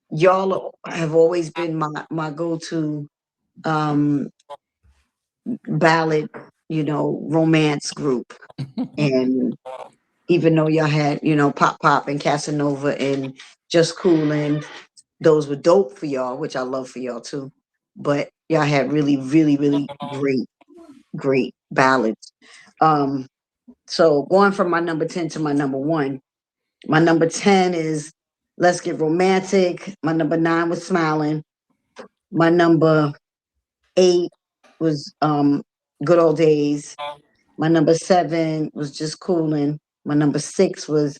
y'all have always been my go-to ballad, romance group. And even though y'all had, Pop Pop and Casanova and Just Coolin, those were dope for y'all, which I love for y'all too. But y'all had really, really, really great ballads. So going from my number 10 to my number 1, my number 10 is Let's Get Romantic. My number 9 was Smiling. My number 8 was Good Old Days. My number 7 was Just Coolin'. My number 6 was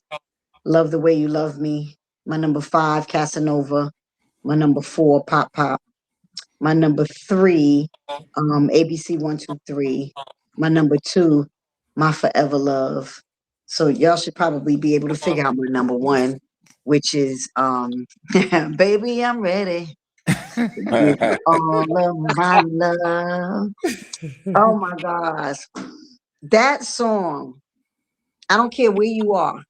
Love the Way You Love Me. My number 5, Casanova. My number 4, Pop Pop. My number 3, ABC 123. My number 2, My Forever Love. So y'all should probably be able to figure out my number 1, which is Baby I'm Ready. Give you all of my love. Oh my gosh. That song, I don't care where you are.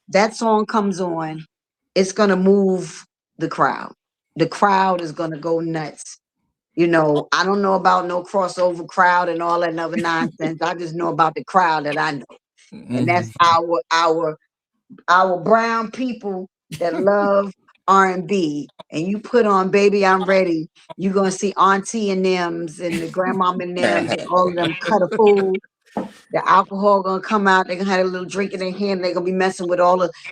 That song comes on, it's gonna move the crowd. The crowd is gonna go nuts. You know, I don't know about no crossover crowd and all that other nonsense. I just know about the crowd that I know. And that's our brown people that love R&B. And you put on Baby I'm Ready, you're gonna see Auntie and them's and the grandmama and them's and all of them cut a fool. The alcohol gonna come out, they're gonna have a little drink in their hand, they're gonna be messing with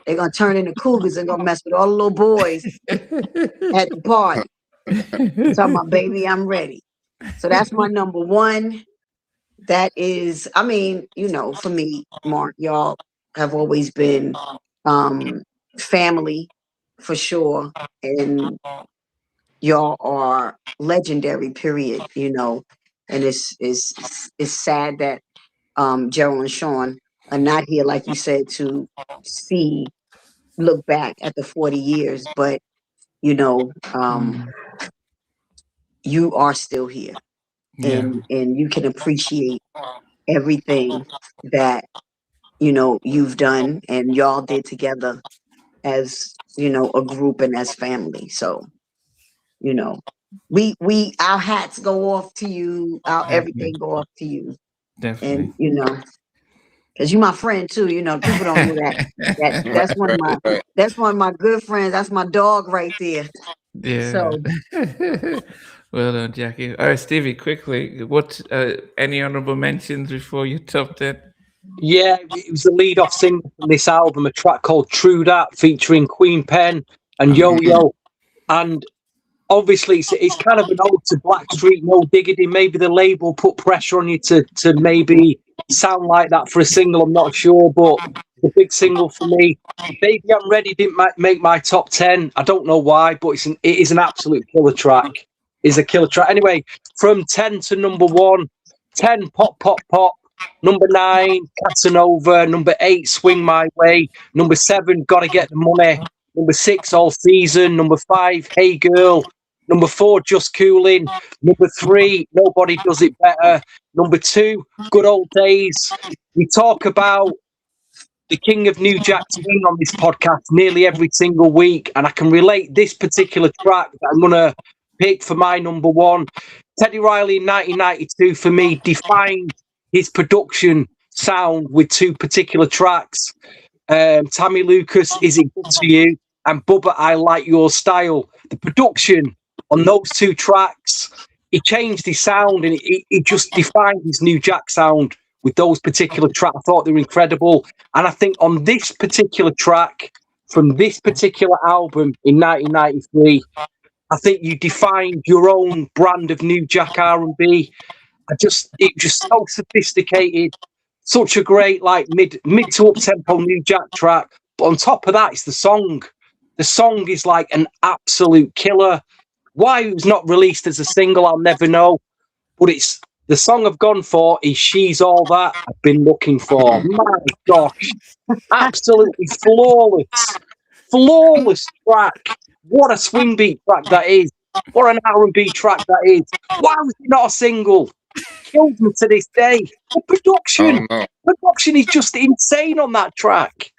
they're gonna turn into cougars and gonna mess with all the little boys at the party. Talking about Baby I'm Ready. So that's my number one. That is, I mean, you know, for me, Mark, y'all have always been family for sure. And y'all are legendary, period, you know. And it's sad that Gerald and Sean are not here, like you said, to look back at the 40 years, but you know, you are still here.
Yeah.
And you can appreciate everything that you know you've done and y'all did together as you know a group and as family. So you know we our hats go off to you, our everything go off to you.
Definitely.
And you know, because you're my friend too, you know, people don't know that that's one of my good friends. That's my dog right there.
Yeah.
So
well done, Jackie. All right, Stevie, quickly, what any honorable mentions before your top 10?
Yeah, it was the lead-off single from this album, a track called True Dat, featuring Queen Pen and Yo Yo. And obviously, it's kind of an ode to Blackstreet, No Diggity. Maybe the label put pressure on you to maybe sound like that for a single. I'm not sure, but the big single for me. Baby I'm Ready didn't make my top 10. I don't know why, but it is an absolute killer track. It's a killer track. Anyway, from 10 to number 1, 10, Pop, Pop, Pop. Number 9, Casanova. Number 8, Swing My Way. Number 7, Gotta Get the Money. Number 6, All Season. Number 5, Hey Girl. Number 4, Just Coolin. Number 3, Nobody Does It Better. Number 2, Good Old Days. We talk about the King of New Jack Swing on this podcast nearly every single week, and I can relate this particular track that I'm going to pick for my number 1. Teddy Riley in 1992 for me defined his production sound with 2 particular tracks. Tammy Lucas, Is It Good to You? And Bubba, I Like Your Style. The production on those 2 tracks, he changed his sound and he just defined his New Jack sound with those particular tracks. I thought they were incredible. And I think on this particular track, from this particular album in 1993, I think you defined your own brand of New Jack R&B. It just so sophisticated, such a great like mid to up tempo New Jack track. But on top of that, it's the song. The song is like an absolute killer. Why it was not released as a single, I'll never know. But it's the song I've gone for is She's All That I've Been Looking For. My gosh, absolutely flawless track. What a swing beat track that is. What an R&B track that is. Why was it not a single? Kills me to this day. The production is just insane on that track.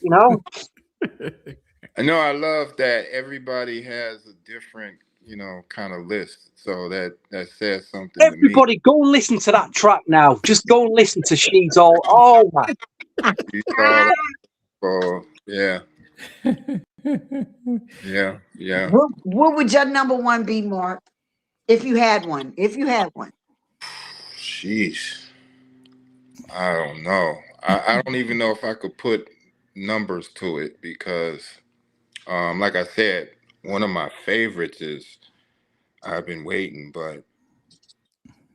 You know?
I know. I love that everybody has a different, you know, kind of list. So that says something.
Everybody, go and listen to that track now. Just go and listen to She's All. Oh my.
She's All. Oh yeah. Yeah.
What would your number 1 be, Mark? If you had one.
Sheesh. I don't know. I don't even know if I could put numbers to it because, like I said, one of my favorites is I've Been Waiting, but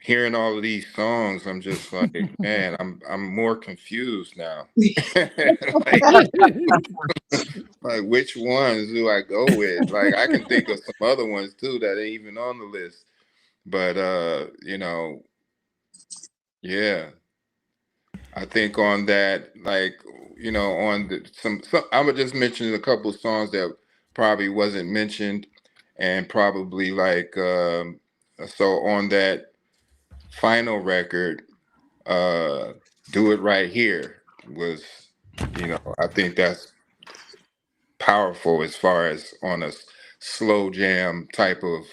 hearing all of these songs, I'm just like, man, I'm more confused now. like which ones do I go with? Like I can think of some other ones too that ain't even on the list. But you know, yeah. I think on that, like, you know, on some I would just mention a couple of songs that probably wasn't mentioned. and probably like so on that final record, "Do It Right Here" was, I think that's powerful as far as on a slow jam type of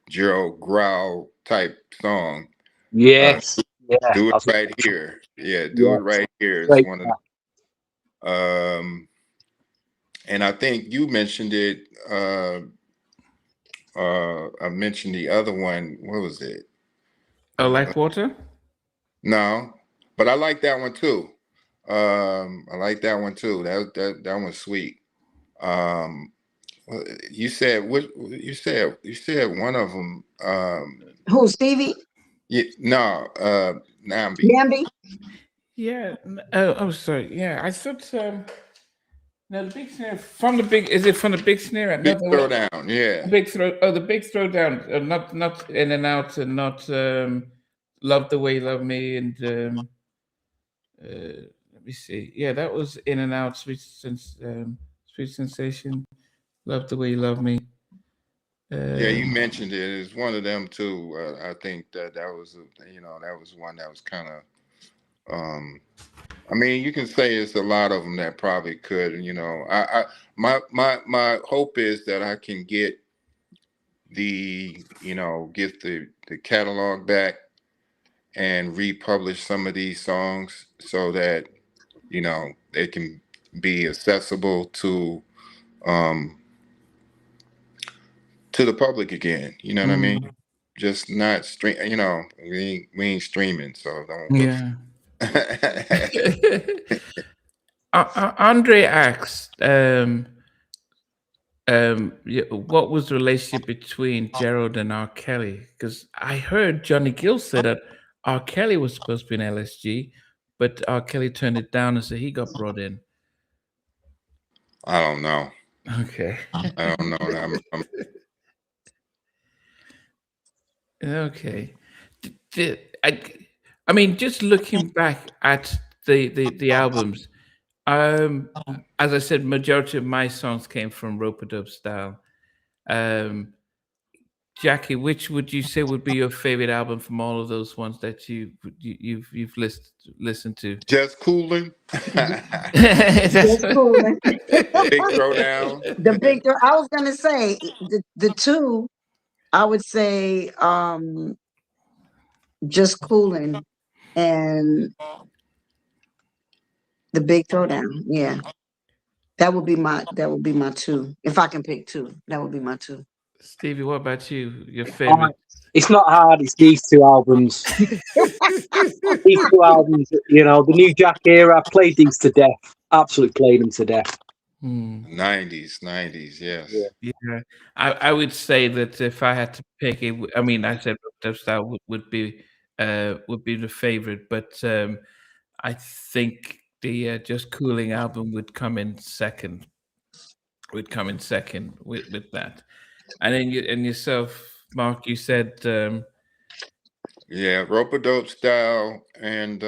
Gerald growl type song.
Yes. Yeah.
Do It
That's,
Right Here. Yeah, Do It
yes.
Right Here is
Great.
one of and I think you mentioned it. I mentioned the other one. What was it?
Oh, like water?
No, but I like that one too. I like that one too. That one's sweet. Um, you said what? You said one of them.
Who, Stevie?
Yeah, no, Nambi.
Nambi?
Yeah. Oh, sorry. Yeah, I thought. No, the big snare from the big. Is it from the big snare?
Big
Another one?
Throwdown. Yeah.
Big throw. Oh, the big throwdown. Not in and out, and not love the way you love me, and let me see. Yeah, that was in and out. Sweet sensation. Love the way you love me.
Yeah, you
Um,
mentioned it. It's one of them too. I think that was, that was one that was kind of. I mean, you can say it's a lot of them that probably could. My hope is that I can get the catalog back and republish some of these songs so that they can be accessible um to the public again. You know what I mean? Just not stream. We ain't streaming, so don't look.
yeah. Andre asked, what was the relationship between Gerald and R. Kelly? Because I heard Johnny Gill say that R. Kelly was supposed to be an LSG, but R. Kelly turned it down and said he got brought in.
I don't know.
Okay.
I don't know.
Okay. I mean, just looking back at the albums, as I said, majority of my songs came from rope-a-dope style. Um, Jackie, which would you say would be your favorite album from all of those ones that you've listened to?
Just Coolin.
Just Coolin.
Big Throwdown.
The big throw. I was gonna say the two. I would say Just Coolin and the Big Throwdown. Yeah, that would be my two. If I can pick two, that would be my two.
Stevie, what about you? Your favorite?
It's not hard. It's these two albums. These two albums, the New Jack era. I've played these to death. Absolutely played them to death.
90s, yes.
Yeah, I would say that if I had to pick it, I mean, I said rope style would be the favorite, but I think the Just Cooling album would come in second. With that, and then yourself, Mark, you said
Yeah, rope-a-dope style, and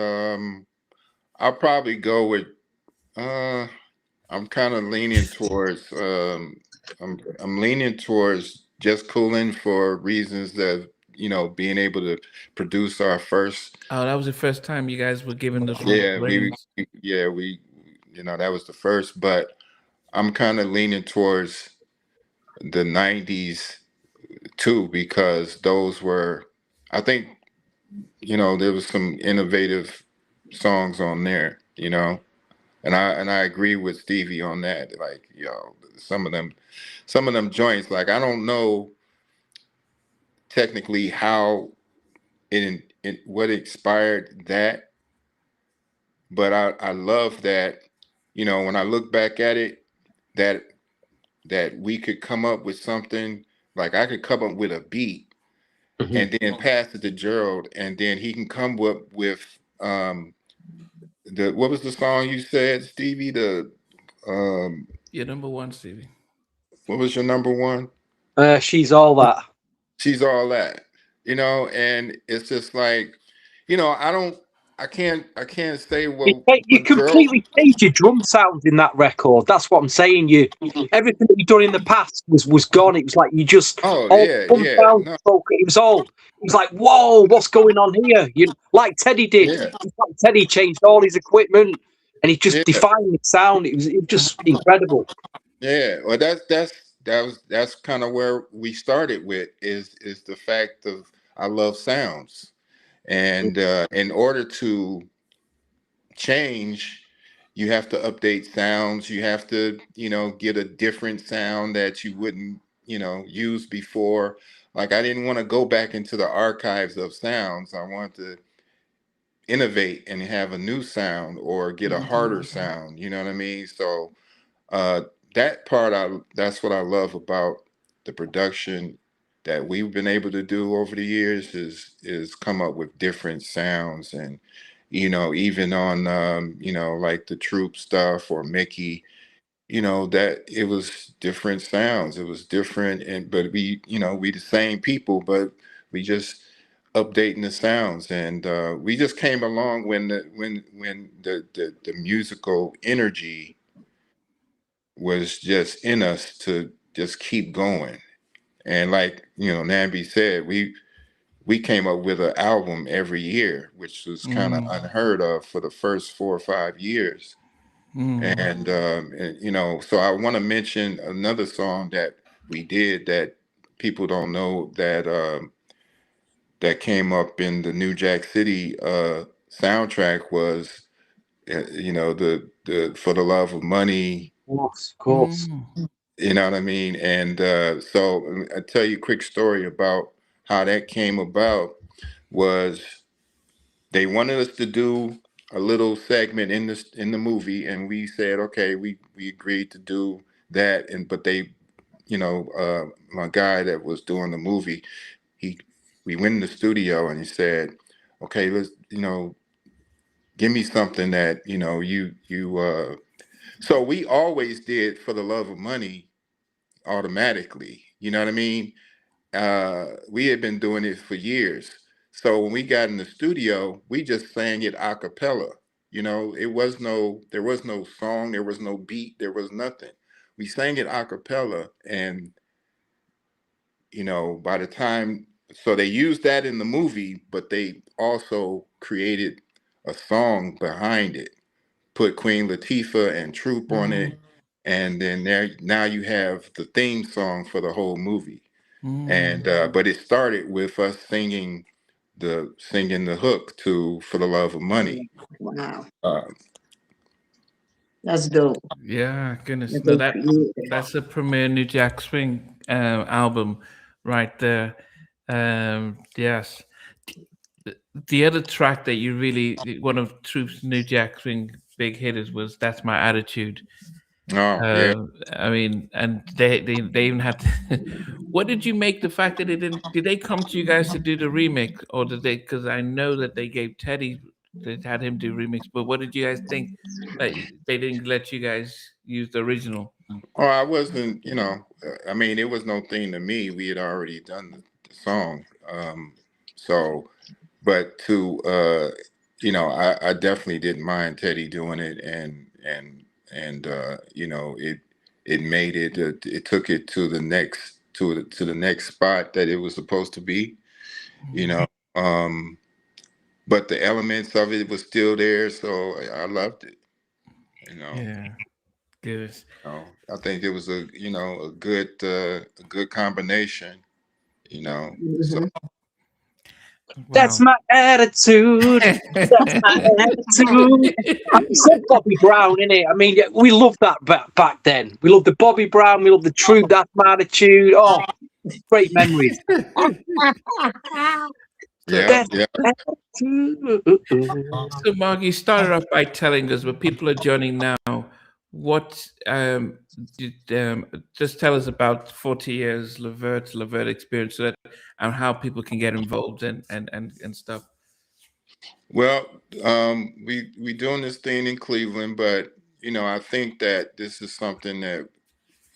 I'll probably go with. I'm kind of leaning towards. I'm leaning towards Just Coolin for reasons that being able to produce our first.
oh, that was the first time you guys were given those
Yeah,
ratings.
we that was the first, but I'm kind of leaning towards the 90s too, because those were, I think, there was some innovative songs on there, and I agree with Stevie on that. Like, some of them joints, like, I don't know technically how it what inspired that, but I love that, when I look back at it, that we could come up with something, like I could come up with a beat and then pass it to Gerald, and then he can come up with what was the song you said, Stevie?
Your number one, Stevie.
What was your number one?
She's All That.
She's All That. And it's just like, I don't I can't say
You
what Gerald.
completely changed your drum sound in that record. That's what I'm saying. Everything that you've done in the past was gone. It was like you just
Oh
all
yeah,
drum
yeah,
sound
no,
spoke. It was like, whoa, what's going on here? Like Teddy did.
yeah,
Just like Teddy changed all his equipment and he just
yeah,
defined the sound. It was just incredible.
yeah. Well, that's kind of where we started with is the fact of I love sounds, and in order to change, you have to update sounds. You have to, get a different sound that you wouldn't, use before. Like I didn't want to go back into the archives of sounds. I wanted to innovate and have a new sound or get a harder sound. You know what I mean? So uh, that part, that's what I love about the production that we've been able to do over the years is come up with different sounds and even on like the Troop stuff or Mickey, that it was different sounds. It was different, and but we the same people, but we just updating the sounds, and we just came along when the musical energy was just in us to just keep going. And like Nambi said, we came up with an album every year, which was kind of unheard of for the first 4 or 5 years. And so I want to mention another song that we did that people don't know that came up in the New Jack City soundtrack was the For the Love of Money.
Of course.
You know what I mean? And so I tell you a quick story about how that came about was they wanted us to do a little segment in the movie, and we said, okay, we agreed to do that. And but they, my guy that was doing the movie, he we went in the studio and he said, okay, let's give me something that you. So we always did For the Love of Money automatically. You know what I mean? We had been doing it for years. So when we got in the studio, we just sang it a cappella. There was no song, there was no beat, there was nothing. We sang it a cappella, and by the time, so they used that in the movie, but they also created a song behind it, put Queen Latifah and Troop on it, and then now you have the theme song for the whole movie. And but it started with us singing the hook to For the Love of Money.
Wow,
Uh,
that's dope.
Yeah, goodness.
That
No,
they created that.
that's a premier New Jack Swing album right there. Yes. The other track that you really, one of Troop's New Jack Swing big hitters was "That's My Attitude."
oh yeah.
I mean, and they even had. What did you make the fact that they didn't? Did they come to you guys to do the remix, or did they? Because I know that they gave Teddy, they had him do remix. But what did you guys think that they didn't let you guys use the original?
Oh, I wasn't. I mean, it was no thing to me. We had already done the song. So, but I definitely didn't mind Teddy doing it, and it made it. It took it to the next spot that it was supposed to be. You know. Um, but the elements of it was still there, so I loved it. You know,
Yeah, good.
I think it was a good combination. So
Mhm.
That's
Wow.
my attitude. That's my attitude. You said Bobby Brown, innit? I mean, we loved that back then. We loved the Bobby Brown. We loved the Troop. That's my attitude. Oh, great memories.
So,
yeah,
That's
yeah.
attitude.
so Mark, you started off by telling us, but people are joining now. What just tell us about 40 years LeVert experience, so that, and how people can get involved and stuff.
Well, we doing this thing in Cleveland, but I think that this is something that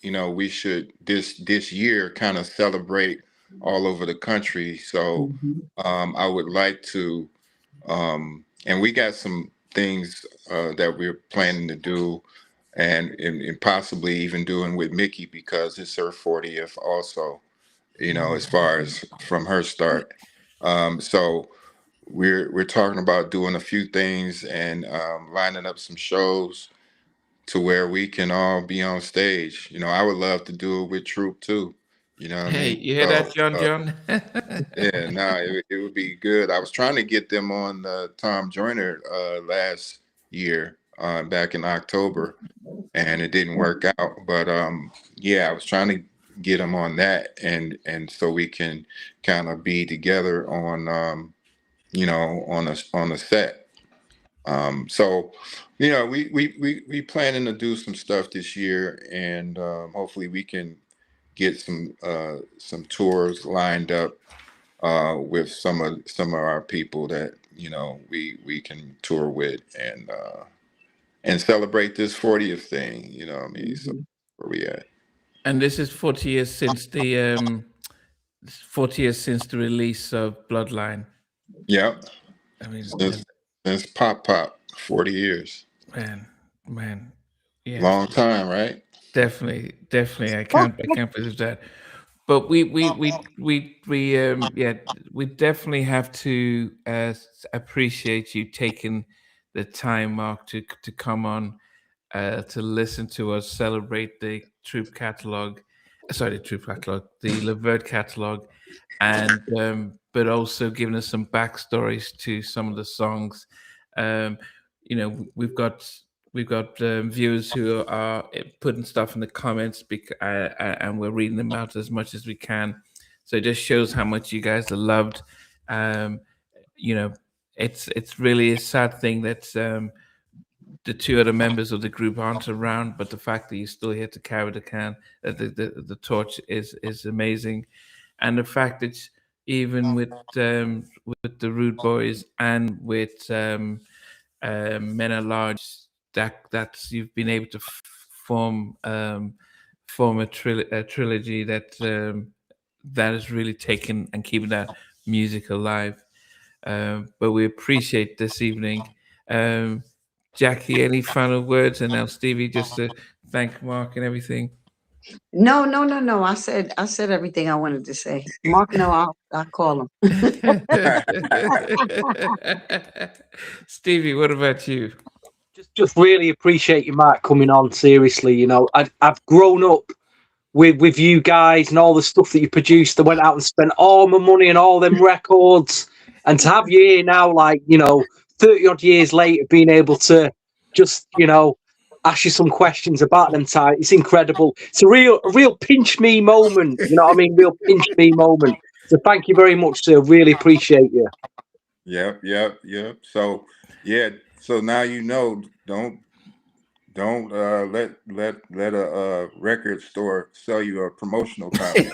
we should this year kind of celebrate all over the country. So
Mhm.
I would like to And we got some things that we're planning to do, and possibly even doing with Mickey, because it's her 40th also, as far as from her start. So we're talking about doing a few things and lining up some shows to where we can all be on stage. I would love to do it with Troop too. You know what I
Hey,
mean?
you hear
So
that, John?
yeah, no, it would be good. I was trying to get them on Tom Joyner last year, back in October, and it didn't work out. But yeah, I was trying to get them on that, and so we can kind of be together on on a set. So we planning to do some stuff this year, and hopefully we can get some tours lined up with some of our people that we can tour with, and celebrate this 40th thing. You know what I mean? So where we at?
And this is 40 years since the 40 years since the release of Bloodline.
Yep.
I mean,
Since Pop 40 years.
man, yeah,
Long time, right?
definitely. I can't believe that. But we definitely have to appreciate you taking the time, Mark, to come on, to listen to us celebrate the Troop catalog. Sorry, the Troop catalog, the LeVert catalog, and but also giving us some backstories to some of the songs. Um, we've got viewers who are putting stuff in the comments, and we're reading them out as much as we can. So it just shows how much you guys are loved. Um, you know, it's really a sad thing that the two other members of the group aren't around, but the fact that you're still here to carry the torch is amazing, and the fact that even with the Rude Boys and with Men at Large, that's you've been able to form form a trilogy that is really taken and keeping that music alive. But we appreciate this evening. Jackie, any final words? And now Stevie, just to thank Mark and everything.
No. I said everything I wanted to say. Mark, no, I'll call him.
Stevie, what about you?
Just really appreciate you, Mark, coming on. Seriously, I've grown up with you guys and all the stuff that you produced. I went out and spent all my money and all them records, and to have you here now, 30 odd years later, being able to just ask you some questions about them time, it's incredible. It's a real pinch me moment. You know what I mean? Real pinch me moment. So thank you very much, sir. Really appreciate you.
Yep. So yeah, so now don't let a record store sell you a promotional copy.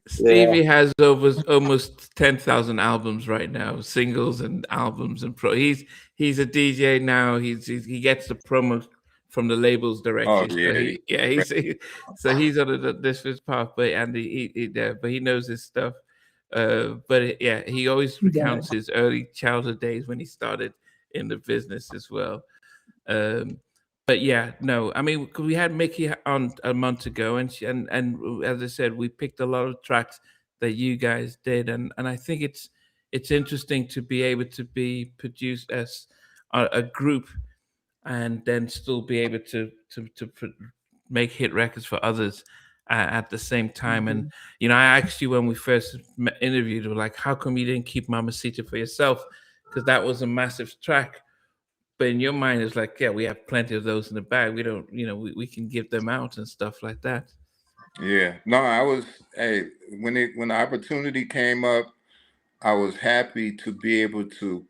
Stevie has over almost 10,000 albums right now, singles and albums and pro. He's a DJ now. He gets the promo from the labels
Oh
directly.
yeah,
So he's on this path, but he knows his stuff. But yeah, he always recounts his early childhood days when he started in the business as well. Um, but yeah, no, I mean, 'cause we had Mickey on a month ago, and as I said, we picked a lot of tracks that you guys did, and I think it's interesting to be able to be produced as a group, and then still be able to make hit records for others at the same time. And I asked you when we first interviewed, we're like, how come you didn't keep Mamacita for yourself? Because that was a massive track. But in your mind, it's like, yeah, we have plenty of those in the bag. We don't, we can give them out and stuff like that.
yeah. No, I was. Hey, when the opportunity came up, I was happy to be able to,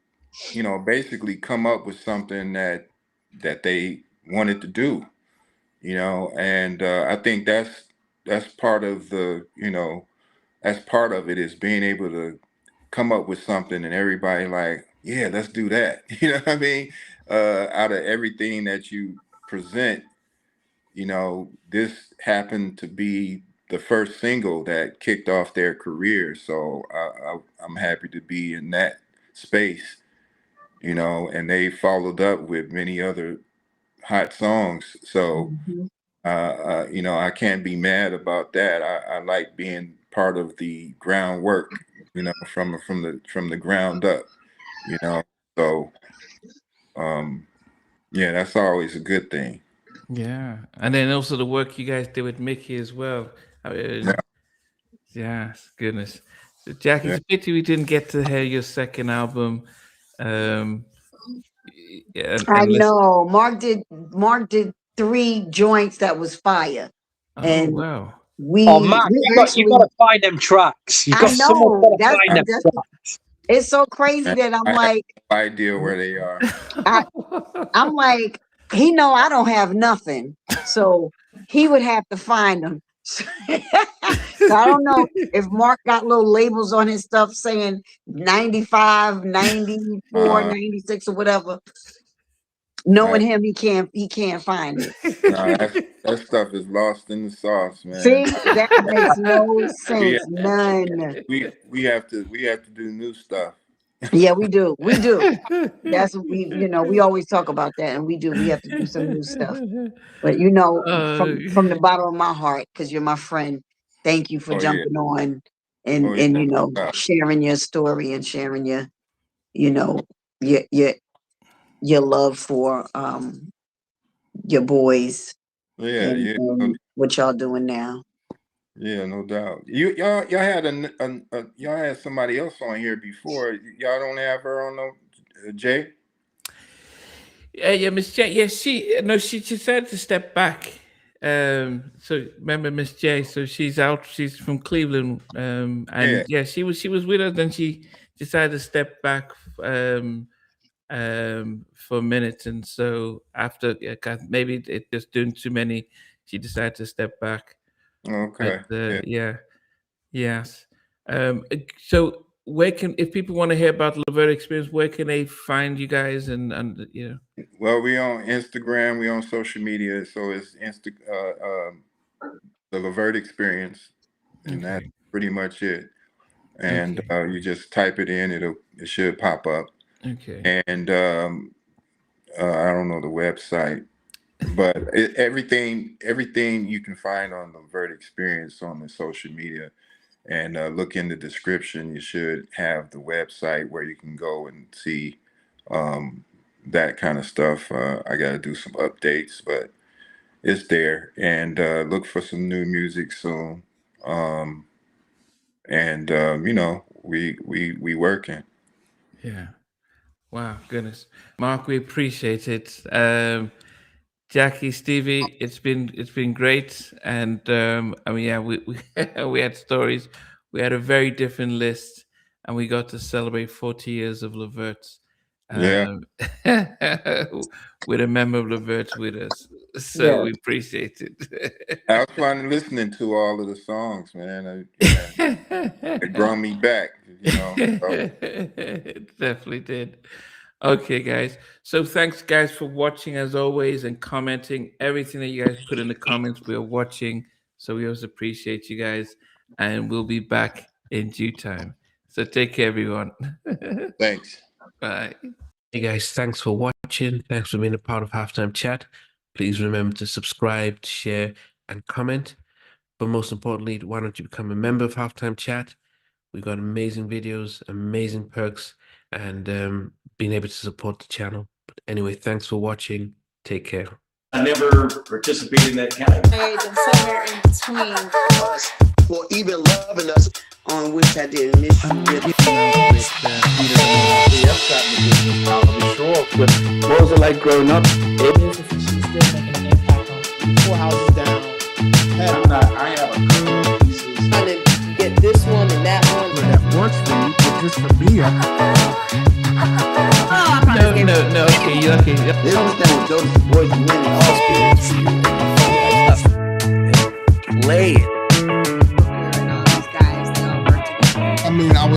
basically come up with something that they wanted to do. And I think that's part of that's part of it, is being able to come up with something and everybody like, yeah, let's do that. You know what I mean? Out of everything that you present, this happened to be the first single that kicked off their career. So I'm happy to be in that space, you know, and they followed up with many other hot songs. So, you know, I can't be mad about that. I like being part of the groundwork, you know, from the ground up, you know. So, yeah, that's always a good thing.
Yeah, and then also the work you guys did with Mickey as well. I mean, yeah, goodness. So Jackie, it's a pity we didn't get to hear your second album.
I know. Mark did 3 joints that was fire.
Oh,
and
wow.
we
Mark, you got to find them tracks. You got someone got to find them tracks.
It's so crazy that I'm like,
have no idea where they are.
I'm like, he know I don't have nothing, so he would have to find them. So I don't know if Mark got little labels on his stuff saying 95, 94, 96 or whatever. Knowing him, he can't find it.
That stuff is lost in the sauce, man.
See, that makes no sense. None.
We have to do new stuff.
Yeah, we do. That's what we always talk about that, and we have to do some new stuff. But from the bottom of my heart, because you're my friend, thank you for jumping on and sharing your story and sharing your love for your boys. And what y'all doing now.
Yeah, no doubt. Y'all had somebody else on here before. Y'all don't have her on no Jay?
Yeah, Miss J. Yeah, she decided to step back. So remember Miss J, so she's out, she's from Cleveland. She was with us, then she decided to step back for a minute, and so after maybe it just doing too many, she decided to step back.
Okay.
But, yes. So where if people want to hear about LeVert Experience, where can they find you guys? And
Well, we on Instagram, we on social media, so it's the LeVert Experience, and that's pretty much it. And you just type it in, it should pop up.
Okay.
And I don't know the website, but everything you can find on the LeVert Experience on the social media, and look in the description. You should have the website where you can go and see that kind of stuff. I got to do some updates, but it's there. And look for some new music soon. We working.
Yeah. Wow, goodness, Mark, we appreciate it. Jackie, Stevie, it's been great, and we had stories. We had a very different list, and we got to celebrate 40 years of LeVert. With a member of LeVert with us, so we appreciate it.
I was fun listening to all of the songs, man. It brought me back, So.
It definitely did. Okay, guys. So thanks, guys, for watching as always and commenting. Everything that you guys put in the comments, we are watching. So we always appreciate you guys, and we'll be back in due time. So take care, everyone.
Thanks.
Bye.
Hey guys, thanks for watching. Thanks for being a part of Halftime Chat. Please remember to subscribe, share, and comment. But most importantly, why don't you become a member of Halftime Chat? We've got amazing videos, amazing perks, and being able to support the channel. But anyway, thanks for watching. Take care.
I never participated in that category.
And somewhere in between us, or even loving us, on which I did miss you.
What was it like growing up?
She's still making an impact on 4 houses down.
I have a couple of pieces.
Trying to get this one and that one.
That works for you, but just for me,
No. Okay.
They don't understand what Jonas' voice winning all spirits.
Play it.